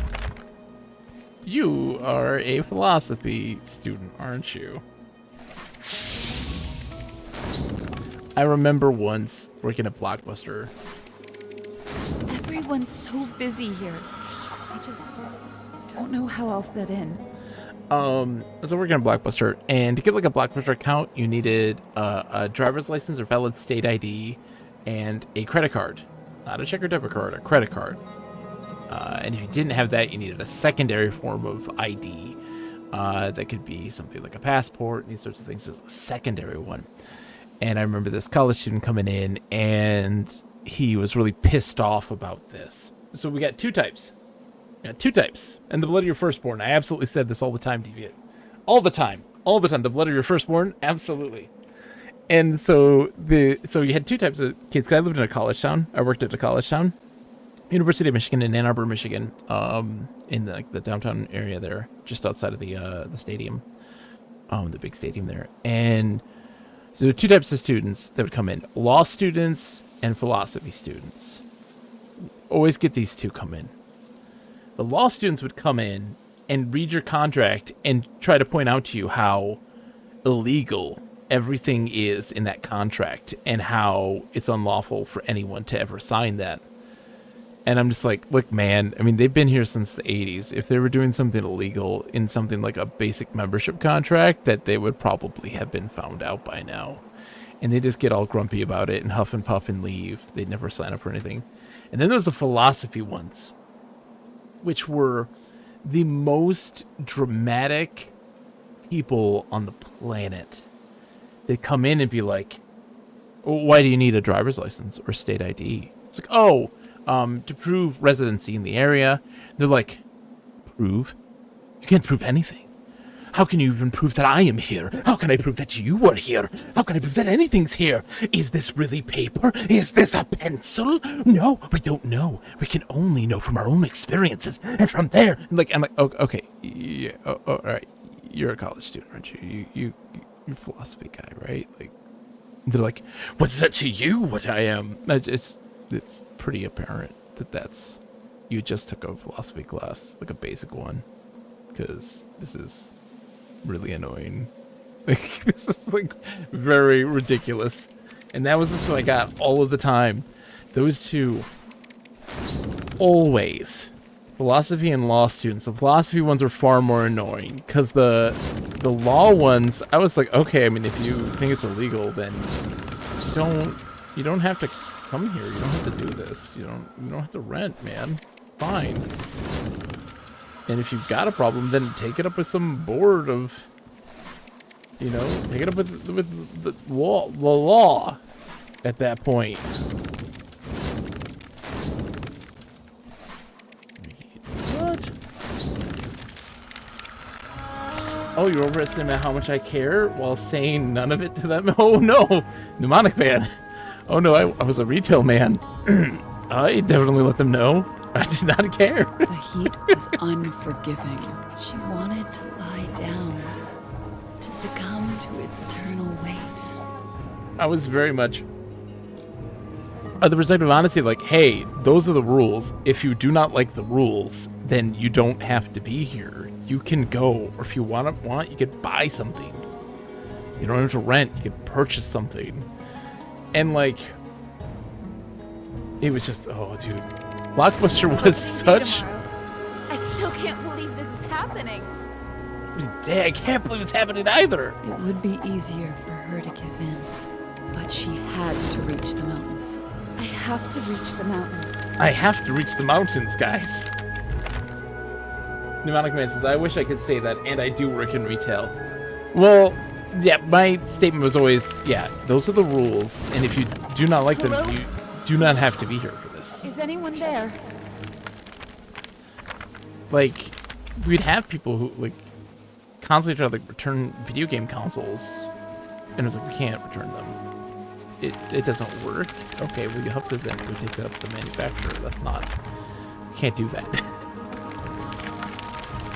S1: You are a philosophy student, aren't you? I remember once working at Blockbuster.
S3: Everyone's so busy here. I just don't know how I'll fit in.
S1: So working at Blockbuster, and to get like a Blockbuster account, you needed a driver's license or valid state ID and a credit card. Not a check or debit card, a credit card. And if you didn't have that, you needed a secondary form of ID. That could be something like a passport, these sorts of things, as a secondary one. And I remember this college student coming in, and he was really pissed off about this. So we got two types. And the blood of your firstborn. I absolutely said this all the time, Deviant. All the time. The blood of your firstborn, absolutely. And so you had two types of kids. 'Cause I lived in a college town. I worked at a college town. University of Michigan in Ann Arbor, Michigan, in the downtown area there, just outside of the stadium, the big stadium there. And so there were two types of students that would come in: law students and philosophy students. Always get these two come in. The law students would come in and read your contract and try to point out to you how illegal everything is in that contract and how it's unlawful for anyone to ever sign that. And I'm just like, look, man, I mean, they've been here since the 80s. If they were doing something illegal in something like a basic membership contract, that they would probably have been found out by now. And they just get all grumpy about it and huff and puff and leave. They'd never sign up for anything. And then there's the philosophy ones, which were the most dramatic people on the planet. They'd come in and be like, well, why do you need a driver's license or state ID? It's like, oh, to prove residency in the area. They're like, prove? You can't prove anything. How can you even prove that I am here? How can I prove that you are here? How can I prove that anything's here? Is this really paper? Is this a pencil? No, we don't know. We can only know from our own experiences. And from there, I'm like, oh, okay, yeah, all right. You're a college student, aren't you? You're a philosophy guy, right? Like, they're like, what's that to you? What I am? It's pretty apparent that's you just took a philosophy class, like a basic one, because this is really annoying. Like, this is like very ridiculous. And that was just what I got all of the time. Those two, always. Philosophy and law students. The philosophy ones are far more annoying, because the law ones, I was like, okay, I mean, if you think it's illegal, then you don't have to come here. You don't have to do this. You don't have to rent, man. Fine. And if you've got a problem, then take it up with some board of, take it up with the law. at that point. What? Oh, you overestimate how much I care while saying none of it to them? Oh no! Mnemonic man. Oh no, I was a retail man. I definitely let them know. I did not care.
S2: The heat was unforgiving. She wanted to lie down, to succumb to its eternal weight.
S1: I was very much the perspective of honesty, like, hey, those are the rules. If you do not like the rules, then you don't have to be here. You can go, or if you want, you could buy something. You don't have to rent. You could purchase something. And like, it was just, oh, dude, Blockbuster was such.
S3: I still can't believe this is happening.
S1: Dang, I can't believe it's happening either.
S2: It would be easier for her to give in, but she had to reach the mountains.
S3: I have to reach the mountains.
S1: I have to reach the mountains, guys. Mnemonic Man says, I wish I could say that, and I do work in retail. Well, yeah, my statement was always, yeah, those are the rules, and if you do not like
S3: Hello?
S1: them, you do not have to be here for this.
S3: Is anyone there?
S1: Like, we'd have people who, like, constantly try to, like, return video game consoles, and it was like, we can't return them. It doesn't work. Okay, well, you have to then go take that up to the manufacturer. That's not, you can't do that.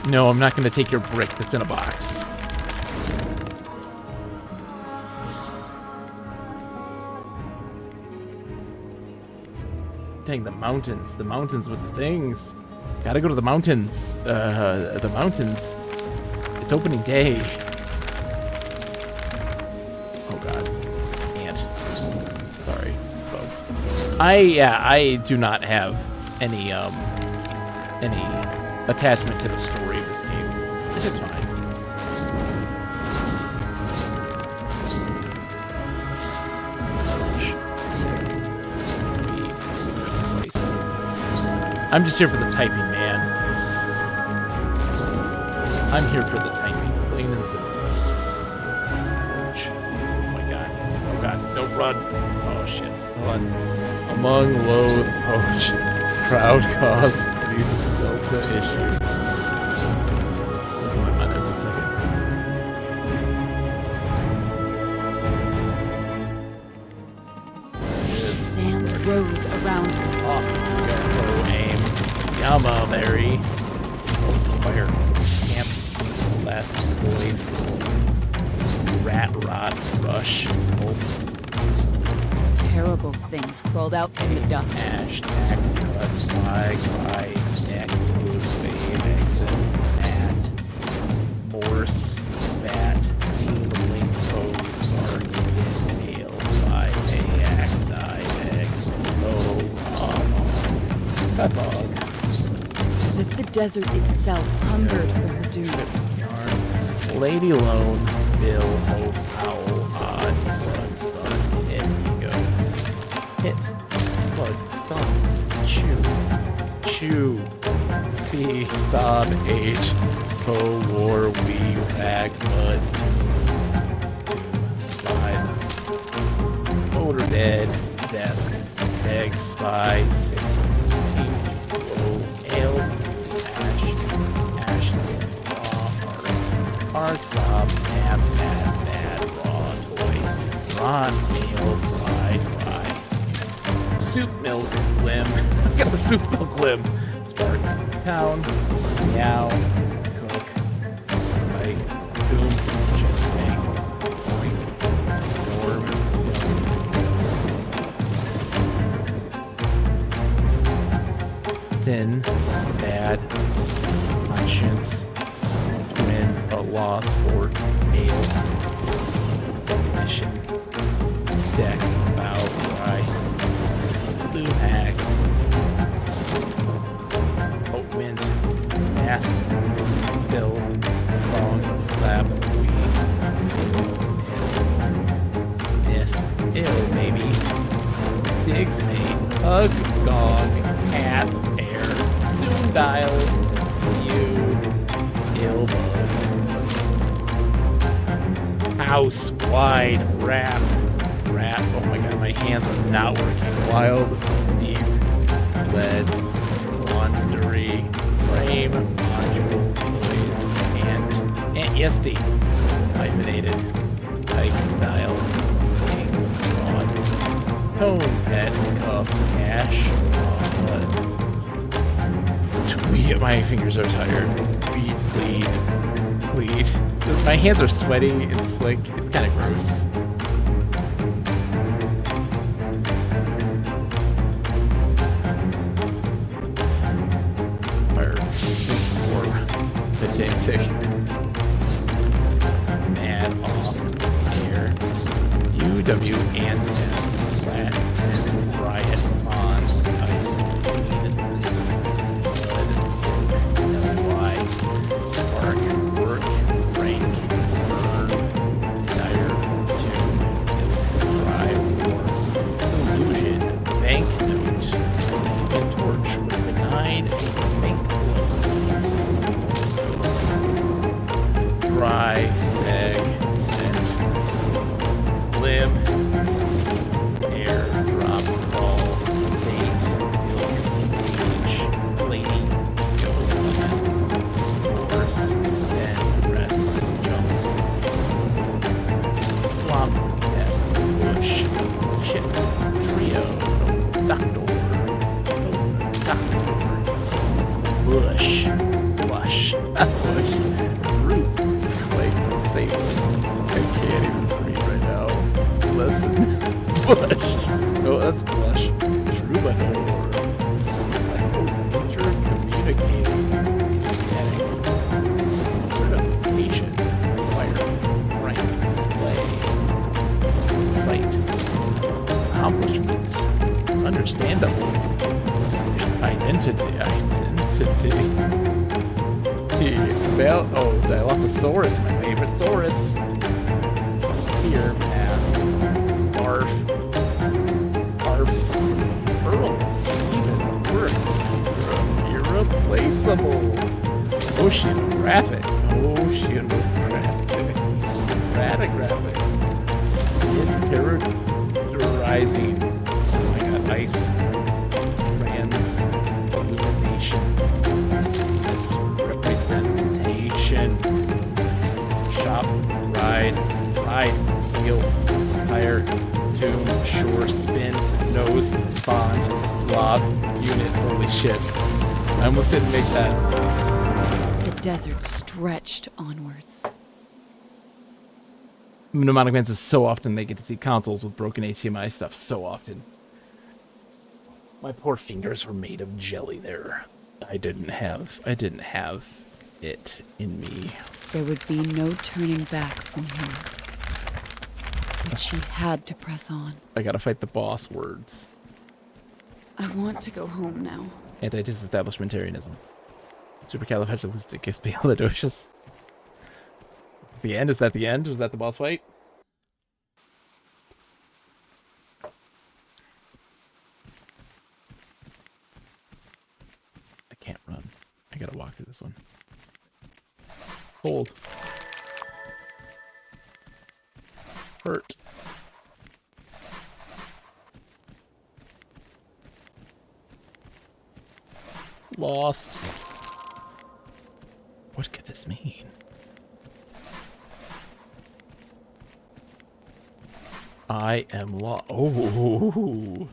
S1: No, I'm not going to take your brick that's in a box. Dang, the mountains with the things. Gotta go to the mountains. The mountains. It's opening day. Oh god. Ant. Sorry, folks. I do not have any attachment to the story of this game. It's just fine. I'm just here for the typing, man. I'm here for the typing, plain and simple. Oh my god. Oh god. Don't run. Oh shit. Hold on. Among loathe poach. Crowd cause police delta issue. Listen to my mind every second.
S2: Sands rose around her.
S1: Off we go. Low aim. Yama berry. Fire. Camp. Last void. Rat rot. Rush. Oh.
S2: Terrible things crawled out from the dust.
S1: Ash, tax, cut, flag, fight, neck, wood, wave, exit, at, morse, bat, link, pose, bark, tail, five, ax, x, low, cut dog.
S2: As if the desert itself hungered for her doom.
S1: Yarn, lady lone, bill, hope, owl, odd, sun, hit, ego. Hit, plug, stop, chew, see, sob, age, war, weave, back, mud, slide, older bed, desk, egg, spy, six, low, ale, ash, raw, art, stop, nap, bad, raw, toy, ron, meal, slide, fry. Soup milk limb. I've got the soup milk limb. Spark. Town. Meow. Cook. Bite. Boom. Just bang. Boink. Storm. Sin. Bad. Conscience. Win. A loss. Or ale. Mission. Deck. Bow. Rye. Blue hack. Oh, wind. Mast. Bill. Phone. Lab. Weed. Miss. Ill, maybe. Digs me. Hug. Gong. Cat. Air. Zoom dial. You. Ill bug. House. Wide. Wrap. rat. Oh my god, my hands are not working. Wild, deep, lead, laundry, frame, module, noise, and yesty. Hyphenated, type, dial, ring, rod, tone, pet, cup, cash, tweet. My fingers are tired. Bleed. My hands are sweaty and slick. It's kind of gross. Fire. Tick. Mad off. Here. UW and 10. Flat 10. Riot on. Ice. Y. Spark. Work. Rank. Burn. Dire. Tune. Drive. War. Illusion. Banknote. Torch. With the 9. Banknote. Dry, egg, scent, limb, air, drop, ball, date, age, lady, go, horse, bend, rest, jump, flop, nest, bush, chip, trio, doctor, bush, blush, bush, root. I can't even read right now. Listen. Blush. No, that's blush. Troubadour. Intercommunicating. Static. Certification. Fire. Rank. Slay. Sight. Accomplishment. Understandable. Identity. Oh, the Dilophosaurus, my favorite Saurus. Here, pass. Barf. Pearl. Even. Worth. Irreplaceable. Oceanographic. Radographic. Is characterizing. Oh my god, ice. Trans. Illumination. Representation. Shop. Ride. Wheel. Tire. Tomb. Shore. Spin. Nose. Bond. Blob. Unit. Holy shit. I almost didn't make that.
S2: The desert stretched onwards.
S1: Mnemonic Man says so often they get to see consoles with broken HDMI stuff so often. My poor fingers were made of jelly there. I didn't have it in me.
S2: There would be no turning back from here. But she had to press on.
S1: I gotta fight the boss words.
S2: I want to go home now.
S1: Anti-disestablishmentarianism. Supercalifragilisticexpialidocious. The end? Is that the end? Was that the boss fight? I can't run. I gotta walk through this one. Hold. Hurt. Lost. What could this mean? I am lost. Oh.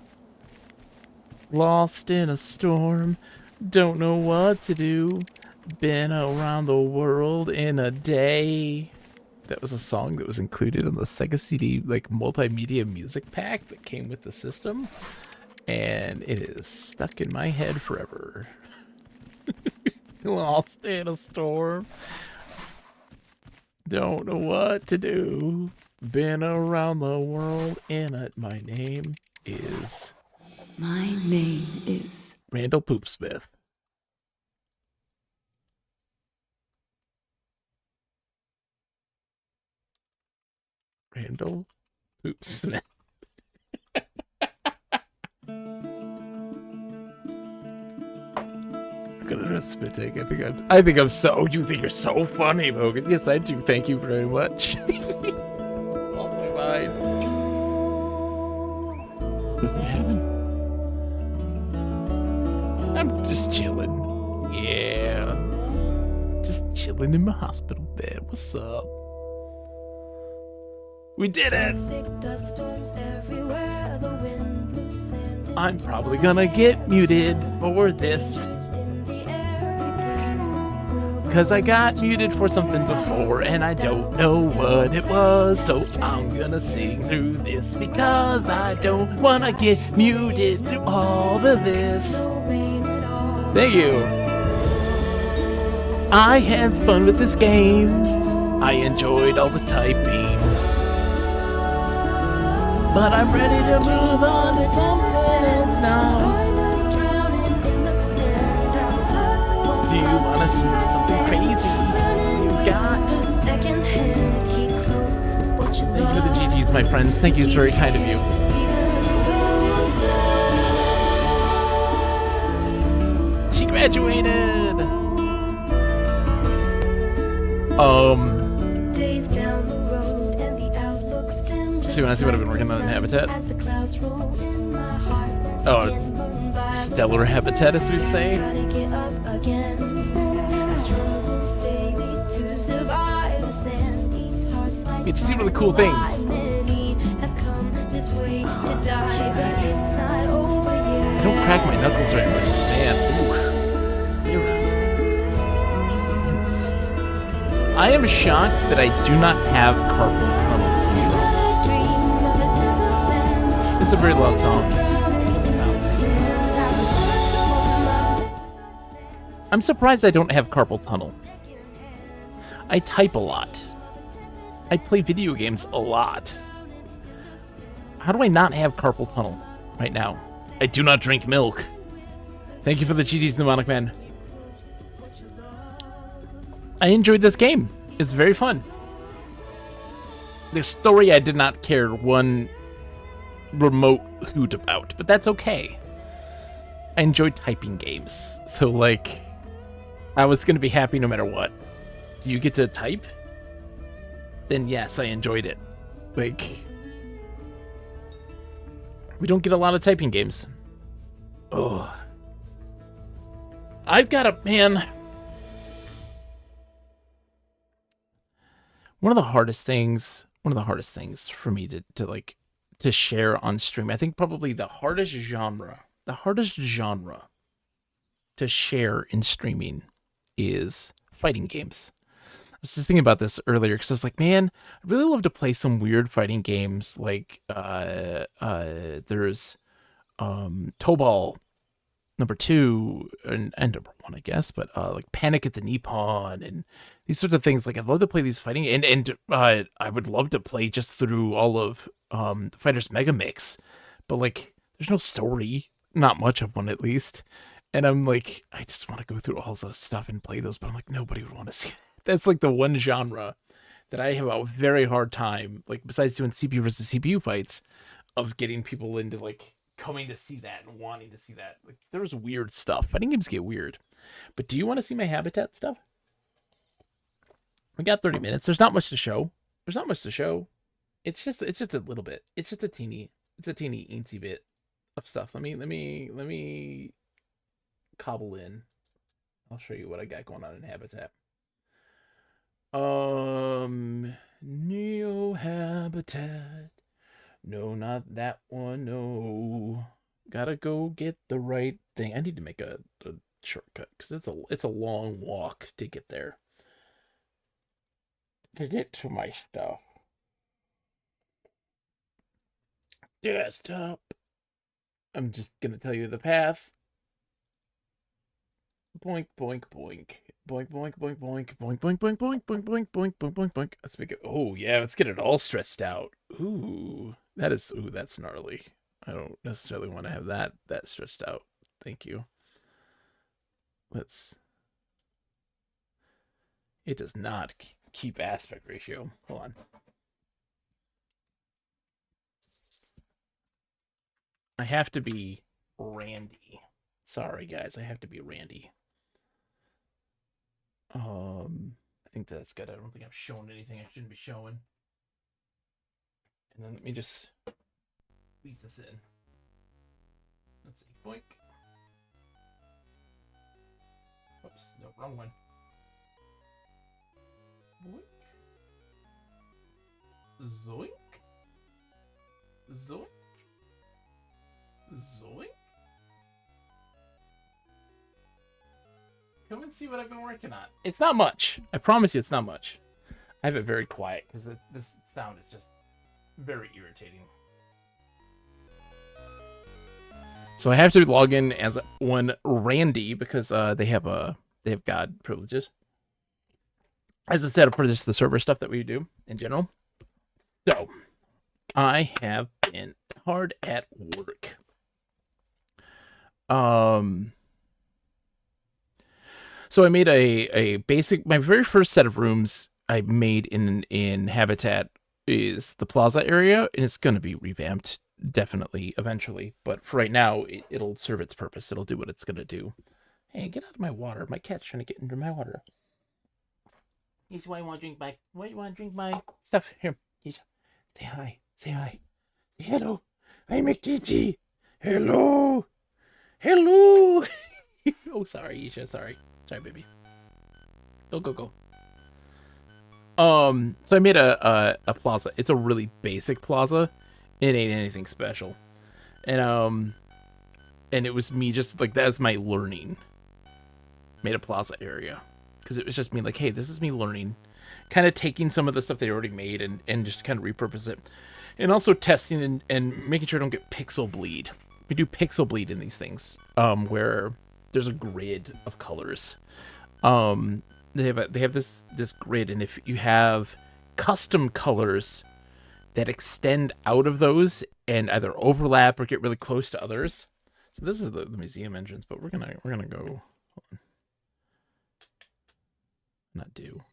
S1: Lost in a storm. Don't know what to do. Been around the world in a day. That was a song that was included on the Sega CD like multimedia music pack that came with the system. And it is stuck in my head forever. Lost in a storm. Don't know what to do. Been around the world in it. My name is...
S2: My name is...
S1: Randall Poopsmith. Randall Poopsmith. I'm gonna do a spit take. I think I'm so... You think you're so funny, Bogus. Yes, I do. Thank you very much. Lost my mind. I'm just chilling. Yeah. Just chilling in my hospital bed. What's up? We did it! I'm probably gonna get muted for this. Cause I got muted for something before and I don't know what it was. So I'm gonna sing through this because I don't wanna get muted through all of this. Thank you. I had fun with this game. I enjoyed all the typing. But I'm ready to move on to something else now. Do you wanna see something crazy? You got? Thank you for the GGs, my friends. Thank you, it's very kind of you. She graduated!
S5: Days down the road and the outlook's dim.
S1: So you wanna see what I've been working on in Habitat? Oh, stellar habitat, as we say. Get to see really cool things. I don't crack my knuckles very much, man. Ooh. I am shocked that I do not have carpal tunnel syndrome. It's a very loud song. I'm surprised I don't have carpal tunnel. I type a lot. I play video games a lot. How do I not have carpal tunnel right now? I do not drink milk. Thank you for the GG's, Mnemonic Man. I enjoyed this game. It's very fun. The story I did not care one remote hoot about, but that's okay. I enjoy typing games. So, like, I was going to be happy no matter what. Do you get to type? Then yes, I enjoyed it. Like, we don't get a lot of typing games. Oh. I've got a, man. One of the hardest things for me to share on stream, I think probably the hardest genre to share in streaming is fighting games. I was just thinking about this earlier because I was like, man, I'd really love to play some weird fighting games like there's Tobal #2 and #1, I guess, but like Panic at the Nippon and these sorts of things. Like, I'd love to play these fighting and I would love to play just through all of Fighters Mega Mix, but like there's no story, not much of one at least. And I'm like, I just want to go through all those stuff and play those, but I'm like, nobody would want to see it. That's like the one genre that I have a very hard time, like besides doing CPU versus CPU fights, of getting people into like coming to see that and wanting to see that. Like, there's weird stuff. Fighting games get weird. But do you want to see my Habitat stuff? We got 30 minutes. There's not much to show. It's just a little bit. It's a teeny eensy bit of stuff. Let me cobble in. I'll show you what I got going on in Habitat. Neo Habitat. No, not that one. No, gotta go get the right thing. I need to make a shortcut because it's a long walk to get there. To get to my stuff. Desktop. I'm just gonna tell you the path. Boink, boink, boink. Boink, boink, boink, boink. Boink, boink, boink, boink, boink, boink, boink, boink, boink, boink. Let's make it. Oh, yeah, let's get it all stretched out. Ooh, that's gnarly. I don't necessarily want to have that stretched out. Thank you. It does not keep aspect ratio. Hold on. I have to be Randy. Sorry, guys. I have to be Randy. I think that's good. I don't think I've shown anything I shouldn't be showing. And then let me just squeeze this in. Let's see. Boink. Oops, no, wrong one. Boink. Zoink. Zoink. Zoink. Come and see what I've been working on. It's not much. I promise you it's not much. I have it very quiet because this sound is just very irritating. So I have to log in as one Randy because they have God privileges as a setup for the server stuff that we do in general. So I have been hard at work. So I made a basic. My very first set of rooms I made in Habitat is the plaza area, and it's going to be revamped definitely eventually. But for right now, it'll serve its purpose. It'll do what it's going to do. Hey, get out of my water! My cat's trying to get into my water. He's why you want to drink my. Why you want to drink my stuff? Here, he's say hi. Say hi. Say hello. I'm a kitty. Hello. Hello. Oh, sorry, Isha. Sorry, baby. Go. So I made a plaza. It's a really basic plaza. It ain't anything special. And it was me just like that's my learning. Made a plaza area. Because it was just me like, hey, this is me learning. Kind of taking some of the stuff they already made and just kind of repurpose it. And also testing and making sure I don't get pixel bleed. We do pixel bleed in these things. Where there's a grid of colors. They have this grid, and if you have custom colors that extend out of those and either overlap or get really close to others. So this is the museum entrance, but we're gonna go. Hold on. Not do.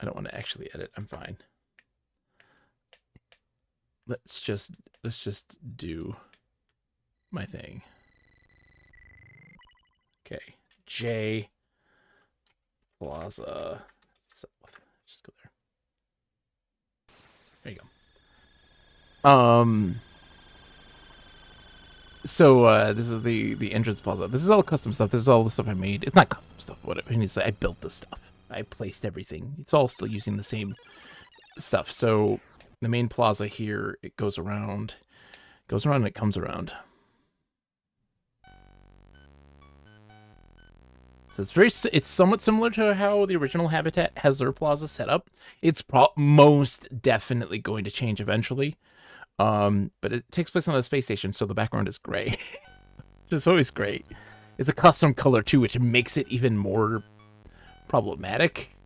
S1: I don't want to actually edit. I'm fine. Let's just do my thing. Okay, J Plaza South. Just go there. There you go. So this is the entrance plaza. This is all custom stuff. This is all the stuff I made. It's not custom stuff. Whatever. I built this stuff. I placed everything. It's all still using the same stuff. So the main plaza here, it goes around, and it comes around. So it's somewhat similar to how the original Habitat has their plaza set up. It's most definitely going to change eventually. But it takes place on the space station, so the background is gray. Which is always great. It's a custom color too, which makes it even more problematic.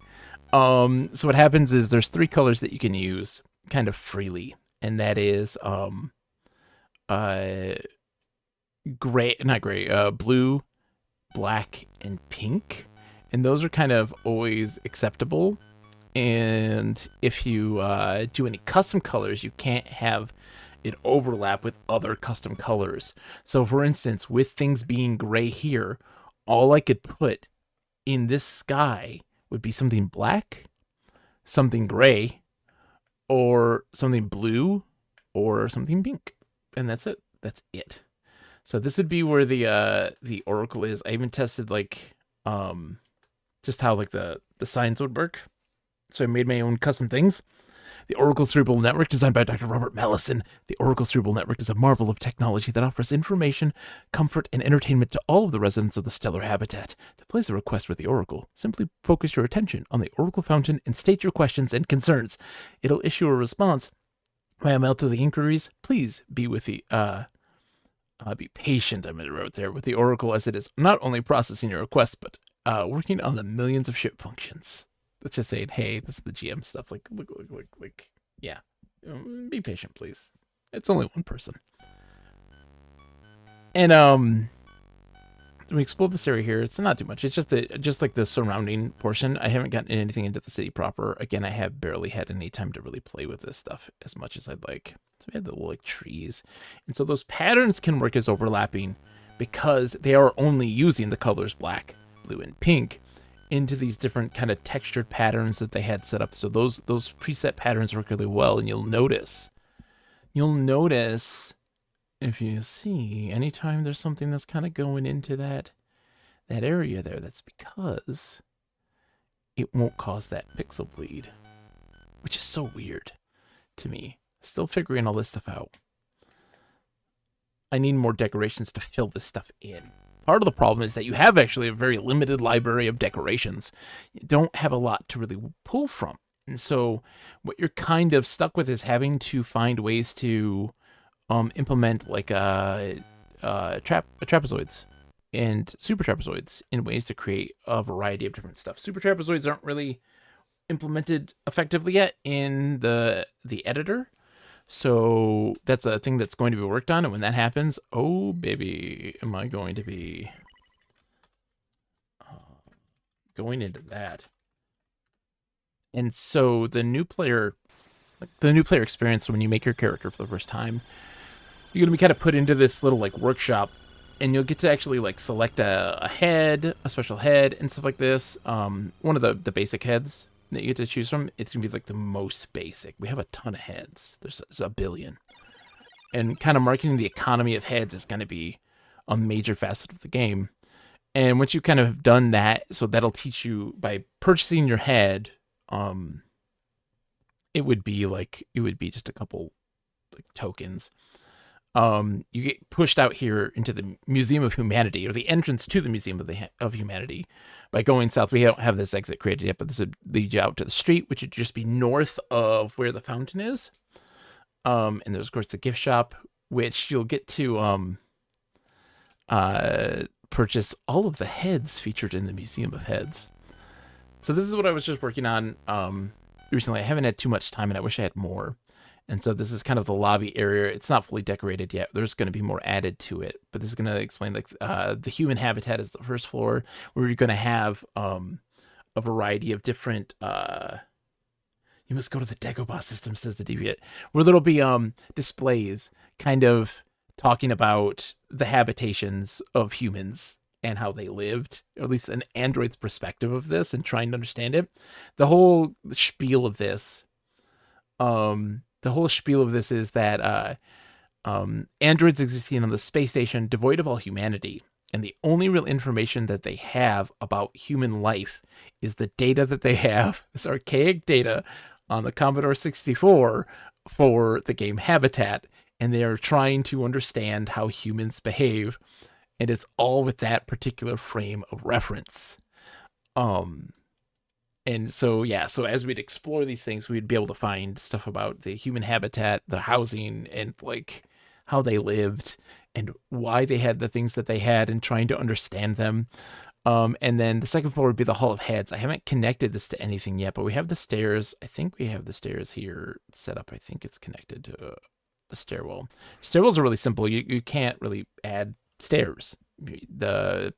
S1: So what happens is there's 3 colors that you can use kind of freely, and that is blue, black, and pink, and those are kind of always acceptable. And if you do any custom colors, you can't have it overlap with other custom colors. So for instance, with things being gray here, all I could put in this sky would be something black, something gray, or something blue, or something pink, and that's it. That's it. So this would be where the oracle is. I even tested just how like the signs would work. So I made my own custom things. The Oracle Cerebral Network, designed by Dr. Robert Mallison. The Oracle Cerebral Network is a marvel of technology that offers information, comfort, and entertainment to all of the residents of the stellar habitat. To place a request with the Oracle, simply focus your attention on the Oracle Fountain and state your questions and concerns. It'll issue a response via mail to the inquiries. Please be with the be patient, I wrote there, with the Oracle, as it is not only processing your requests, but working on the millions of ship functions. Let's just say, hey, this is the GM stuff. Like, yeah. Be patient, please. It's only one person. And we explored this area here. It's not too much. It's just like the surrounding portion. I haven't gotten anything into the city proper. Again, I have barely had any time to really play with this stuff as much as I'd like. So we had the little trees, and so those patterns can work as overlapping because they are only using the colors black, blue, and pink into these different kind of textured patterns that they had set up. So those preset patterns work really well, and you'll notice you'll notice if you see anytime there's something that's kind of going into that area there, that's because it won't cause that pixel bleed, which is so weird to me. Still figuring all this stuff out. I need more decorations to fill this stuff in. Part of the problem is that you have actually a very limited library of decorations. You don't have a lot to really pull from. And so what you're kind of stuck with is having to find ways to implement like trapezoids and super trapezoids in ways to create a variety of different stuff. Super trapezoids aren't really implemented effectively yet in the editor. So that's a thing that's going to be worked on, and when that happens, oh baby, am I going to be going into that. And so the new player experience, when you make your character for the first time, you're gonna be kind of put into this little like workshop, and you'll get to actually like select a head, a special head, and stuff like this. One of the basic heads that you get to choose from, it's gonna be like the most basic. We have a ton of heads. There's a billion, and kind of marketing the economy of heads is gonna be a major facet of the game. And once you kind of have done that, so that'll teach you by purchasing your head. It would be just a couple like tokens. You get pushed out here into the Museum of Humanity, or the entrance to the Museum of Humanity. By going south, we don't have this exit created yet, but this would lead you out to the street, which would just be north of where the fountain is. And there's, of course, the gift shop, which you'll get to purchase all of the heads featured in the Museum of Heads. So this is what I was just working on recently. I haven't had too much time, and I wish I had more. And so this is kind of the lobby area. It's not fully decorated yet. There's going to be more added to it. But this is going to explain, like, the human habitat is the first floor, where you're going to have a variety of different... you must go to the Dagobah system, says the Deviant, where there'll be displays kind of talking about the habitations of humans and how they lived, or at least an android's perspective of this, and trying to understand it. The whole spiel of this... is that androids existing on the space station, devoid of all humanity, and the only real information that they have about human life is the data that they have, this archaic data on the Commodore 64 for the game Habitat, and they are trying to understand how humans behave, and it's all with that particular frame of reference. And so, yeah, so as we'd explore these things, we'd be able to find stuff about the human habitat, the housing, and like how they lived and why they had the things that they had, and trying to understand them. And then the second floor would be the Hall of Heads. I haven't connected this to anything yet, but we have the stairs. I think we have the stairs here set up. I think it's connected to the stairwell. Stairwells are really simple. You can't really add stairs. Okay,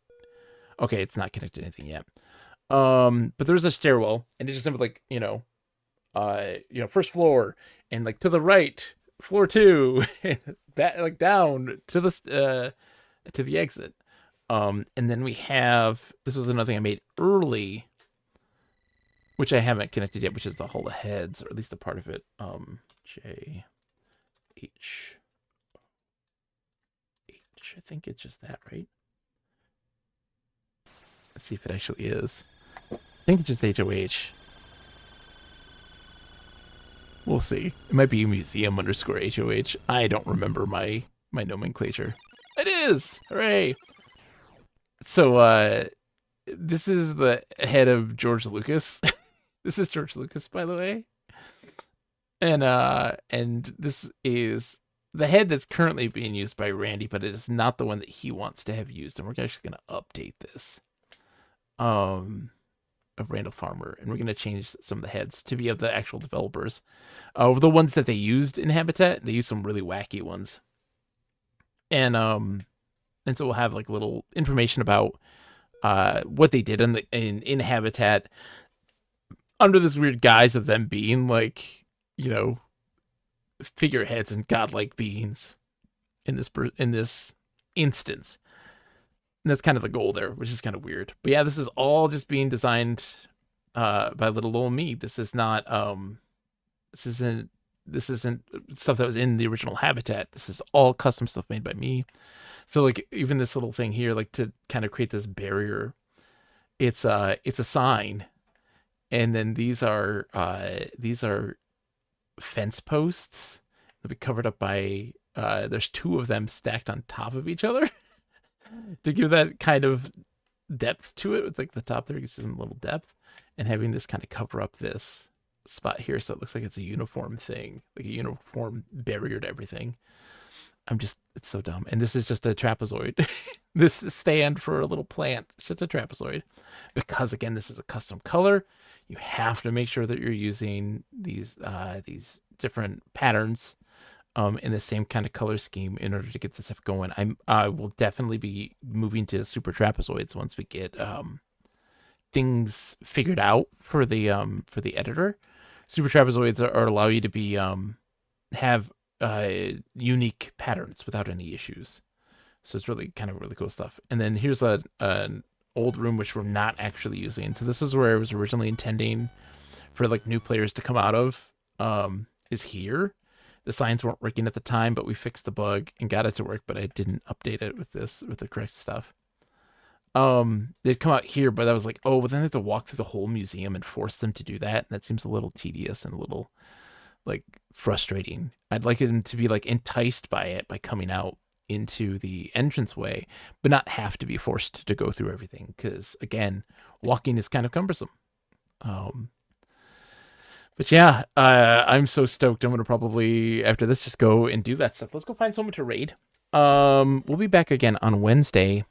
S1: it's not connected to anything yet. But there's a stairwell, and it's just simply like, first floor, and like to the right, floor 2, and that like down to the exit. And then we have, this was another thing I made early, which I haven't connected yet, which is the Hall of Heads, or at least a part of it. J H H. I think it's just that, right? Let's see if it actually is. I think it's just HOH. We'll see. It might be museum_HOH. I don't remember my nomenclature. It is! Hooray! So, this is the head of George Lucas. This is George Lucas, by the way. And this is the head that's currently being used by Randy, but it is not the one that he wants to have used. And we're actually going to update this. Of Randall Farmer, and we're going to change some of the heads to be of the actual developers. The ones that they used in Habitat, they used some really wacky ones. And so we'll have like little information about what they did in Habitat, under this weird guise of them being like, figureheads and godlike beings in this instance. And that's kind of the goal there, which is kind of weird. But yeah, this is all just being designed by little old me. This is not this isn't this isn't stuff that was in the original habitat. This is all custom stuff made by me. So like even this little thing here, like to kind of create this barrier, it's a sign, and then these are fence posts. They'll be covered up by there's two of them stacked on top of each other to give that kind of depth to it. With like the top there, you can see some little depth, and having this kind of cover up this spot here, so it looks like it's a uniform thing, like a uniform barrier to everything. It's so dumb. And this is just a trapezoid. This stand for a little plant, it's just a trapezoid. Because again, this is a custom color, you have to make sure that you're using these different patterns in the same kind of color scheme in order to get this stuff going. I will definitely be moving to super trapezoids once we get things figured out for the editor. Super trapezoids are allow you to be have unique patterns without any issues. So it's really kind of really cool stuff. And then here's an old room which we're not actually using. So this is where I was originally intending for like new players to come out of. Is here. The signs weren't working at the time, but we fixed the bug and got it to work, but I didn't update it with the correct stuff. They'd come out here, but I was like, oh, but then I have to walk through the whole museum and force them to do that. And that seems a little tedious and a little like frustrating. I'd like them to be like enticed by it by coming out into the entranceway, but not have to be forced to go through everything. Because again, walking is kind of cumbersome. But yeah, I'm so stoked. I'm gonna probably after this just go and do that stuff. Let's go find someone to raid. We'll be back again on Wednesday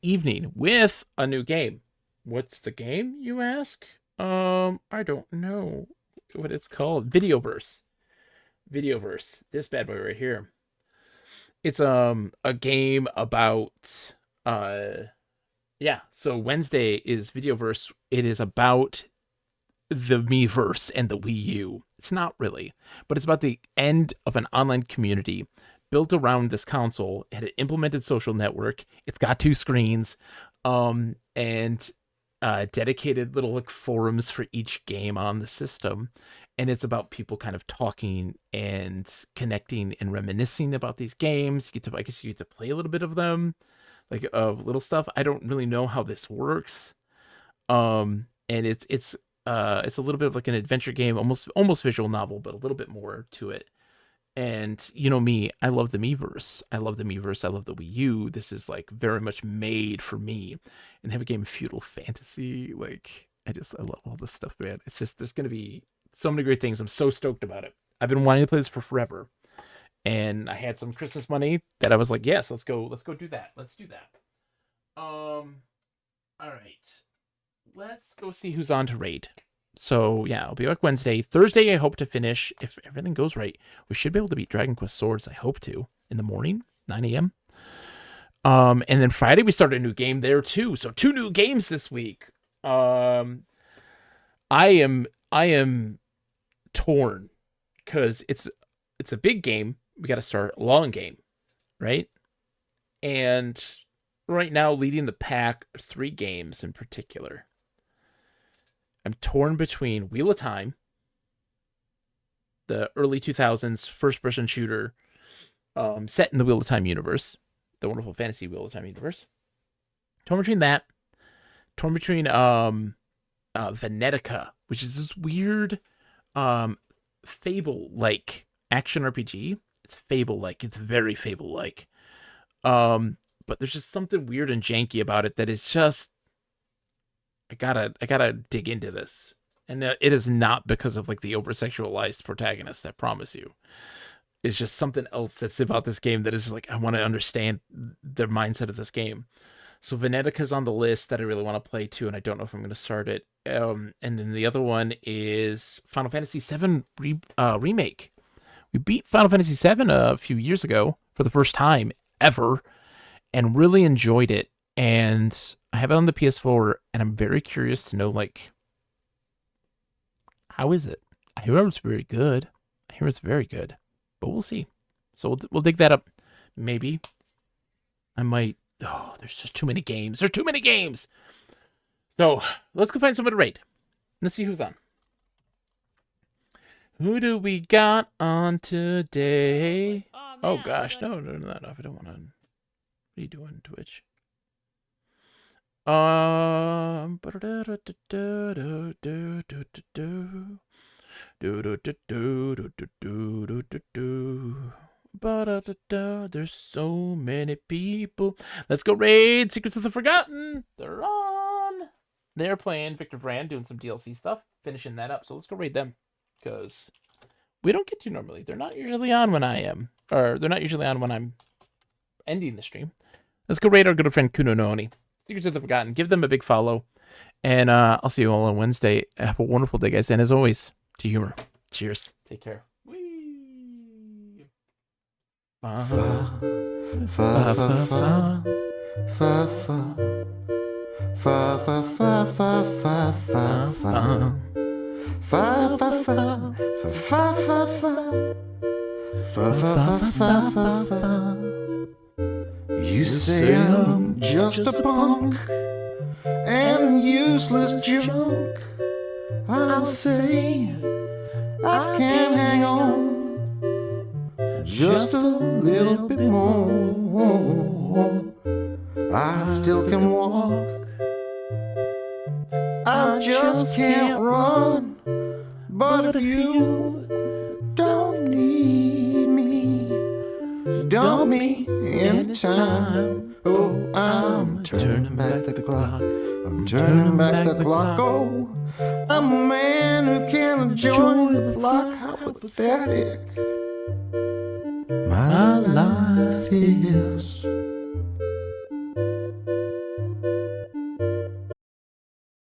S1: evening with a new game. What's the game, you ask? I don't know what it's called. Videoverse. This bad boy right here. It's a game about so Wednesday is Videoverse. It is about the Miiverse and the Wii U. It's not really, but it's about the end of an online community built around this console. It had an implemented social network. It's got 2 screens, and dedicated little like forums for each game on the system. And it's about people kind of talking and connecting and reminiscing about these games. I guess you get to play a little bit of them, like of little stuff. I don't really know how this works. And it's a little bit of like an adventure game, almost visual novel, but a little bit more to it. And you know me, I love the Miiverse. I love the Wii U. This is like very much made for me. And have a game of feudal fantasy. Like I love all this stuff, man. It's just there's gonna be so many great things. I'm so stoked about it. I've been wanting to play this for forever. And I had some Christmas money that I was like, yes, let's go do that. Let's do that. All right. Let's go see who's on to raid. So yeah, I'll be back Wednesday. Thursday, I hope to finish, if everything goes right, we should be able to beat Dragon Quest Swords, I hope to, in the morning, 9 a.m. And then Friday, we start a new game there too. So 2 new games this week. I am torn because it's a big game. We got to start a long game, right? And right now, leading the pack are 3 games in particular. I'm torn between Wheel of Time, the early 2000s first-person shooter set in the Wheel of Time universe, the wonderful fantasy Wheel of Time universe. Torn between that. Torn between Venetica, which is this weird Fable-like action RPG. It's Fable-like. It's very Fable-like. But there's just something weird and janky about it that is just I gotta dig into this. And it is not because of like the over-sexualized protagonist, I promise you. It's just something else that's about this game that is just like, I want to understand the mindset of this game. So Venetica's on the list that I really want to play too, and I don't know if I'm going to start it. And then the other one is Final Fantasy VII Remake. We beat Final Fantasy VII a few years ago for the first time ever, and really enjoyed it. And I have it on the PS4, and I'm very curious to know, like, how is it? I hear it's very good. But we'll see. So we'll dig that up. Maybe I might. Oh, there's just too many games. There's too many games. So let's go find someone to raid. Let's see who's on. Who do we got on today? Oh gosh, no, turn that off. I don't want to. What are you doing, Twitch? There's so many people. Let's go raid Secrets of the Forgotten. They're on. They're playing Victor Brand, doing some DLC stuff, finishing that up. So let's go raid them, because we don't get to normally. They're not usually on when I am, or they're not usually on when I'm ending the stream. Let's go raid our good friend Kuno Noni. Secrets of the Forgotten. Give them a big follow. And I'll see you all on Wednesday. Have a wonderful day, guys. And as always, to humor. Cheers. Take care. Whee!
S6: Fa, fa, fa, fa, fa, fa. Fa fa fa fa fa fa fa. Fa fa fa fa fa fa fa. Fa fa fa fa fa fa. You say I'm just a punk and useless junk. I'll say I can hang on just a little bit more. I still can walk, I just can't run. But if you don't need me, dump me in time. Oh, I'm turning back the clock. I'm turning back the clock. Oh, I'm a man who can't join the flock. How pathetic my life is.